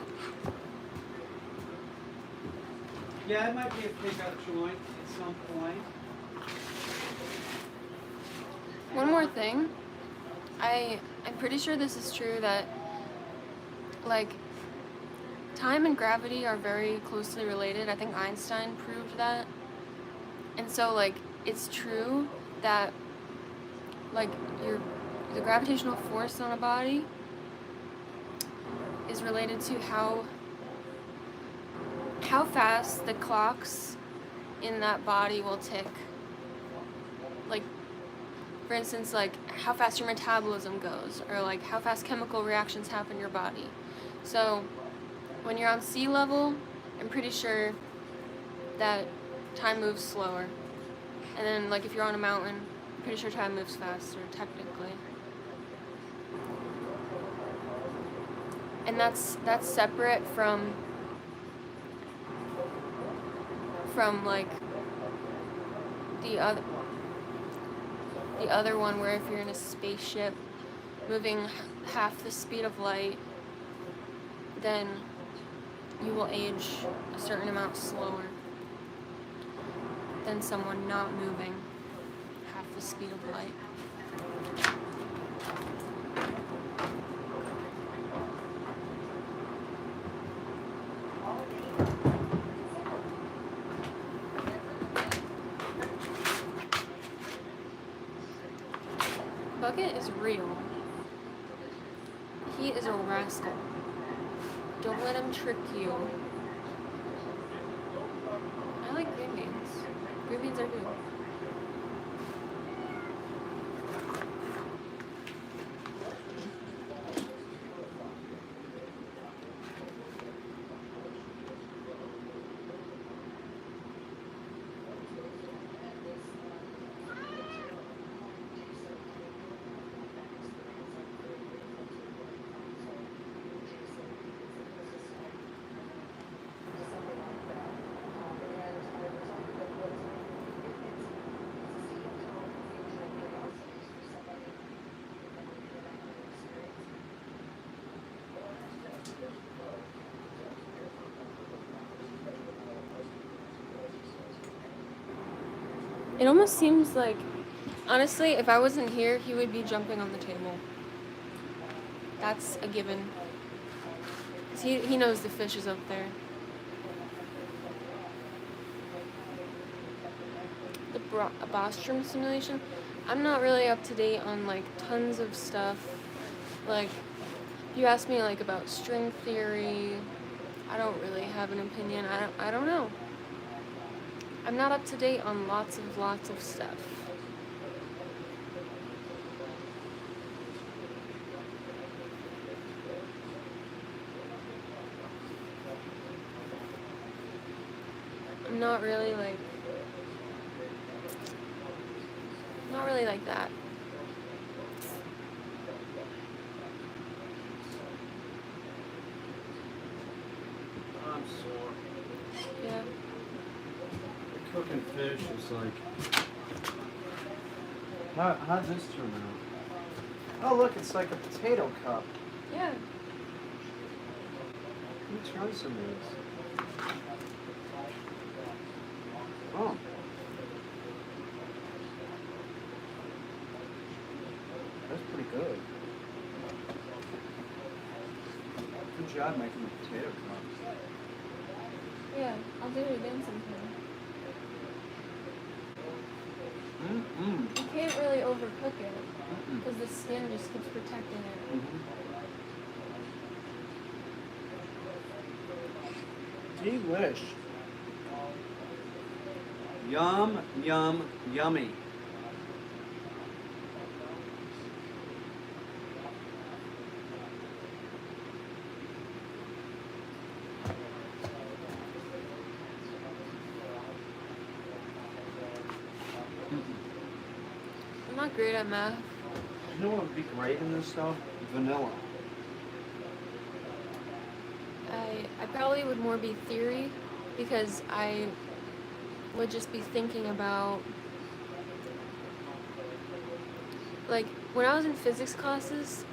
Yeah, it might be a pickup joint at some point. One more thing. I'm pretty sure this is true that like time and gravity are very closely related. I think Einstein proved that. And so like it's true that like the gravitational force on a body is related to how fast the clocks in that body will tick. Like, for instance, like how fast your metabolism goes, or like how fast chemical reactions happen in your body. So when you're on sea level, I'm pretty sure that time moves slower. And then like if you're on a mountain, I'm pretty sure time moves faster, technically. And that's separate from like the other one where if you're in a spaceship moving half the speed of light, then you will age a certain amount slower than someone not moving half the speed of light. Bucket is real. He is a rascal. Don't let him trick you. I like green beans. Green beans are good. It almost seems like, honestly, if I wasn't here, he would be jumping on the table. That's a given. 'Cause he knows the fish is up there. The Bostrom simulation. I'm not really up to date on like tons of stuff. Like, if you ask me like about string theory, I don't really have an opinion. I don't know. I'm not up to date on lots of stuff. I'm not really like that. I'm sore. Yeah. Cooking fish is like. How'd this turn out? Oh, look, it's like a potato cup. Yeah. Let me try some of this. Oh. That's pretty good. Good job making the potato cup. Yeah, I'll do it again sometime. You can't really overcook it because the skin just keeps protecting it. Delish. Yum, yum, yummy. I'm not great at math. You know what would be great in this stuff? Vanilla. I probably would more be theory because I would just be thinking about, like, when I was in physics classes,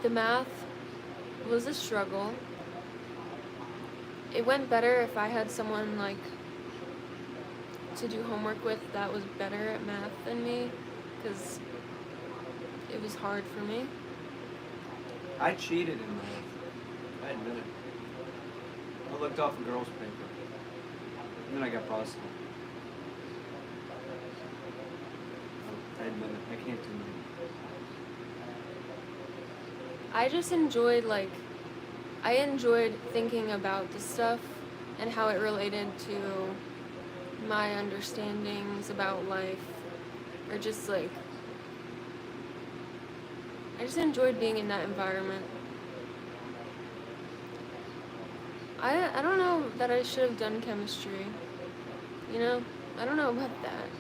the math was a struggle. It went better if I had someone, like, to do homework with that was better at math than me, because it was hard for me. I cheated in math. I admit it. I looked off a girl's paper. And then I got busted. I admit it. I can't do that. I just enjoyed, like, I enjoyed thinking about the stuff and how it related to my understandings about life, or just, like, I just enjoyed being in that environment. I don't know that I should have done chemistry, you know? I don't know about that.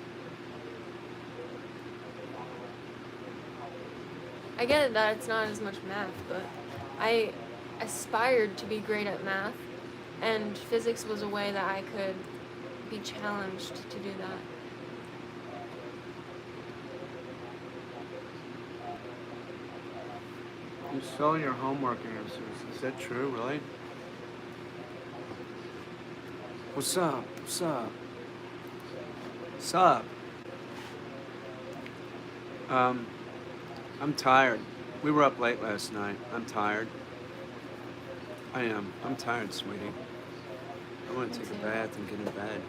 I get it that it's not as much math, but I aspired to be great at math, and physics was a way that I could be challenged to do that. You stole your homework answers. Is that true, really? What's up? What's up? What's up? I'm tired. We were up late last night. I'm tired. I am. I'm tired, sweetie. I want to take a bath and get in bed.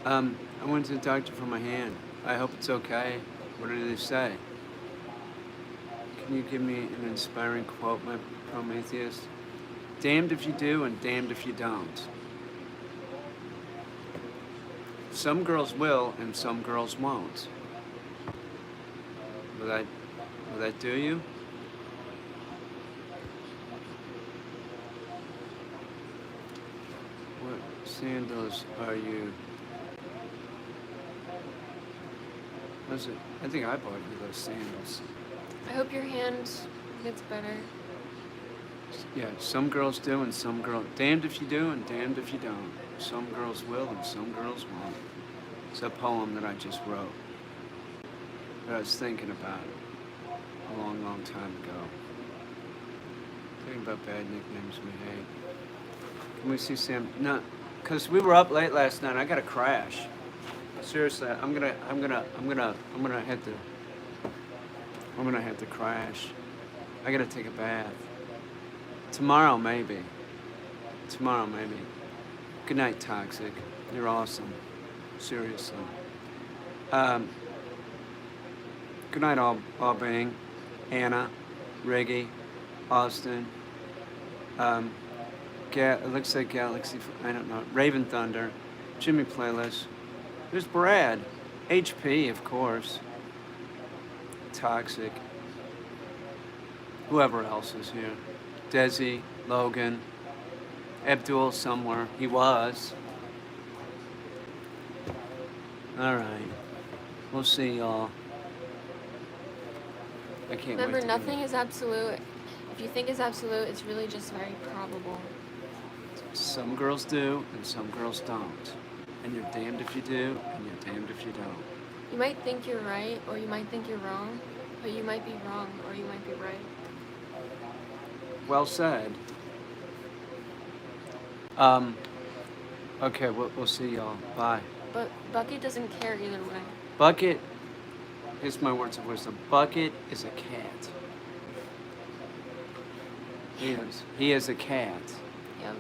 I went to the doctor for my hand. I hope it's okay. What did they say? Can you give me an inspiring quote, my Prometheus? Damned if you do and damned if you don't. Some girls will and some girls won't. Will that do you? What sandals are you? Was it? I think I bought you those sandals. I hope your hand gets better. Yeah, some girls do and some girls. Damned if you do and damned if you don't. Some girls will and some girls won't. It's a poem that I just wrote. That I was thinking about a long, long time ago. Thinking about bad nicknames we hate. Can we see Sam? No, because we were up late last night. I got to crash. Seriously, I'm gonna have to crash. I gotta take a bath. Tomorrow, maybe. Good night, Toxic. You're awesome. Seriously. Good night, Albang, Anna, Reggie, Austin. It looks like Galaxy. I don't know. Raven Thunder, Jimmy Playlist. There's Brad, HP, of course. Toxic. Whoever else is here. Desi, Logan, Abdul somewhere. He was. All right. We'll see y'all. I can't Remember, wait. nothing is absolute. If you think it's absolute, it's really just very probable. Some girls do and some girls don't. And you're damned if you do and you're damned if you don't. You might think you're right, or you might think you're wrong, but you might be wrong, or you might be right. Well said. Okay, we'll see y'all. Bye. But Bucky doesn't care either way. Bucket, here's my words of wisdom. Bucket is a cat. He is a cat. Yep.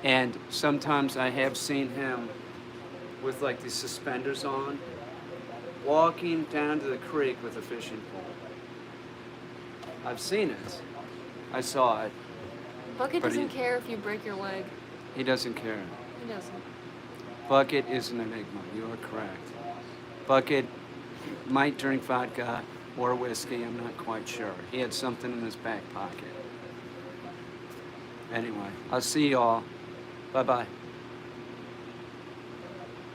And sometimes I have seen him with like these suspenders on, walking down to the creek with a fishing pole. I've seen it. I saw it. Bucket But doesn't care if you break your leg. He doesn't care. He doesn't. Bucket is an enigma. You are correct. Bucket might drink vodka or whiskey. I'm not quite sure. He had something in his back pocket. Anyway, I'll see y'all. Bye-bye.